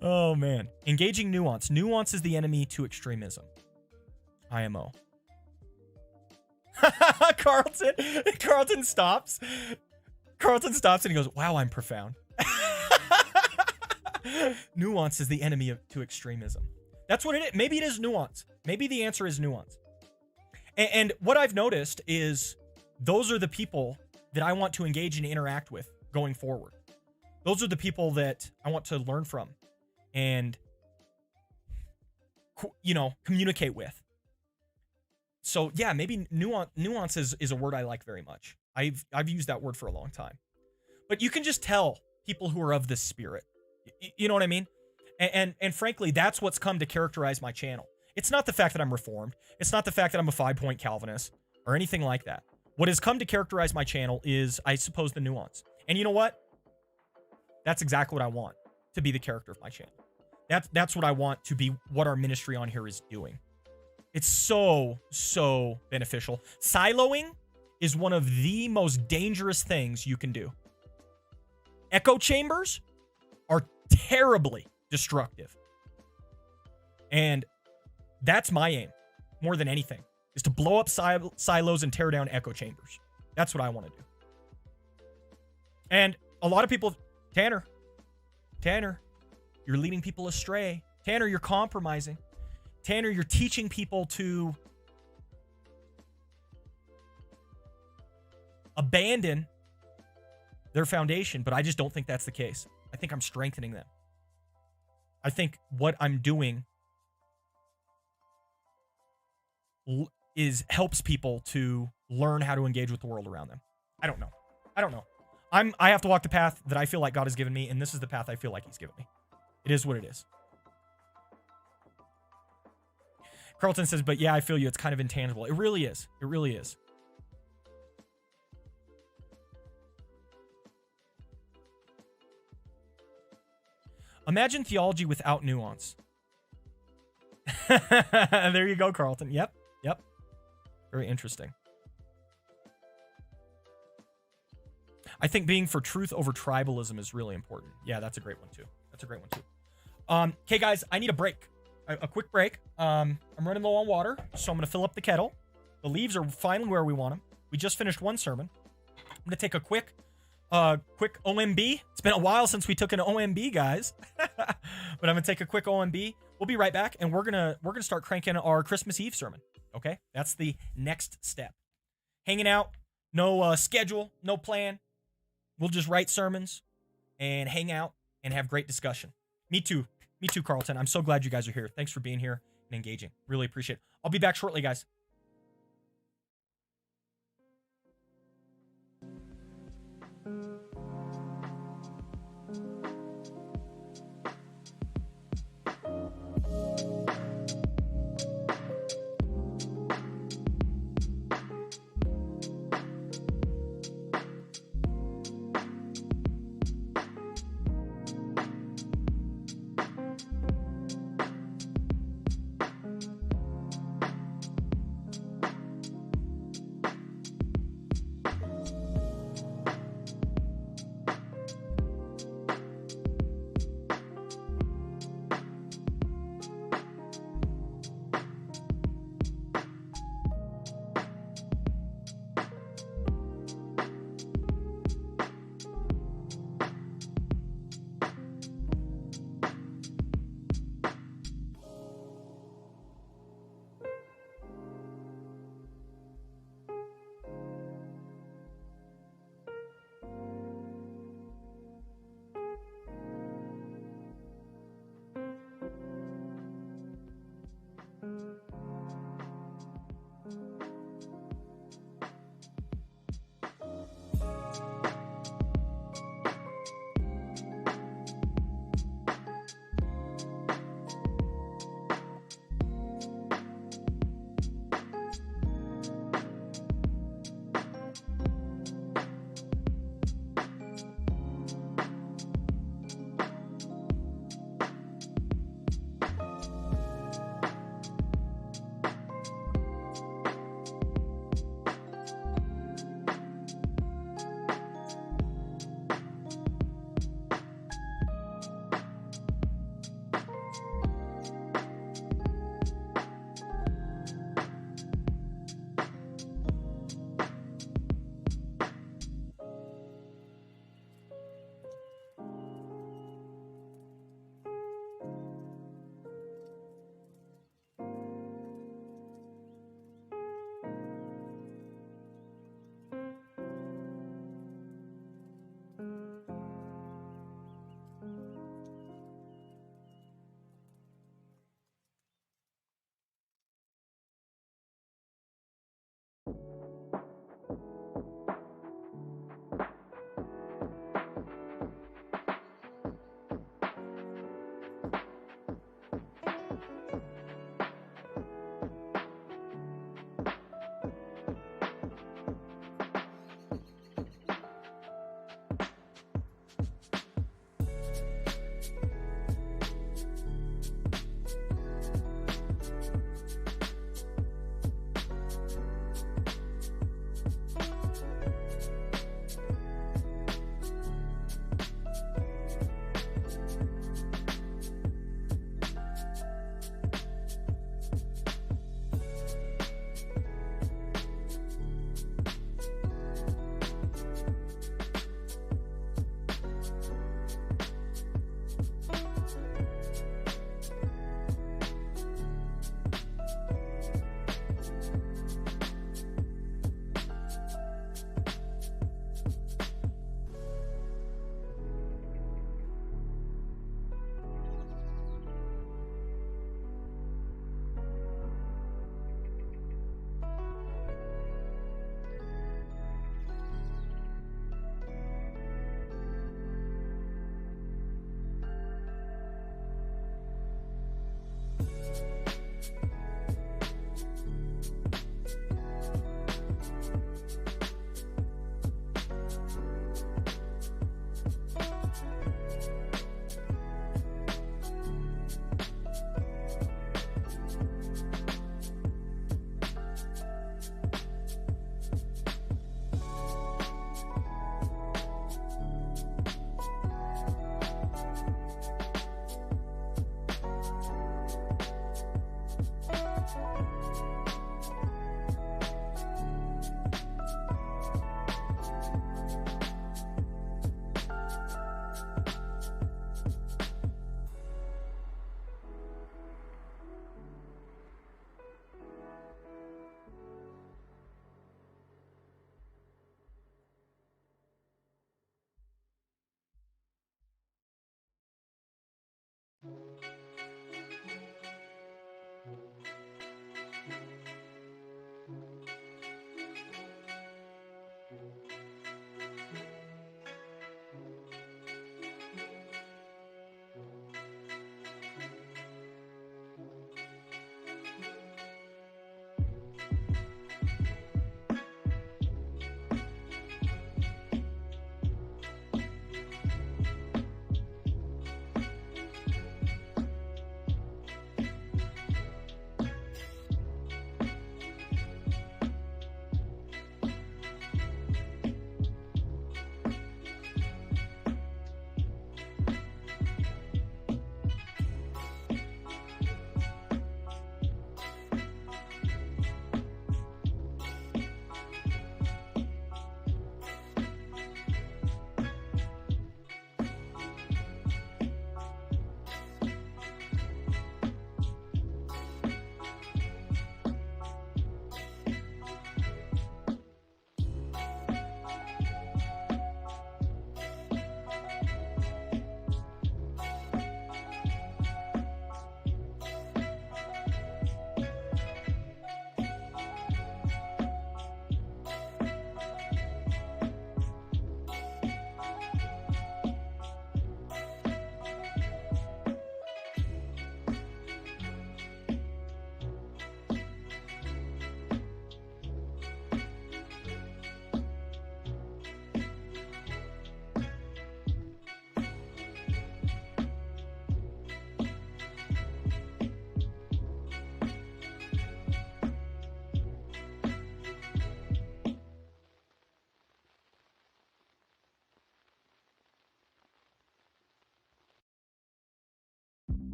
Oh, man. Engaging nuance. Nuance is the enemy to extremism. IMO. Carlton stops. Carlton stops and he goes, wow, I'm profound. Nuance is the enemy to extremism. That's what it is. Maybe it is nuance. Maybe the answer is nuance. And what I've noticed is those are the people that I want to engage and interact with going forward. Those are the people that I want to learn from and, communicate with. So yeah, maybe nuance is a word I like very much. I've used that word for a long time. But you can just tell people who are of this spirit. You know what I mean? And frankly, that's what's come to characterize my channel. It's not the fact that I'm reformed. It's not the fact that I'm a 5-point Calvinist or anything like that. What has come to characterize my channel is, I suppose, the nuance. And you know what? That's exactly what I want to be the character of my channel. That's what I want to be what our ministry on here is doing. It's so beneficial. Siloing is one of the most dangerous things you can do. Echo chambers are terribly destructive. And that's my aim, more than anything, is to blow up silos and tear down echo chambers. That's what I want to do. And a lot of people, Tanner, you're leading people astray. Tanner, you're compromising. Tanner, you're teaching people to abandon their foundation, but I just don't think that's the case. I think I'm strengthening them. I think what I'm doing helps people to learn how to engage with the world around them. I don't know. I have to walk the path that I feel like God has given me, and this is the path I feel like he's given me. It is what it is. Carlton says, but yeah, I feel you. It's kind of intangible. It really is. It really is. Imagine theology without nuance. There you go, Carlton. Yep. Very interesting. I think being for truth over tribalism is really important. Yeah, that's a great one too. Okay, guys, I need a break. A quick break. I'm running low on water, so I'm going to fill up the kettle. The leaves are finally where we want them. We just finished one sermon. I'm going to take a quick OMB. It's been a while since we took an OMB, guys. But I'm going to take a quick OMB. We'll be right back, and we're going to start cranking our Christmas Eve sermon. Okay? That's the next step. Hanging out, no schedule, no plan. We'll just write sermons and hang out and have great discussion. Me too, Carlton. I'm so glad you guys are here. Thanks for being here and engaging. Really appreciate it. I'll be back shortly, guys.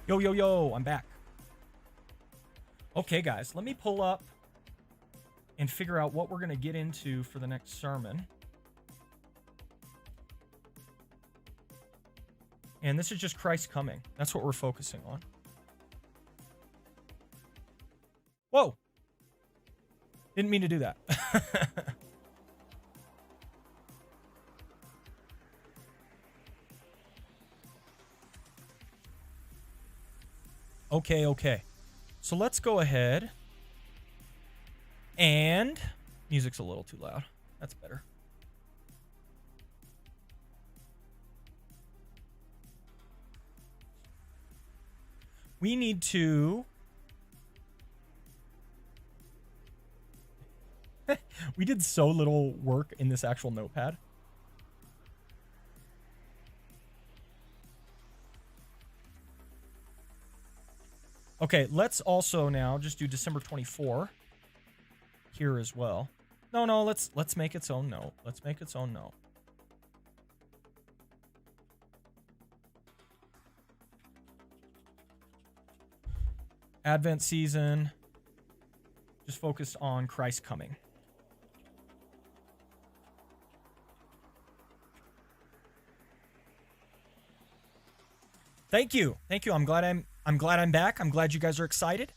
Yo, yo, yo, I'm back. Okay, guys, let me pull up and figure out what we're going to get into for the next sermon. And this is just Christ coming. That's what we're focusing on. Whoa. Didn't mean to do that. Okay. So let's go ahead and... Music's a little too loud. That's better. We need to... We did so little work in this actual notepad. Okay, let's also now just do December 24 here as well. No, let's make its own note. Let's make its own note. Advent season, just focused on Christ coming. Thank you. I'm glad I'm back. I'm glad you guys are excited.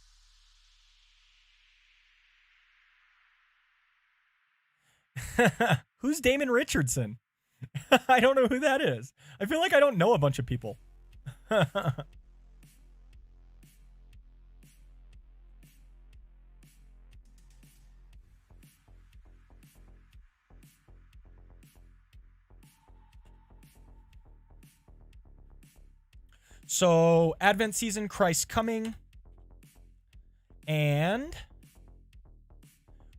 Who's Damon Richardson? I don't know who that is. I feel like I don't know a bunch of people. So, Advent season, Christ coming. And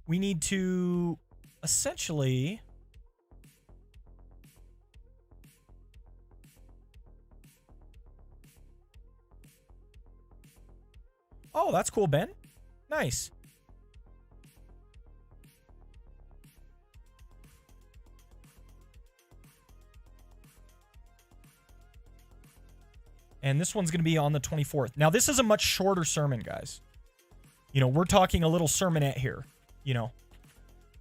we need to essentially... Oh, that's cool, Ben. Nice. And this one's going to be on the 24th. Now, this is a much shorter sermon, guys. You know, we're talking a little sermonette here. You know,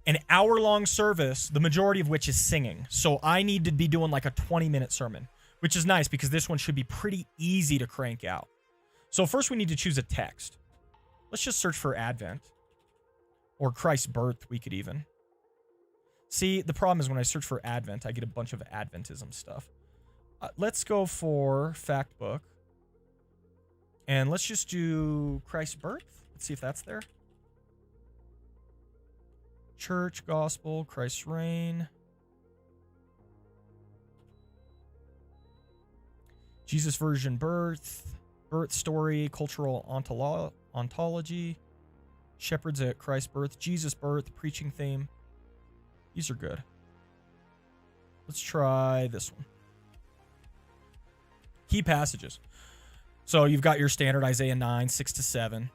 an hour-long service, the majority of which is singing. So I need to be doing like a 20-minute sermon, which is nice because this one should be pretty easy to crank out. So first we need to choose a text. Let's just search for Advent. Or Christ's birth, we could even. See, the problem is when I search for Advent, I get a bunch of Adventism stuff. Let's go for fact book. And let's just do Christ's birth. Let's see if that's there. Church, gospel, Christ's reign. Jesus virgin birth. Birth story, cultural ontology. Shepherds at Christ's birth. Jesus birth, preaching theme. These are good. Let's try this one. Key passages. So you've got your standard Isaiah 9, 6-7.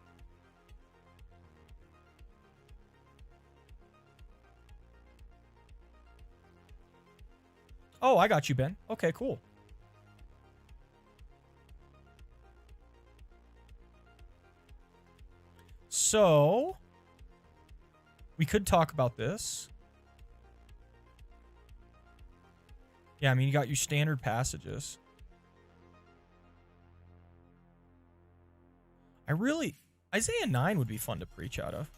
Oh, I got you, Ben. Okay, cool. So, we could talk about this. Yeah, I mean, you got your standard passages. Isaiah 9 would be fun to preach out of.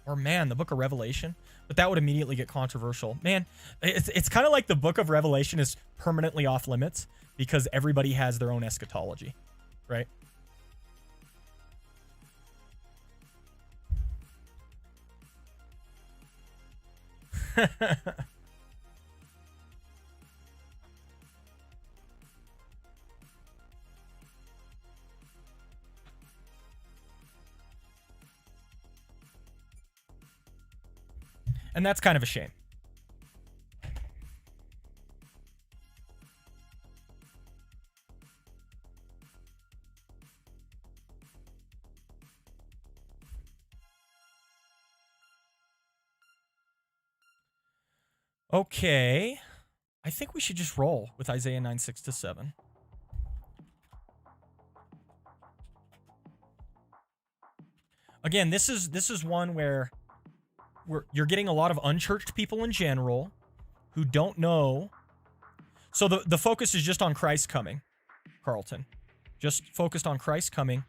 Or, man, the book of Revelation. But that would immediately get controversial. Man, it's kind of like the book of Revelation is permanently off limits because everybody has their own eschatology, right? And that's kind of a shame. Okay. I think we should just roll with Isaiah 9, 6-7. Again, this is one where you're getting a lot of unchurched people in general who don't know. So the focus is just on Christ coming, Carlton. Just focused on Christ coming.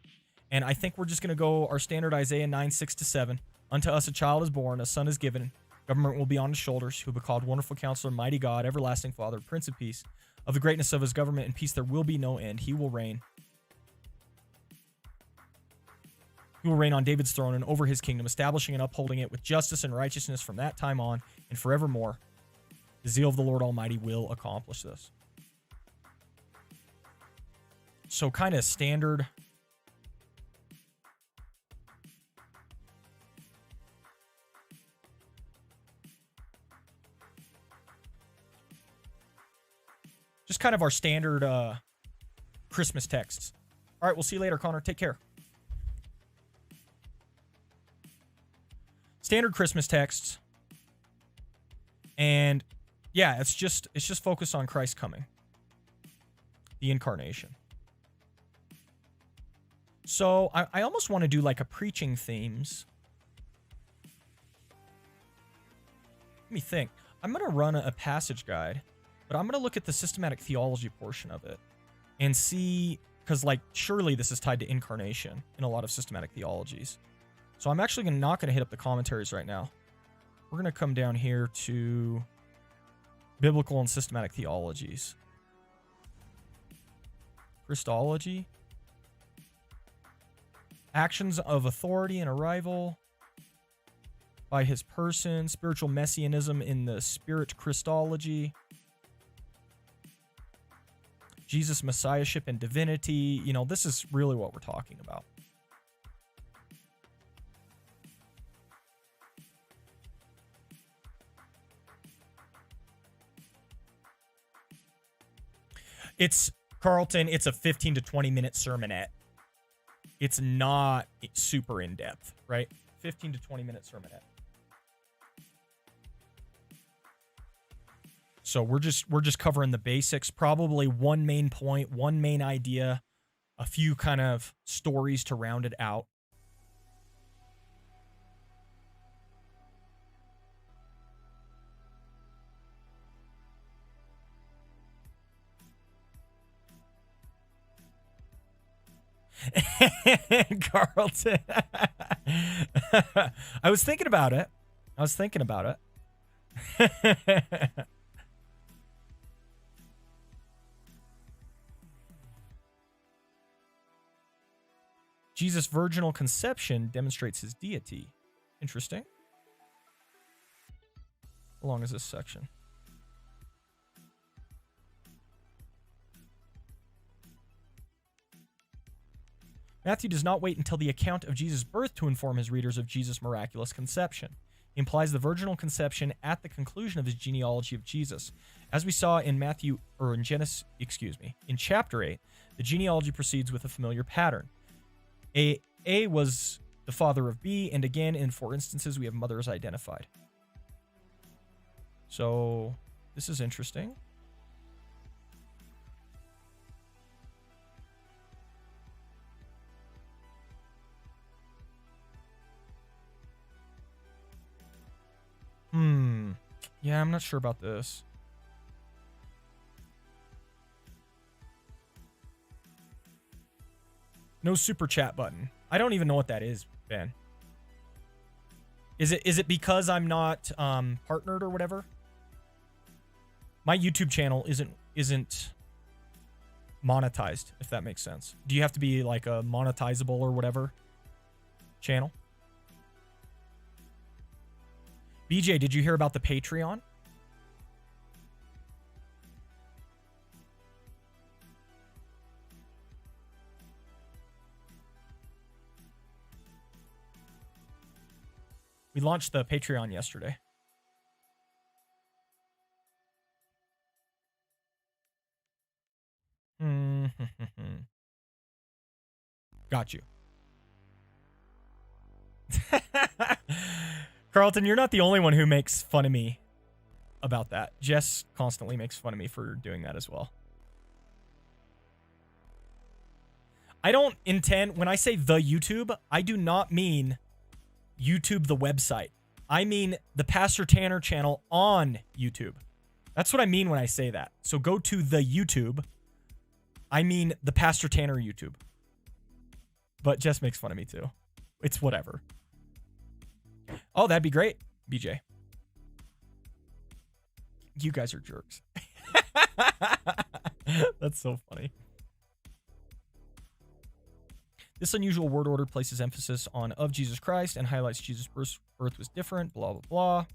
And I think we're just going to go our standard Isaiah 9:6-7. Unto us a child is born, a son is given. Government will be on his shoulders. He will be called Wonderful Counselor, Mighty God, Everlasting Father, Prince of Peace. Of the greatness of his government and peace there will be no end. He will reign. He will reign on David's throne and over his kingdom, establishing and upholding it with justice and righteousness from that time on and forevermore. The zeal of the Lord Almighty will accomplish this. So kind of standard. Just kind of our standard Christmas texts. All right, we'll see you later, Connor. Take care. Standard Christmas texts. And yeah, it's just focused on Christ coming. The incarnation. So I almost want to do like a preaching themes. Let me think. I'm going to run a passage guide, but I'm going to look at the systematic theology portion of it and see, because like surely this is tied to incarnation in a lot of systematic theologies. So I'm actually not going to hit up the commentaries right now. We're going to come down here to biblical and systematic theologies. Christology. Actions of authority and arrival by his person. Spiritual messianism in the spirit Christology. Jesus' messiahship and divinity. You know, this is really what we're talking about. It's, Carlton, it's a 15 to 20 minute sermonette. It's not super in depth, right? 15 to 20 minute sermonette. So we're just covering the basics, probably one main point, one main idea, a few kind of stories to round it out. Carlton. I was thinking about it. Jesus' virginal conception demonstrates his deity. Interesting. How long is this section? Matthew does not wait until the account of Jesus' birth to inform his readers of Jesus' miraculous conception. He implies the virginal conception at the conclusion of his genealogy of Jesus. As we saw in in chapter 8, the genealogy proceeds with a familiar pattern. A was the father of B, and again, in 4 instances, we have mothers identified. So, this is interesting. Yeah, I'm not sure about this. No super chat button. I don't even know what that is, Ben. Is it because I'm not partnered or whatever? My YouTube channel isn't monetized, if that makes sense. Do you have to be like a monetizable or whatever channel? BJ, did you hear about the Patreon? We launched the Patreon yesterday. Got you. Carlton, you're not the only one who makes fun of me about that. Jess constantly makes fun of me for doing that as well. I don't intend, when I say the YouTube, I do not mean YouTube the website. I mean the Pastor Tanner channel on YouTube. That's what I mean when I say that. So go to the YouTube. I mean the Pastor Tanner YouTube. But Jess makes fun of me too. It's whatever. Oh, that'd be great, BJ. You guys are jerks. That's so funny. This unusual word order places emphasis on of Jesus Christ and highlights Jesus' birth was different, blah, blah, blah.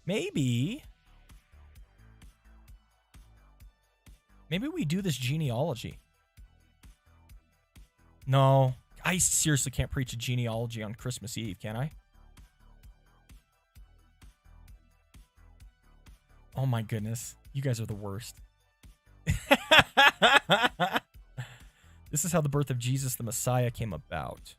Maybe we do this genealogy. No, I seriously can't preach a genealogy on Christmas Eve, can I? Oh my goodness. You guys are the worst. This is how the birth of Jesus the Messiah came about.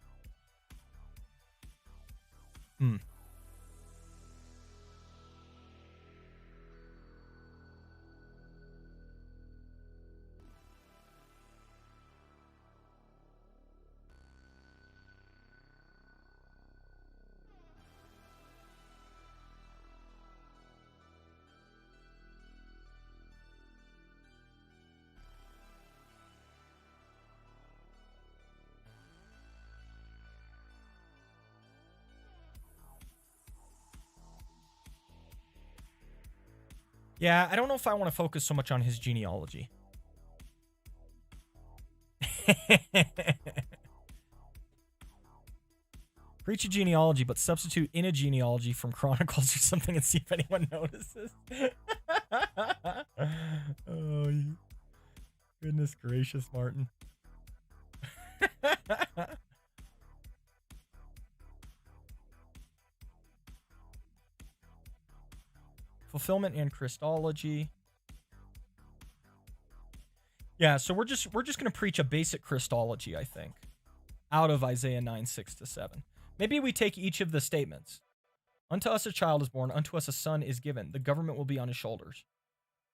Yeah, I don't know if I want to focus so much on his genealogy. Preach a genealogy, but substitute in a genealogy from Chronicles or something and see if anyone notices. Oh, goodness gracious, Martin. Fulfillment and Christology. Yeah, so we're just gonna preach a basic Christology, I think, out of Isaiah 9:6-7. Maybe we take each of the statements. Unto us a child is born, unto us a son is given. The government will be on his shoulders.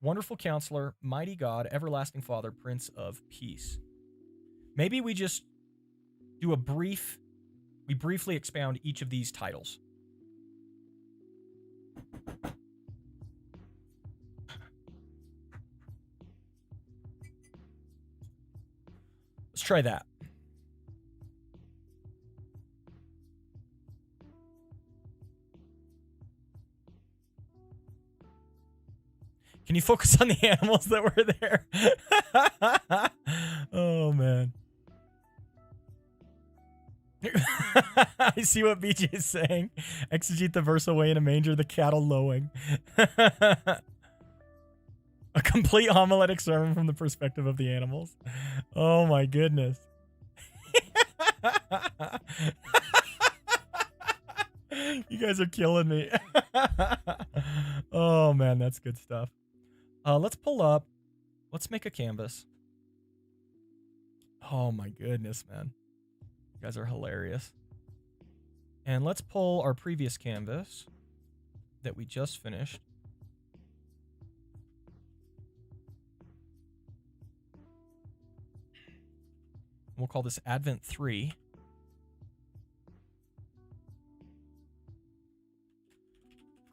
Wonderful Counselor, Mighty God, Everlasting Father, Prince of Peace. Maybe we just do we briefly expound each of these titles. Let's try that. Can you focus on the animals that were there? Oh, man. I see what BJ is saying. Exegete the verse away in a manger, the cattle lowing. A complete homiletic sermon from the perspective of the animals. Oh my goodness. You guys are killing me. Oh man, that's good stuff. Let's pull up. Let's make a canvas. Oh my goodness, man. You guys are hilarious. And let's pull our previous canvas that we just finished. We'll call this Advent 3.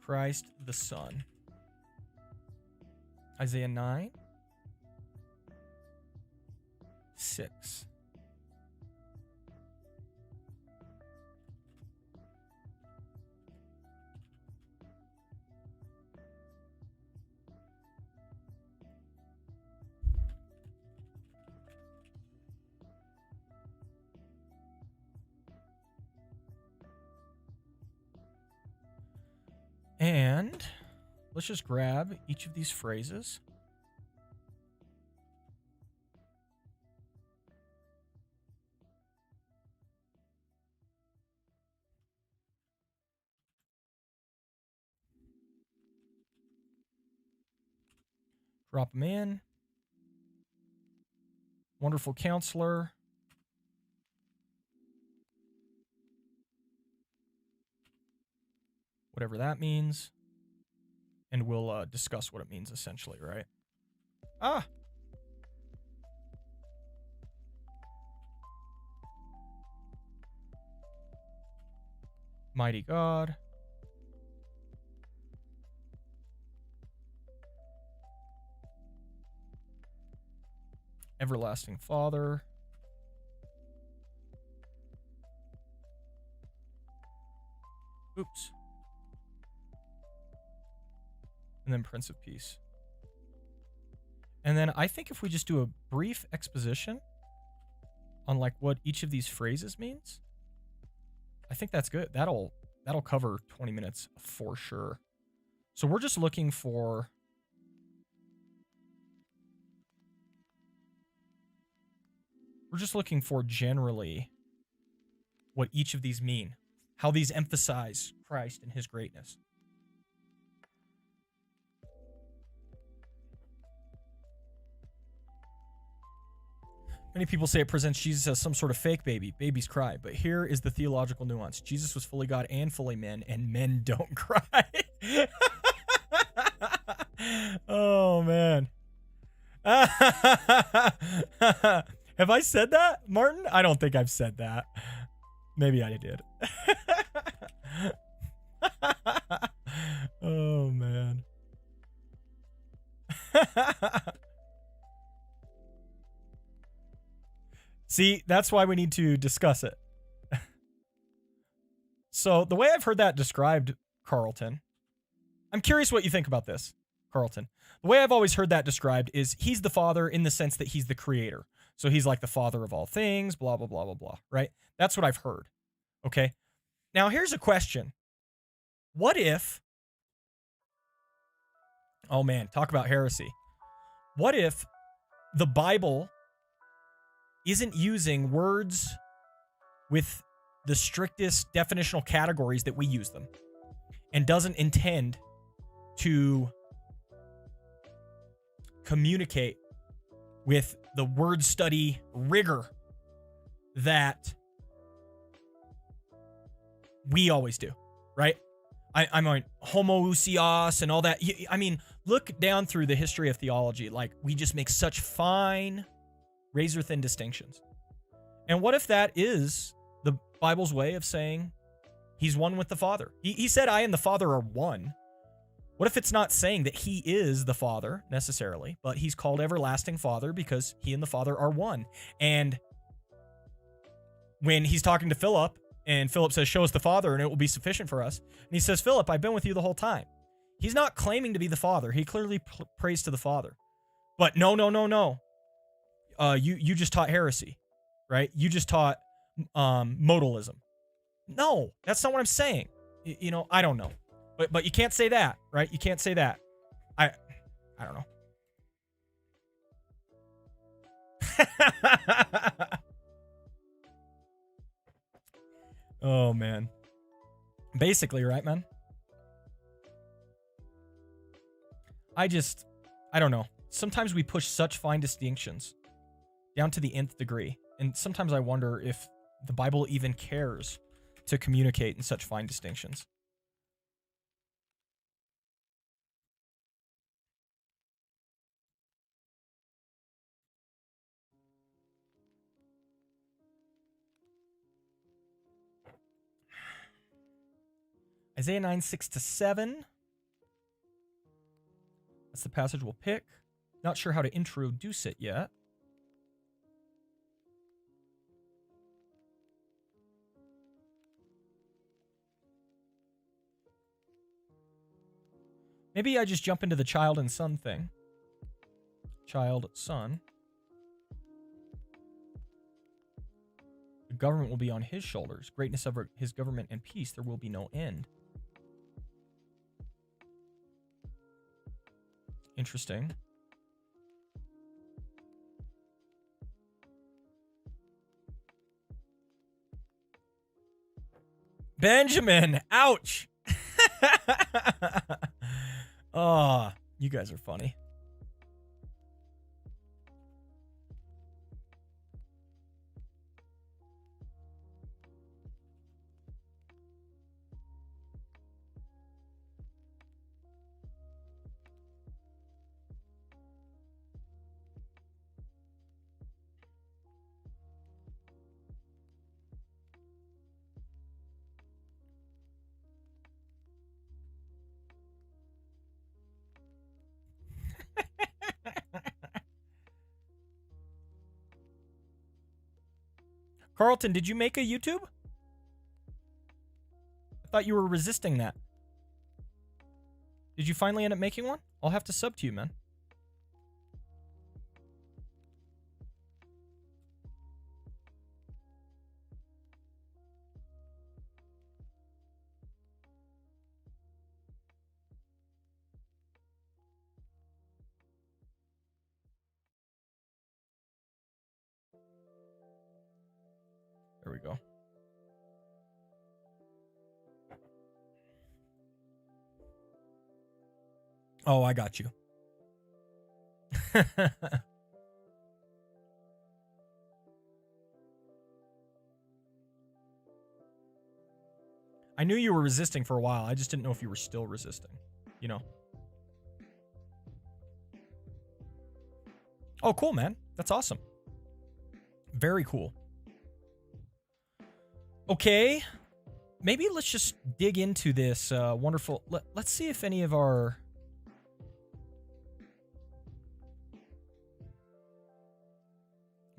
Christ the Son. Isaiah 9. 6. And let's just grab each of these phrases. Drop them in. Wonderful Counselor. whatever that means. And we'll discuss what it means essentially, right? Ah! Mighty God. Everlasting Father. Oops. And then Prince of Peace. And then I think if we just do a brief exposition on like what each of these phrases means, I think that's good. That'll cover 20 minutes for sure. So we're just looking for generally what each of these mean, how these emphasize Christ and his greatness. Many people say it presents Jesus as some sort of fake baby. Babies cry. But here is the theological nuance. Jesus was fully God and fully man, and men don't cry. Oh, man. Have I said that, Martin? I don't think I've said that. Maybe I did. Oh, man. See, that's why we need to discuss it. So, the way I've heard that described, Carlton, I'm curious what you think about this, Carlton. The way I've always heard that described is he's the Father in the sense that he's the creator. So he's like the Father of all things, blah, blah, blah, blah, blah, right? That's what I've heard, okay? Now, here's a question. What if... Oh, man, talk about heresy. What if the Bible isn't using words with the strictest definitional categories that we use them and doesn't intend to communicate with the word study rigor that we always do, right? I'm on homoousios and all that. I mean, look down through the history of theology. Like, we just make such fine, razor-thin distinctions. And what if that is the Bible's way of saying he's one with the Father? He said, I and the Father are one. What if it's not saying that he is the Father, necessarily, but he's called Everlasting Father because he and the Father are one? And when he's talking to Philip, and Philip says, show us the Father, and it will be sufficient for us. And he says, Philip, I've been with you the whole time. He's not claiming to be the Father. He clearly prays to the Father. But no. You just taught heresy, right? You just taught modalism. No, that's not what I'm saying. I don't know. But you can't say that, right? You can't say that. I don't know. Oh, man. Basically, right, man? I don't know. Sometimes we push such fine distinctions down to the nth degree. And sometimes I wonder if the Bible even cares to communicate in such fine distinctions. Isaiah 9, 6-7. That's the passage we'll pick. Not sure how to introduce it yet. Maybe I just jump into the child and son thing. Child, son. The government will be on his shoulders. Greatness of his government and peace, there will be no end. Interesting. Benjamin, ouch. Oh, you guys are funny. Carlton, did you make a YouTube? I thought you were resisting that. Did you finally end up making one? I'll have to sub to you, man. There we go. Oh, I got you. I knew you were resisting for a while. I just didn't know if you were still resisting, you know? Oh, cool, man. That's awesome. Very cool. Okay. Maybe let's just dig into this wonderful... Let's see if any of our...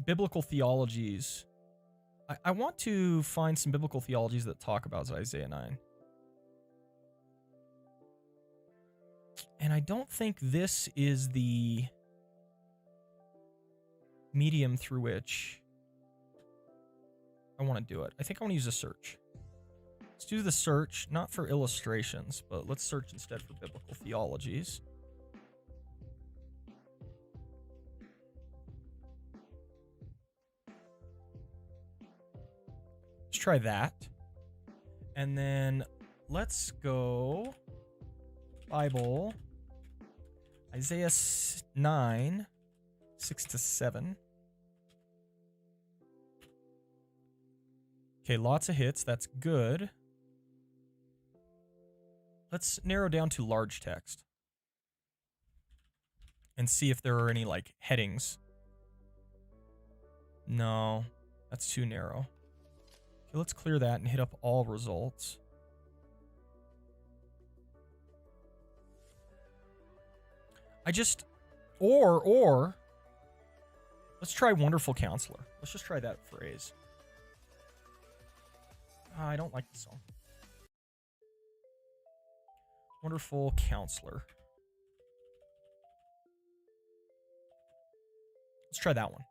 biblical theologies. I want to find some biblical theologies that talk about Isaiah 9. And I don't think this is the medium through which I want to do it. I think I want to use a search. Let's do the search, not for illustrations, but let's search instead for biblical theologies. Let's try that. And then let's go Bible, Isaiah 9, 6-7. Okay, lots of hits. That's good. Let's narrow down to large text and see if there are any, like, headings. No, that's too narrow. Okay, let's clear that and hit up all results. Or, let's try Wonderful Counselor. Let's just try that phrase. I don't like the song. Wonderful Counselor. Let's try that one.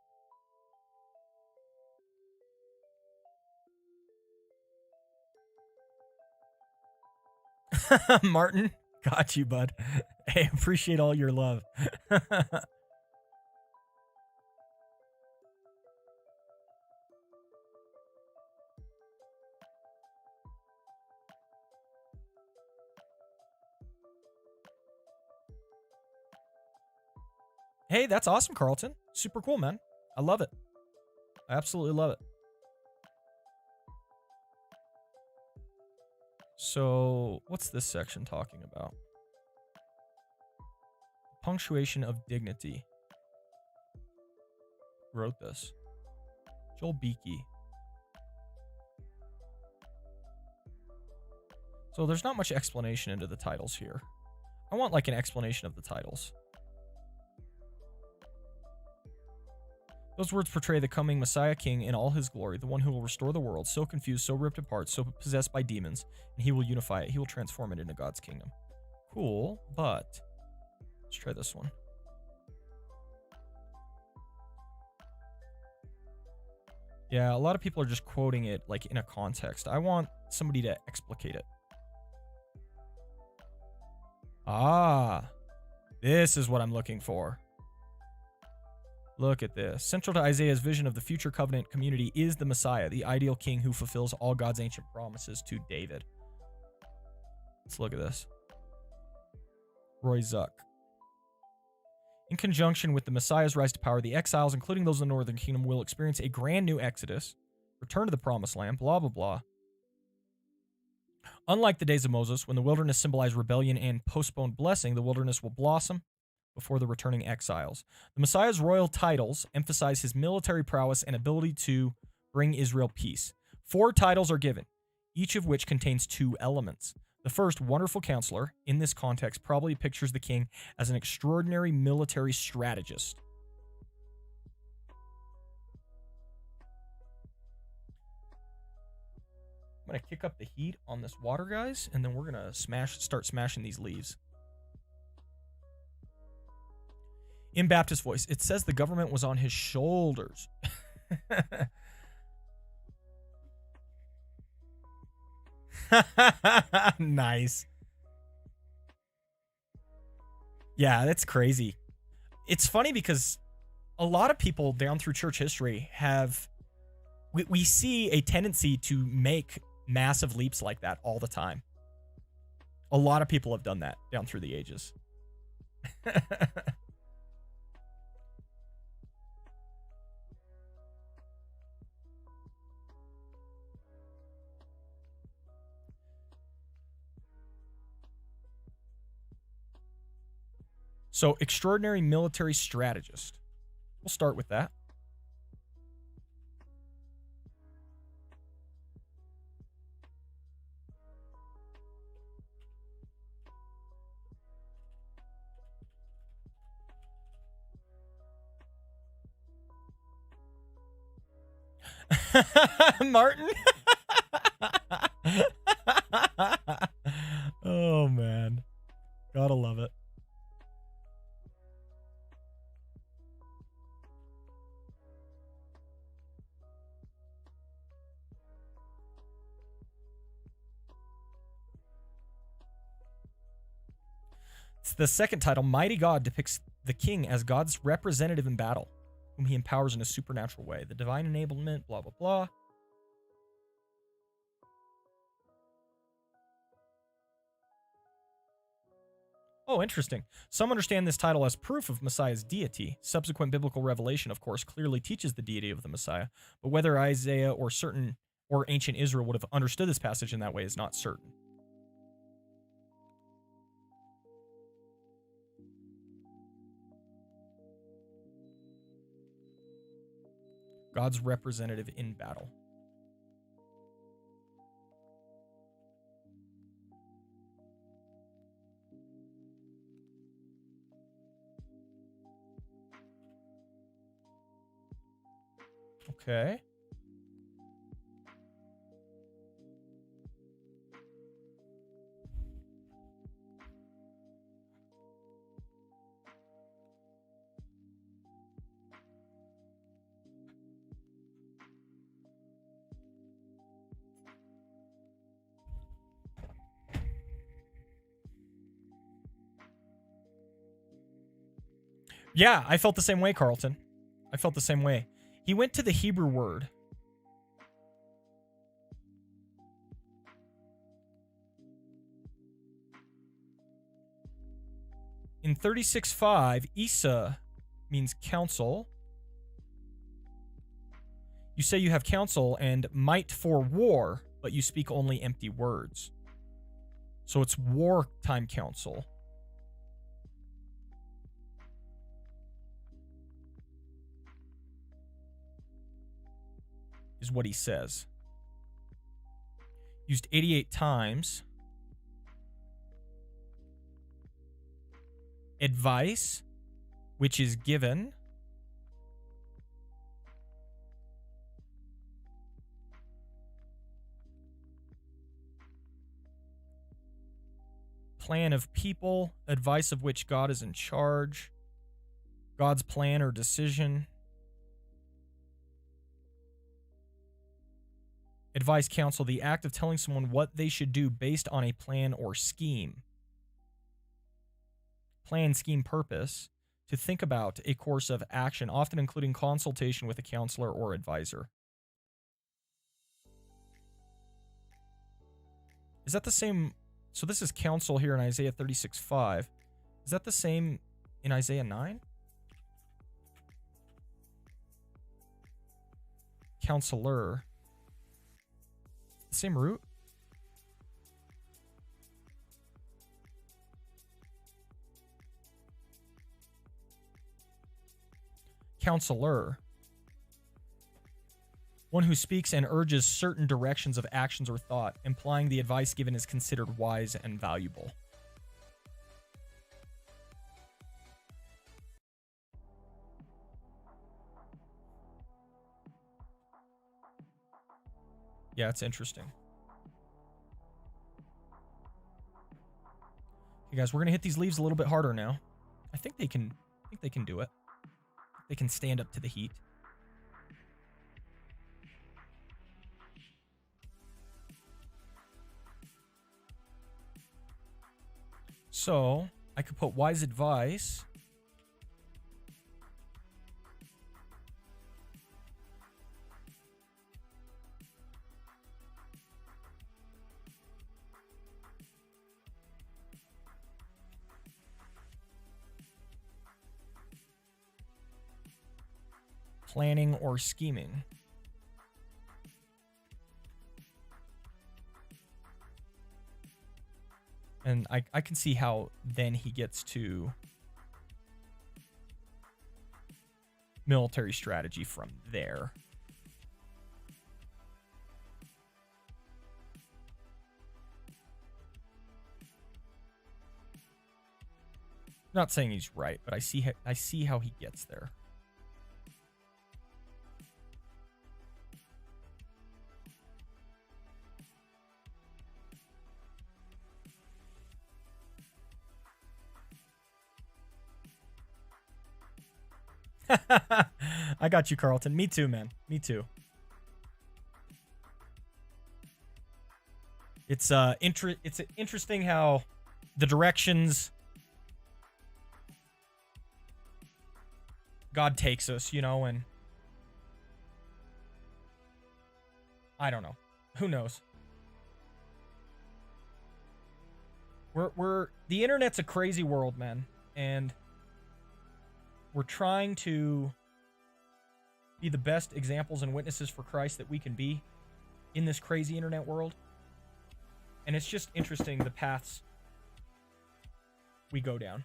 Martin, got you, bud. Hey, appreciate all your love. Hey, that's awesome, Carlton. Super cool, man. I love it. I absolutely love it. So, what's this section talking about? Punctuation of dignity. Who wrote this? Joel Beakey. So there's not much explanation into the titles here. I want like an explanation of the titles. Those words portray the coming Messiah King in all his glory, the one who will restore the world, so confused, so ripped apart, so possessed by demons, and he will unify it. He will transform it into God's kingdom. Cool, but let's try this one. Yeah, a lot of people are just quoting it like in a context. I want somebody to explicate it. Ah, this is what I'm looking for. Look at this. Central to Isaiah's vision of the future covenant community is the Messiah, the ideal king who fulfills all God's ancient promises to David. Let's look at this. Roy Zuck. In conjunction with the Messiah's rise to power, the exiles, including those in the northern kingdom, will experience a grand new exodus, return to the promised land, blah, blah, blah. Unlike the days of Moses, when the wilderness symbolized rebellion and postponed blessing, the wilderness will blossom before the returning exiles. The Messiah's royal titles emphasize his military prowess and ability to bring Israel peace. 4 titles are given, each of which contains 2 elements. The first, Wonderful Counselor, in this context, probably pictures the king as an extraordinary military strategist. I'm gonna kick up the heat on this water, guys, and then we're gonna start smashing these leaves. In Baptist voice, it says the government was on his shoulders. Nice. Yeah, that's crazy. It's funny because a lot of people down through church history have we see a tendency to make massive leaps like that all the time. A lot of people have done that down through the ages. So, extraordinary military strategist. We'll start with that. Martin. Oh, man. Gotta love it. The second title, Mighty God, depicts the king as God's representative in battle, whom he empowers in a supernatural way. The divine enablement, blah, blah, blah. Oh, interesting. Some understand this title as proof of Messiah's deity. Subsequent biblical revelation, of course, clearly teaches the deity of the Messiah, but whether Isaiah or ancient Israel would have understood this passage in that way is not certain. God's representative in battle. Okay. Yeah, I felt the same way, Carlton. I felt the same way. He went to the Hebrew word. In 36:5, Isa means counsel. You say you have counsel and might for war, but you speak only empty words. So it's wartime counsel. Is what he says. Used 88 times. Advice, which is given. Plan of people, advice of which God is in charge. God's plan or decision. Advice, counsel, the act of telling someone what they should do based on a plan or scheme. Plan, scheme, purpose. To think about a course of action, often including consultation with a counselor or advisor. Is that the same? So this is counsel here in Isaiah 36:5. Is that the same in Isaiah 9? Counselor. Same root? Counselor. One who speaks and urges certain directions of actions or thought, implying the advice given is considered wise and valuable. Yeah, it's interesting. You guys, we're gonna hit these leaves a little bit harder now. I think they can do it. They can stand up to the heat. So, I could put wise advice. Planning or scheming. And I can see how then he gets to military strategy from there. Not saying he's right, but I see how he gets there. I got you, Carlton. Me too, man. Me too. It's interesting how the directions God takes us, you know, and I don't know. Who knows? We're the internet's a crazy world, man, and we're trying to be the best examples and witnesses for Christ that we can be in this crazy internet world. And it's just interesting the paths we go down.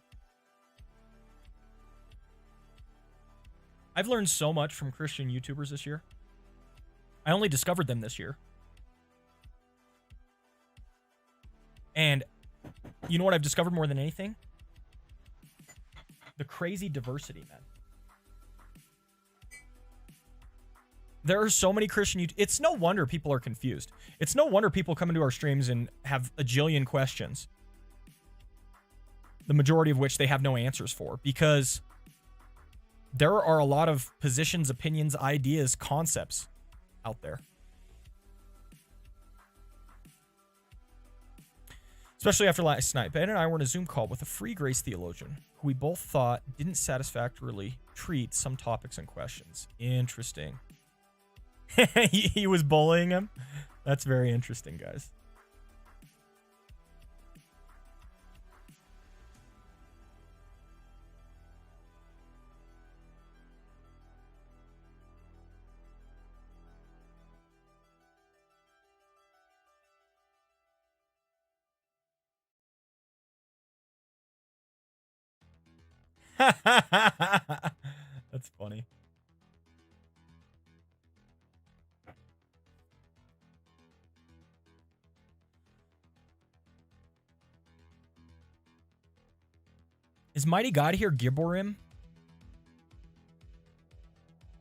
I've learned so much from Christian YouTubers this year. I only discovered them this year. And you know what I've discovered more than anything? The crazy diversity, man. There are so many Christian it's no wonder people are confused. It's no wonder people come into our streams and have a jillion questions. The majority of which they have no answers for, because there are a lot of positions, opinions, ideas, concepts out there. Especially after last night, Ben and I were in a Zoom call with a free grace theologian who we both thought didn't satisfactorily treat some topics and questions. Interesting. He was bullying him? That's very interesting, guys. That's funny. Is Mighty God here Gibborim?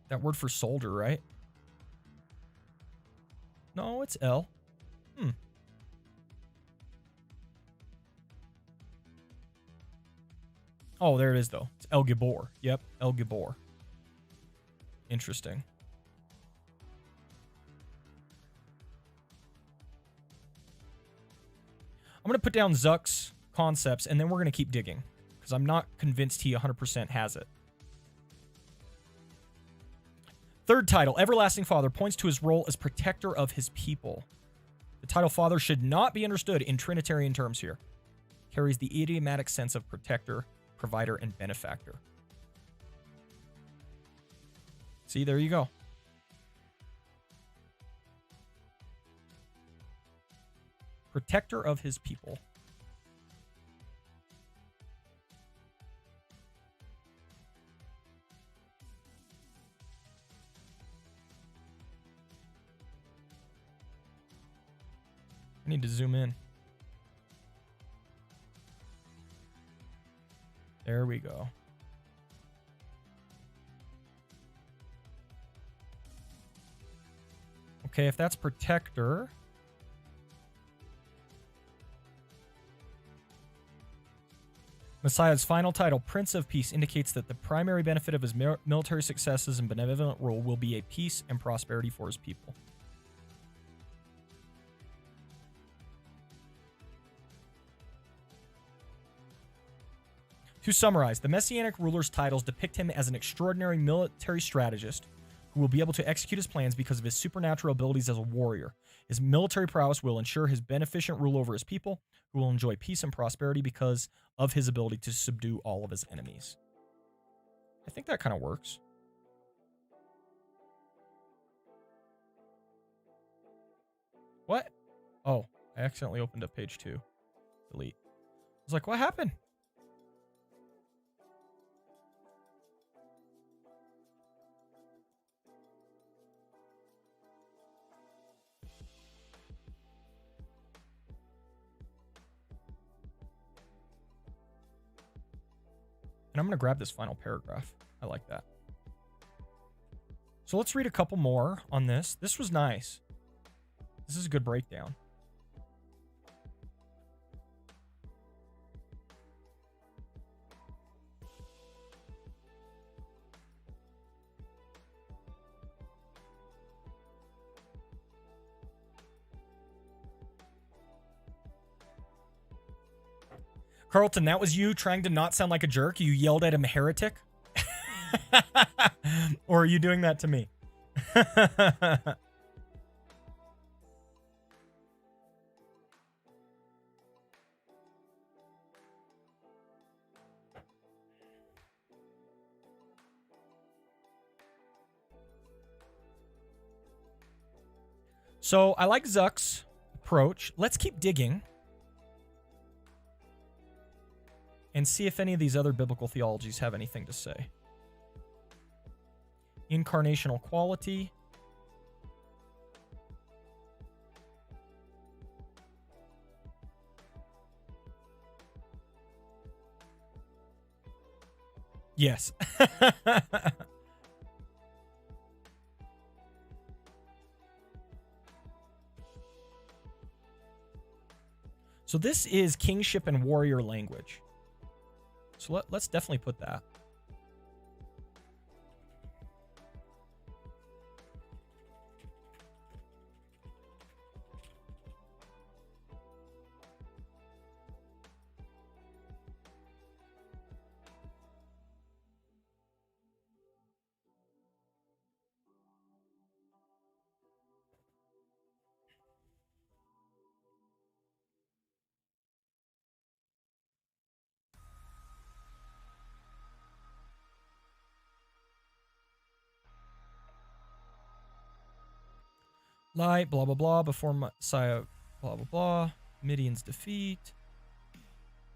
That word for soldier, right? No, it's L. Oh, there it is, though. It's El Gibor. Yep, El Gibor. Interesting. I'm going to put down Zuck's concepts, and then we're going to keep digging, because I'm not convinced he 100% has it. Third title, Everlasting Father, points to his role as protector of his people. The title Father should not be understood in Trinitarian terms here. Carries the idiomatic sense of protector, provider, and benefactor. See, there you go. Protector of his people. I need to zoom in. There we go. Okay, if that's protector. Messiah's final title, Prince of Peace, indicates that the primary benefit of his military successes and benevolent rule will be a peace and prosperity for his people. To summarize, the Messianic ruler's titles depict him as an extraordinary military strategist who will be able to execute his plans because of his supernatural abilities as a warrior. His military prowess will ensure his beneficent rule over his people, who will enjoy peace and prosperity because of his ability to subdue all of his enemies. I think that kind of works. What? Oh, I accidentally opened up page 2. Delete. I was like, what happened? And I'm going to grab this final paragraph. I like that. So let's read a couple more on this. This was nice. This is a good breakdown. Carlton, that was you trying to not sound like a jerk? You yelled at him heretic? Or are you doing that to me? So I like Zuck's approach. Let's keep digging and see if any of these other biblical theologies have anything to say. Incarnational quality. Yes. So this is kingship and warrior language. So let's definitely put that. Light, blah, blah, blah, before Messiah, blah, blah, blah. Midian's defeat.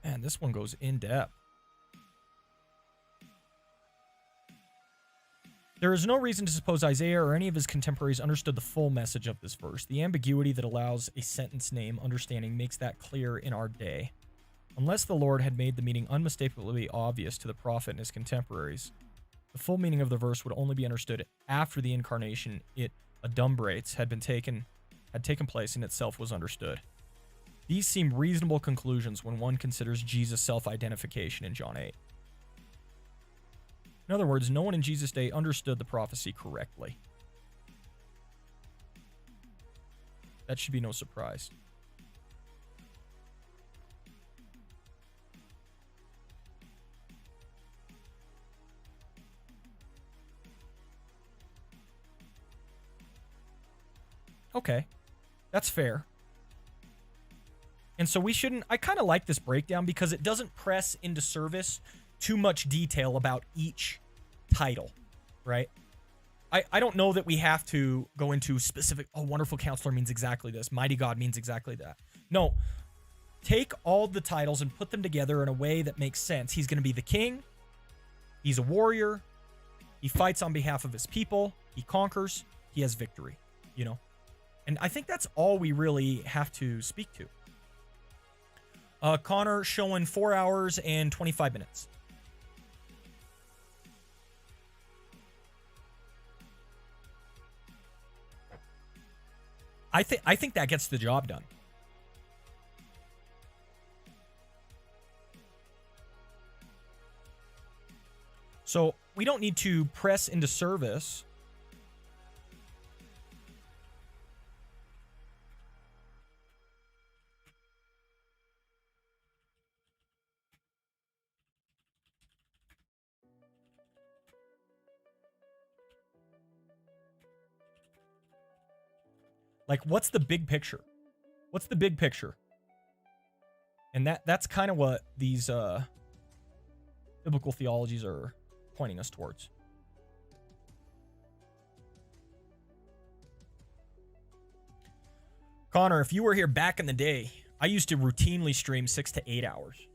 Man, this one goes in depth. There is no reason to suppose Isaiah or any of his contemporaries understood the full message of this verse. The ambiguity that allows a sentence name understanding makes that clear in our day. Unless the Lord had made the meaning unmistakably obvious to the prophet and his contemporaries, the full meaning of the verse would only be understood after the incarnation it adumbrates had taken place and itself was understood. These seem reasonable conclusions when one considers Jesus' self-identification in John 8. In other words, no one in Jesus' day understood the prophecy correctly. That should be no surprise. Okay, that's fair. And so we shouldn't, I kind of like this breakdown because it doesn't press into service too much detail about each title, right? I don't know that we have to go into specific, oh, Wonderful Counselor means exactly this, Mighty God means exactly that. No, take all the titles and put them together in a way that makes sense. He's going to be the king, he's a warrior, he fights on behalf of his people, he conquers, he has victory, you know? And I think that's all we really have to speak to. Connor showing 4 hours and 25 minutes. I think that gets the job done. So we don't need to press into service. Like, what's the big picture? What's the big picture? And that's kind of what these biblical theologies are pointing us towards. Connor, if you were here back in the day, I used to routinely stream 6 to 8 hours.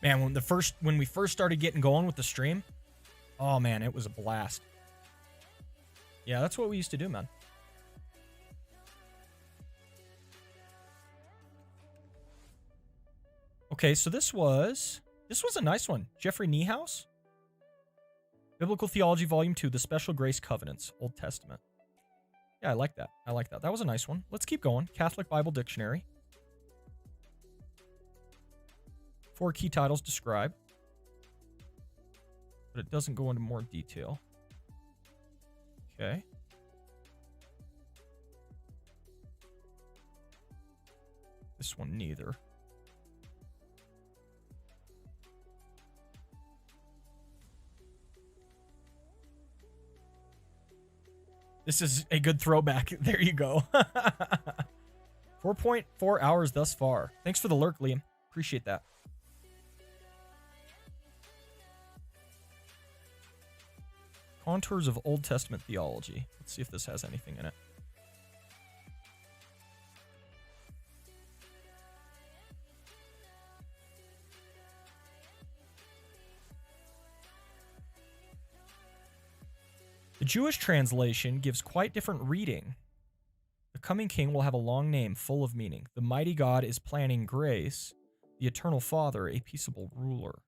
Man, when we first started getting going with the stream, oh man, it was a blast. Yeah, that's what we used to do, man. Okay, so this was a nice one. Jeffrey Niehaus. Biblical Theology Volume 2, The Special Grace Covenants, Old Testament. Yeah, I like that. I like that. That was a nice one. Let's keep going. Catholic Bible Dictionary. 4 key titles describe, but it doesn't go into more detail. Okay. This one neither. This is a good throwback. There you go. 4.4 hours thus far. Thanks for the lurk, Liam. Appreciate that. Contours of Old Testament Theology. Let's see if this has anything in it. The Jewish translation gives quite different reading. The coming king will have a long name full of meaning. The mighty God is planning grace, the eternal Father, a peaceable ruler.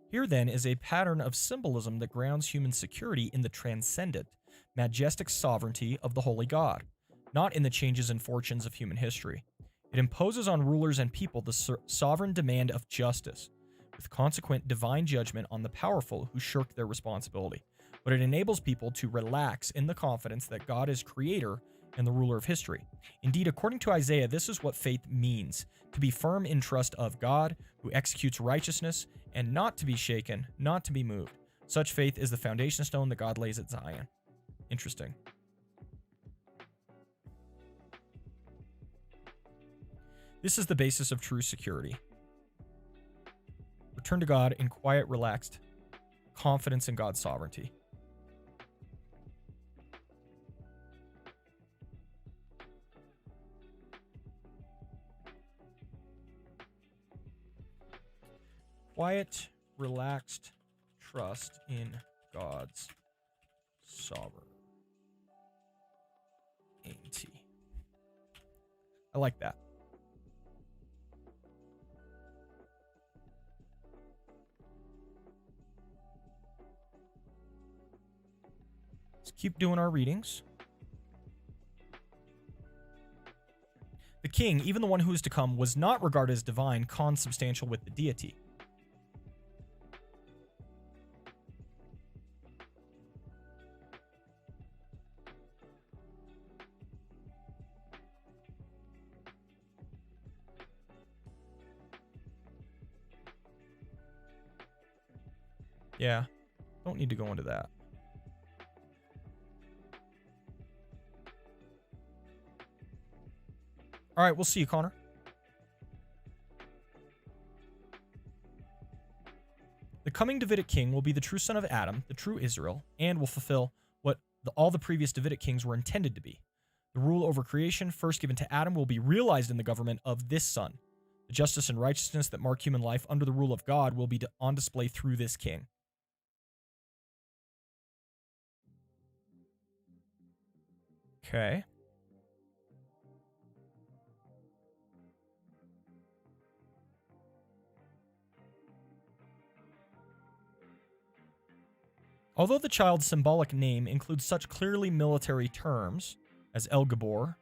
Here, then, is a pattern of symbolism that grounds human security in the transcendent, majestic sovereignty of the Holy God, not in the changes and fortunes of human history. It imposes on rulers and people the sovereign demand of justice, with consequent divine judgment on the powerful who shirk their responsibility. But it enables people to relax in the confidence that God is creator and the ruler of history. Indeed, according to Isaiah, this is what faith means: to be firm in trust of God, who executes righteousness, and not to be shaken, not to be moved. Such faith is the foundation stone that God lays at Zion. Interesting. This is the basis of true security. Return to God in quiet, relaxed confidence in God's sovereignty. Quiet, relaxed trust in God's sovereignty. I like that. Let's keep doing our readings. The king, even the one who is to come, was not regarded as divine, consubstantial with the deity. Yeah, don't need to go into that. All right, we'll see you, Connor. The coming Davidic king will be the true son of Adam, the true Israel, and will fulfill what all the previous Davidic kings were intended to be. The rule over creation, first given to Adam, will be realized in the government of this son. The justice and righteousness that mark human life under the rule of God will be on display through this king. Okay. Although the child's symbolic name includes such clearly military terms as El Gabor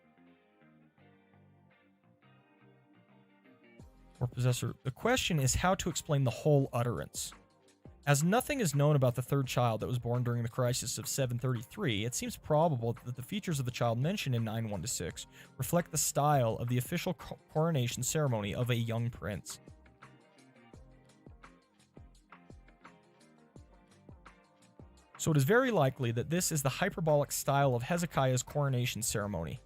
or possessor, the question is how to explain the whole utterance. As nothing is known about the third child that was born during the crisis of 733, it seems probable that the features of the child mentioned in 9:1-6 reflect the style of the official coronation ceremony of a young prince. So it is very likely that this is the hyperbolic style of Hezekiah's coronation ceremony.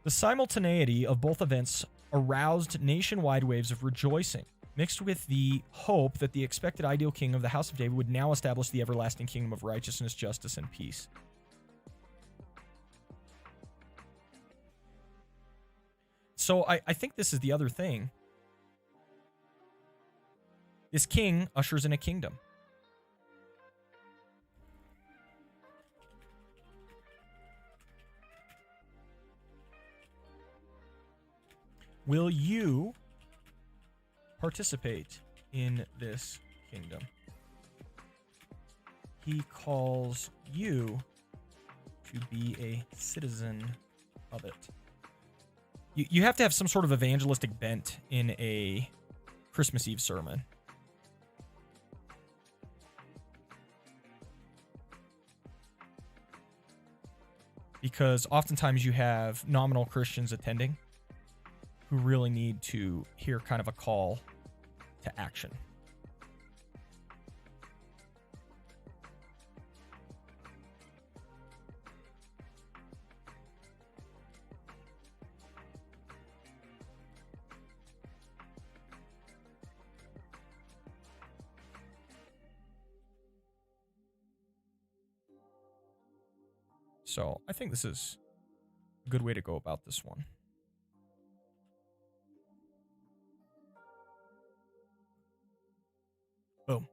The simultaneity of both events aroused nationwide waves of rejoicing, mixed with the hope that the expected ideal king of the House of David would now establish the everlasting kingdom of righteousness, justice, and peace. So I think this is the other thing. This king ushers in a kingdom. Will you participate in this kingdom? He calls you to be a citizen of it. You have to have some sort of evangelistic bent in a Christmas Eve sermon. Because oftentimes you have nominal Christians attending who really need to hear kind of a call to action. So I think this is a good way to go about this one. Boom.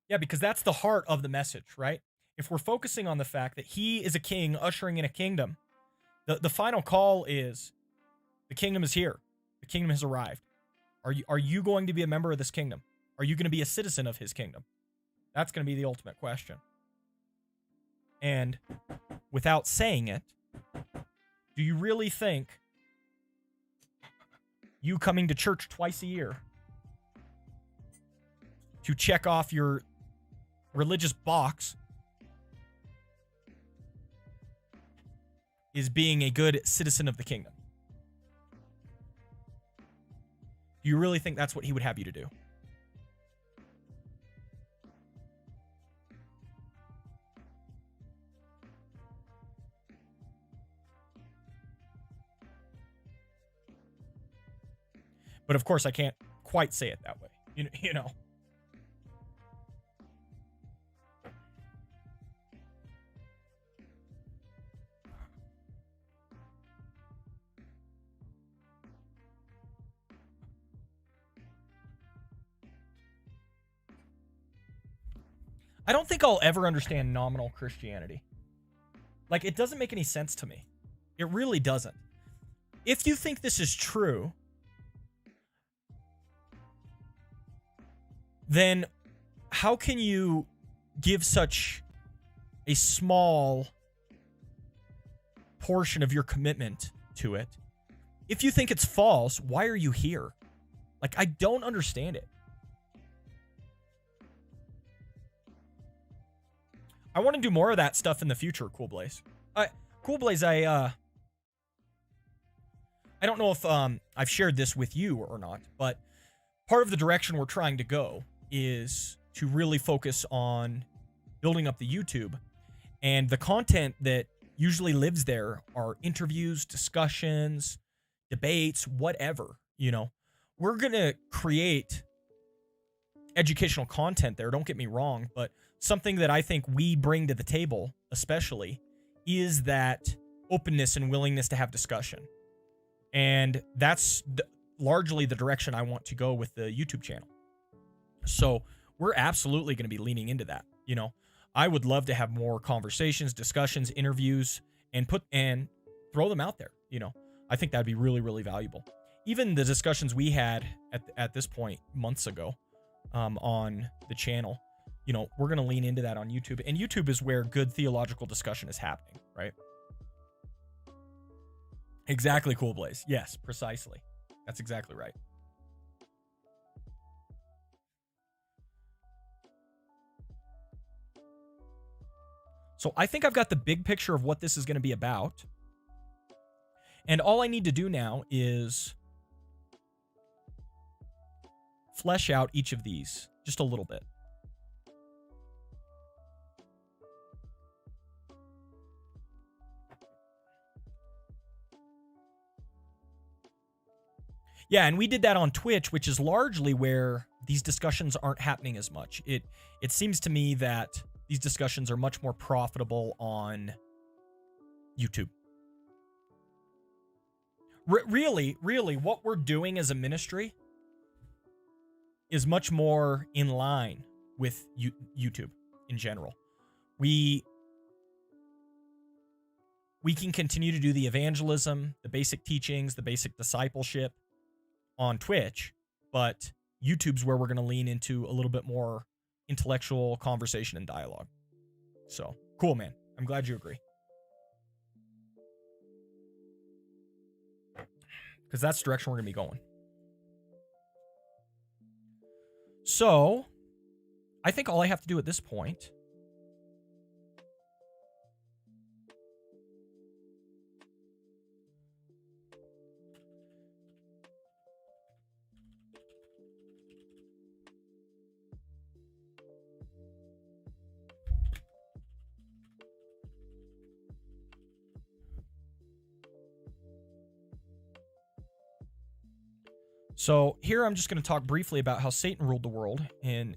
Yeah, because that's the heart of the message, right? If we're focusing on the fact that he is a king ushering in a kingdom, the final call is the kingdom is here. The kingdom has arrived. Are you going to be a member of this kingdom? Are you going to be a citizen of his kingdom? That's going to be the ultimate question. And without saying it, do you really think you coming to church twice a year to check off your religious box is being a good citizen of the kingdom? Do you really think that's what he would have you to do? But of course, I can't quite say it that way. You know. I don't think I'll ever understand nominal Christianity. Like, it doesn't make any sense to me. It really doesn't. If you think this is true, then how can you give such a small portion of your commitment to it? If you think it's false, why are you here? Like, I don't understand it. I want to do more of that stuff in the future, Cool Blaze. Cool Blaze, I don't know if I've shared this with you or not, but part of the direction we're trying to go is to really focus on building up the YouTube. And the content that usually lives there are interviews, discussions, debates, whatever, you know. We're going to create educational content there, don't get me wrong, but something that I think we bring to the table, especially, is that openness and willingness to have discussion. And that's largely the direction I want to go with the YouTube channel. So we're absolutely going to be leaning into that. You know, I would love to have more conversations, discussions, interviews, and throw them out there. You know, I think that'd be really, really valuable. Even the discussions we had at this point months ago on the channel, you know, we're going to lean into that on YouTube. And YouTube is where good theological discussion is happening, right? Exactly, Cool Blaze. Yes, precisely. That's exactly right. So I think I've got the big picture of what this is going to be about. And all I need to do now is flesh out each of these just a little bit. Yeah, and we did that on Twitch, which is largely where these discussions aren't happening as much. It seems to me that these discussions are much more profitable on YouTube. Really, what we're doing as a ministry is much more in line with YouTube in general. We can continue to do the evangelism, the basic teachings, the basic discipleship on Twitch, but YouTube's where we're going to lean into a little bit more intellectual conversation and dialogue. So, cool, man. I'm glad you agree. Because that's the direction we're going to be going. So, I think all I have to do at this point So here I'm just going to talk briefly about how Satan ruled the world, and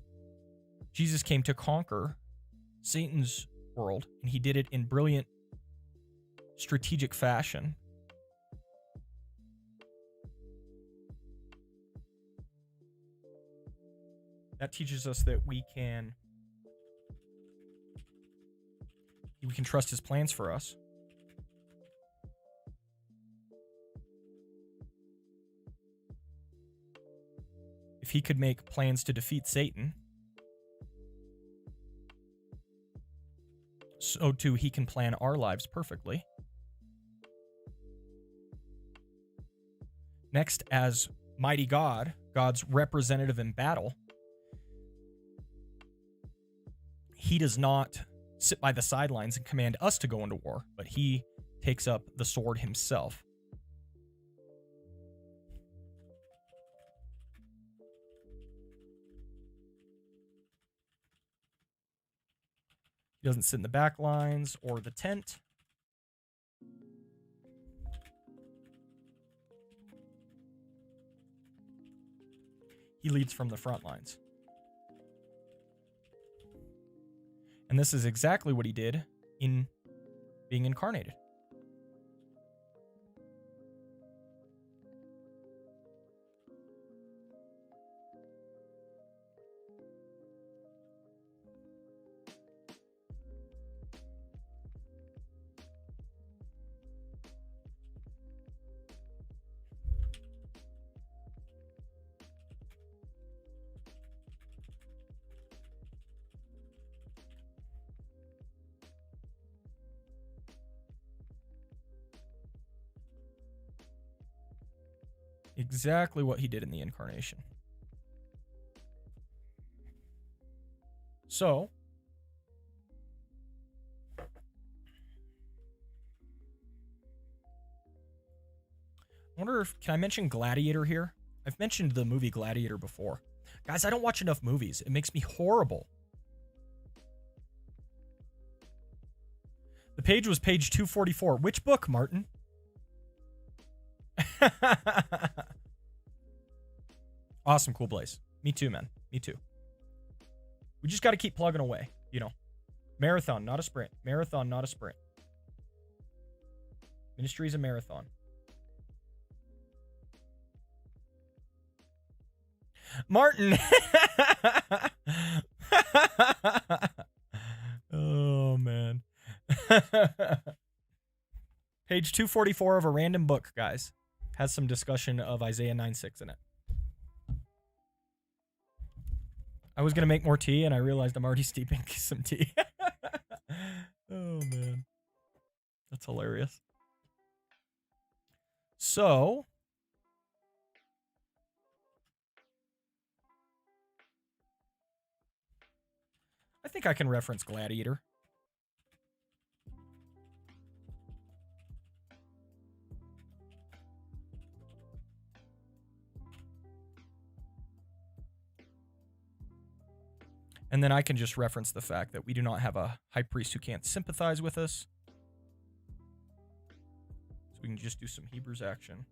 Jesus came to conquer Satan's world, and he did it in brilliant strategic fashion. That teaches us that we can trust his plans for us. If he could make plans to defeat Satan, so too he can plan our lives perfectly. Next, as mighty God, God's representative in battle, he does not sit by the sidelines and command us to go into war, but he takes up the sword himself. He doesn't sit in the back lines or the tent. He leads from the front lines. And this is exactly what he did in being incarnated. Exactly what he did in the incarnation. So, I wonder if, can I mention Gladiator here? I've mentioned the movie Gladiator before. Guys, I don't watch enough movies. It makes me horrible. The page was page 244. Which book, Martin? Awesome, Cool Blaze. Me too, man. Me too. We just got to keep plugging away, you know. Marathon, not a sprint. Marathon, not a sprint. Ministry is a marathon. Martin. Oh, man. Page 244 of a random book, guys, has some discussion of Isaiah 9:6 in it. I was going to make more tea, and I realized I'm already steeping some tea. Oh, man. That's hilarious. So, I think I can reference Gladiator. And then I can just reference the fact that we do not have a high priest who can't sympathize with us. So we can just do some Hebrews action.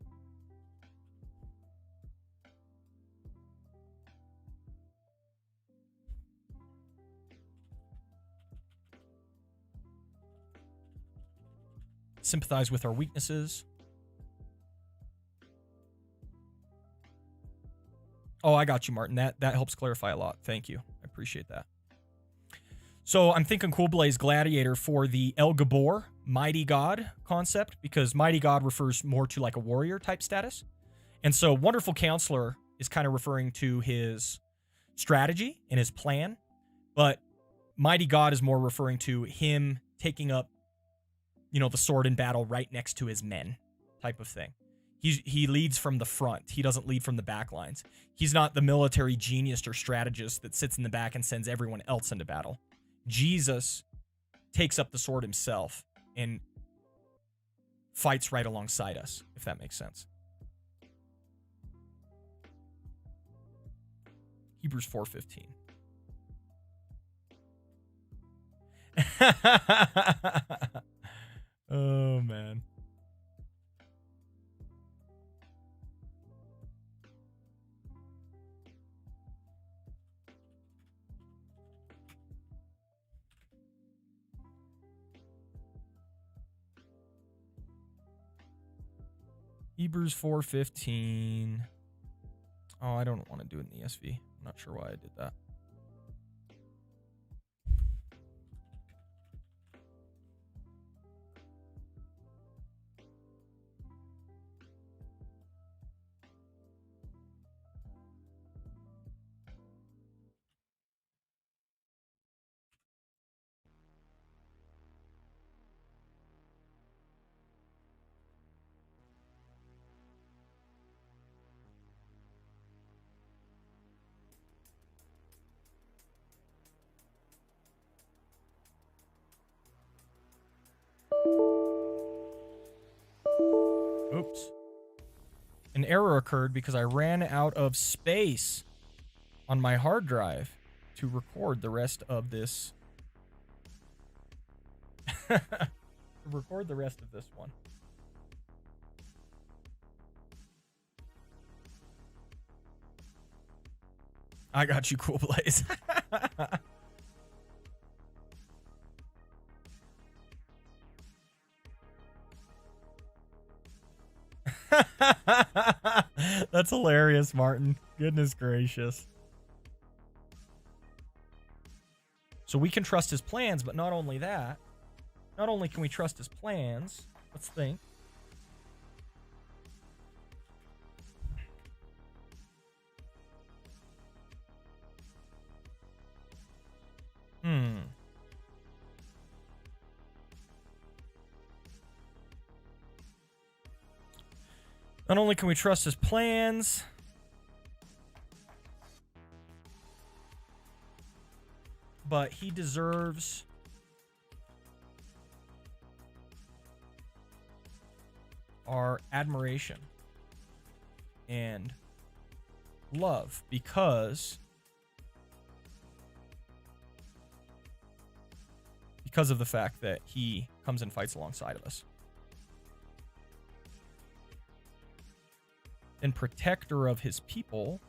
Sympathize with our weaknesses. Oh, I got you, Martin. That helps clarify a lot. Thank you. I appreciate that. So I'm thinking Cool Blaze Gladiator for the El Gabor, Mighty God concept, because Mighty God refers more to like a warrior type status. And so Wonderful Counselor is kind of referring to his strategy and his plan. But Mighty God is more referring to him taking up, you know, the sword in battle right next to his men type of thing. He leads from the front. He doesn't lead from the back lines. He's not the military genius or strategist that sits in the back and sends everyone else into battle. Jesus takes up the sword himself and fights right alongside us, if that makes sense. Hebrews 4:15. Oh, man. Hebrews 4:15. Oh, I don't want to do it in the ESV. I'm not sure why I did that. Oops. An error occurred because I ran out of space on my hard drive to record the rest of this. Record the rest of this one. I got you, Cool Blaze. That's hilarious, Martin. Goodness gracious. So we can trust his plans, but not only that. Not only can we trust his plans, let's think. Not only can we trust his plans, but he deserves our admiration and love because of the fact that he comes and fights alongside of us. And protector of his people,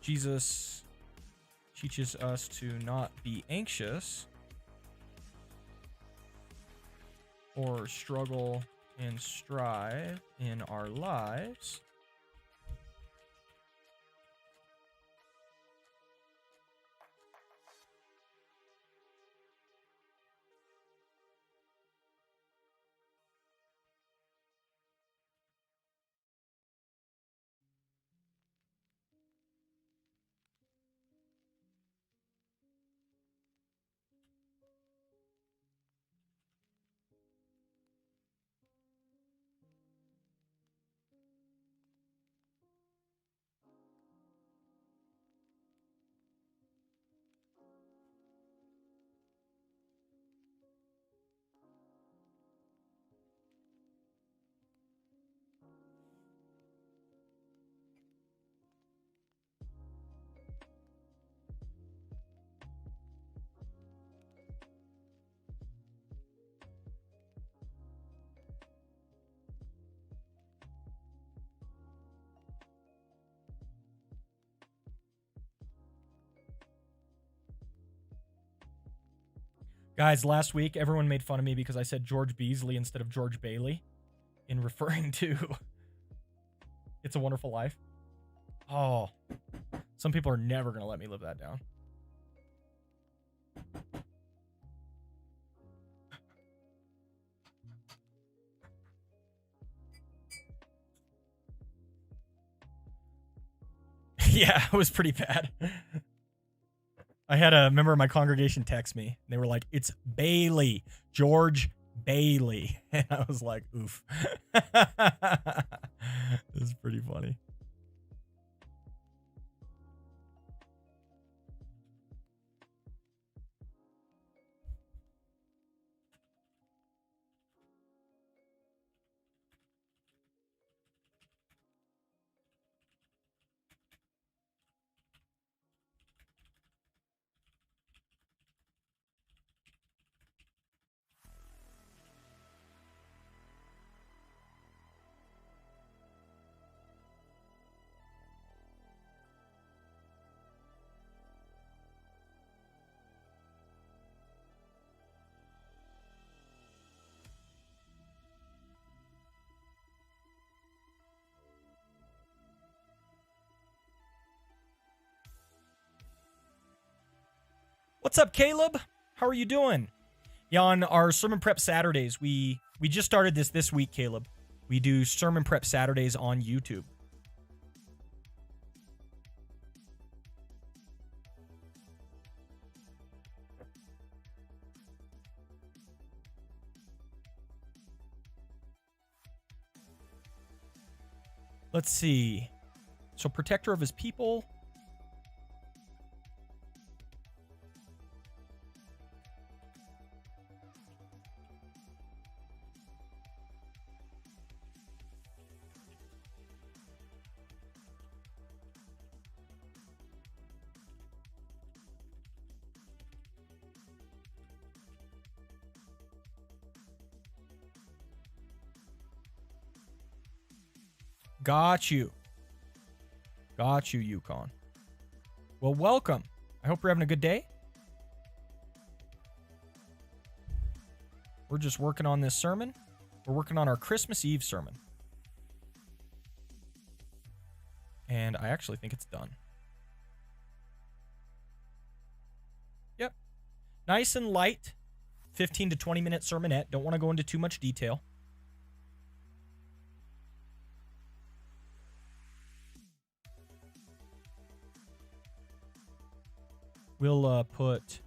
Jesus teaches us to not be anxious or struggle and strive in our lives. Guys, last week everyone made fun of me because I said George Beasley instead of George Bailey in referring to It's a Wonderful Life. Oh, some people are never going to let me live that down. Yeah, it was pretty bad. I had a member of my congregation text me. They were like, "It's Bailey, George Bailey." And I was like, oof. It was pretty funny. What's up, Caleb? How are you doing? Yeah, on our Sermon Prep Saturdays, we just started this week, Caleb. We do Sermon Prep Saturdays on YouTube. Let's see. So, protector of his people. Got you. Got you, Yukon. Well, welcome. I hope you're having a good day. We're just working on this sermon. We're working on our Christmas Eve sermon. And I actually think it's done. Yep. Nice and light. 15 to 20 minute sermonette. Don't want to go into too much detail. We'll put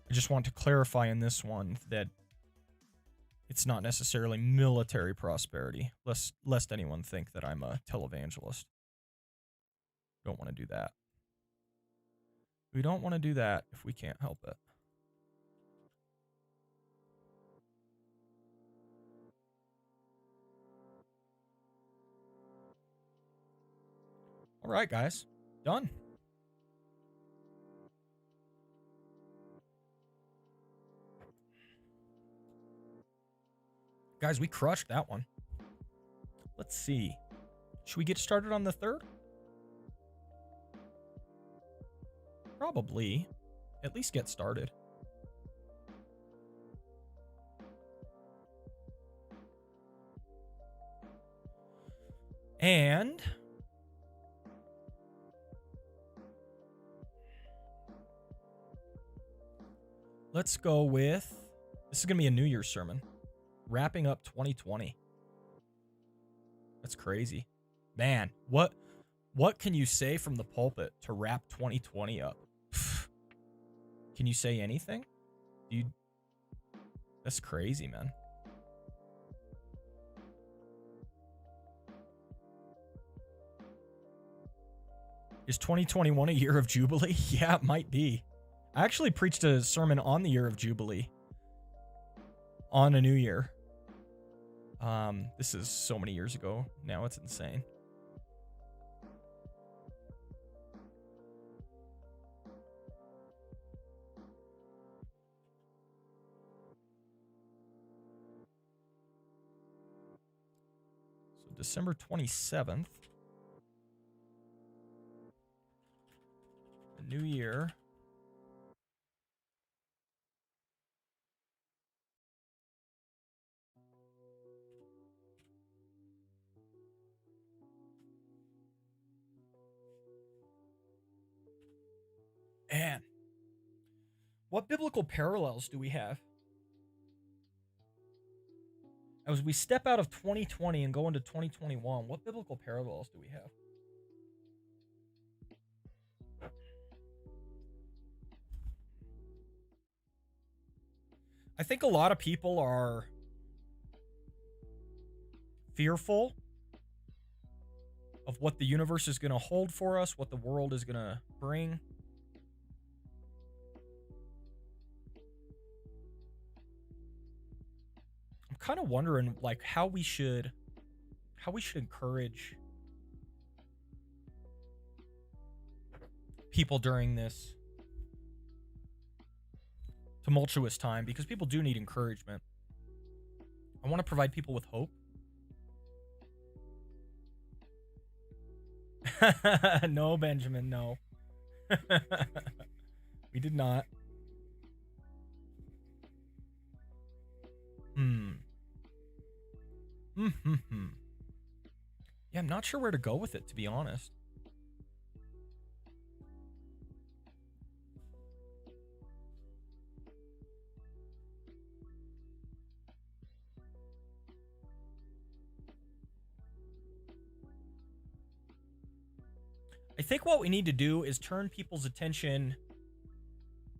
I just want to clarify in this one that it's not necessarily military prosperity, lest anyone think that I'm a televangelist. Don't want to do that. We don't want to do that if we can't help it. All right, guys. Done. Guys, we crushed that one. Let's see. Should we get started on the third? Probably. At least get started. And let's go with, this is going to be a New Year's sermon. Wrapping up 2020. That's crazy. Man, what can you say from the pulpit to wrap 2020 up? Can you say anything? That's crazy, man. Is 2021 a year of Jubilee? Yeah, it might be. I actually preached a sermon on the year of Jubilee on a new year. This is so many years ago. Now it's insane. So December 27th. The new year. Man, what biblical parallels do we have? As we step out of 2020 and go into 2021, what biblical parallels do we have? I think a lot of people are fearful of what the universe is going to hold for us, what the world is going to bring. I'm kind of wondering like how we should encourage people during this tumultuous time, because people do need encouragement. I want to provide people with hope. No, Benjamin, no. We did not. Yeah, I'm not sure where to go with it, to be honest. I think what we need to do is turn people's attention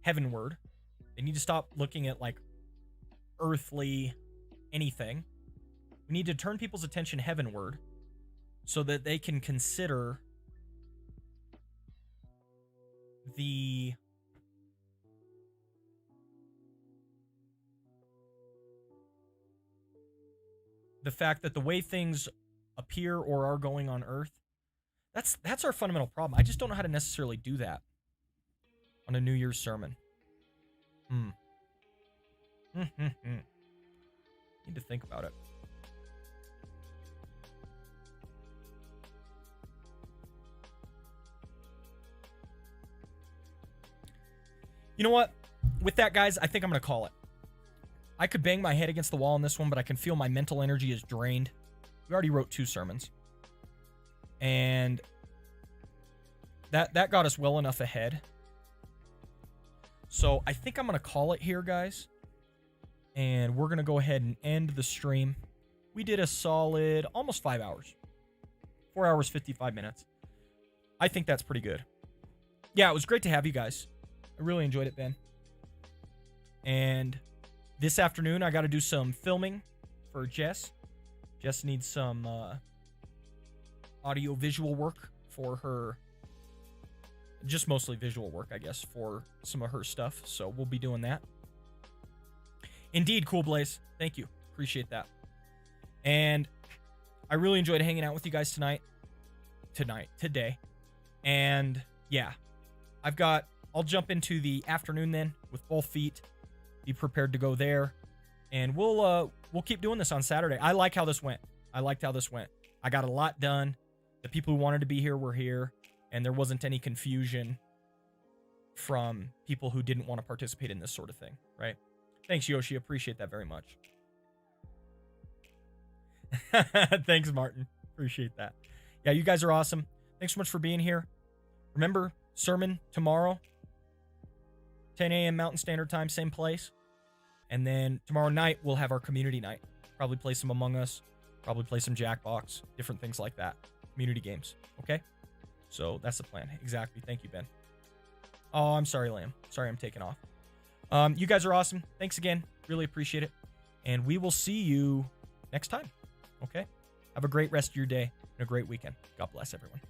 heavenward. They need to stop looking at like earthly anything. We need to turn people's attention heavenward so that they can consider the fact that the way things appear or are going on earth, that's our fundamental problem. I just don't know how to necessarily do that on a New Year's sermon. Need to think about it. You know what? With that, guys, I think I'm going to call it. I could bang my head against the wall on this one, but I can feel my mental energy is drained. We already wrote 2 sermons. And that got us well enough ahead. So I think I'm going to call it here, guys. And we're going to go ahead and end the stream. We did a solid almost 5 hours. 4 hours, 55 minutes. I think that's pretty good. Yeah, it was great to have you guys. I really enjoyed it, Ben. And this afternoon, I got to do some filming for Jess. Jess needs some audio-visual work for her. Just mostly visual work, I guess, for some of her stuff. So we'll be doing that. Indeed, Cool Blaze. Thank you. Appreciate that. And I really enjoyed hanging out with you guys today. And yeah, I'll jump into the afternoon then with both feet. Be prepared to go there. And we'll keep doing this on Saturday. I like how this went. I got a lot done. The people who wanted to be here were here, and there wasn't any confusion from people who didn't want to participate in this sort of thing, right? Thanks, Yoshi. Appreciate that very much. Thanks, Martin. Appreciate that. Yeah, you guys are awesome. Thanks so much for being here. Remember, sermon tomorrow, 10 a.m. Mountain Standard Time, same place. And then tomorrow night, we'll have our community night. Probably play some Among Us, probably play some Jackbox, different things like that. Community games, okay? So that's the plan. Exactly. Thank you, Ben. Oh, I'm sorry, Lamb. Sorry, I'm taking off. You guys are awesome. Thanks again. Really appreciate it. And we will see you next time, okay? Have a great rest of your day and a great weekend. God bless everyone.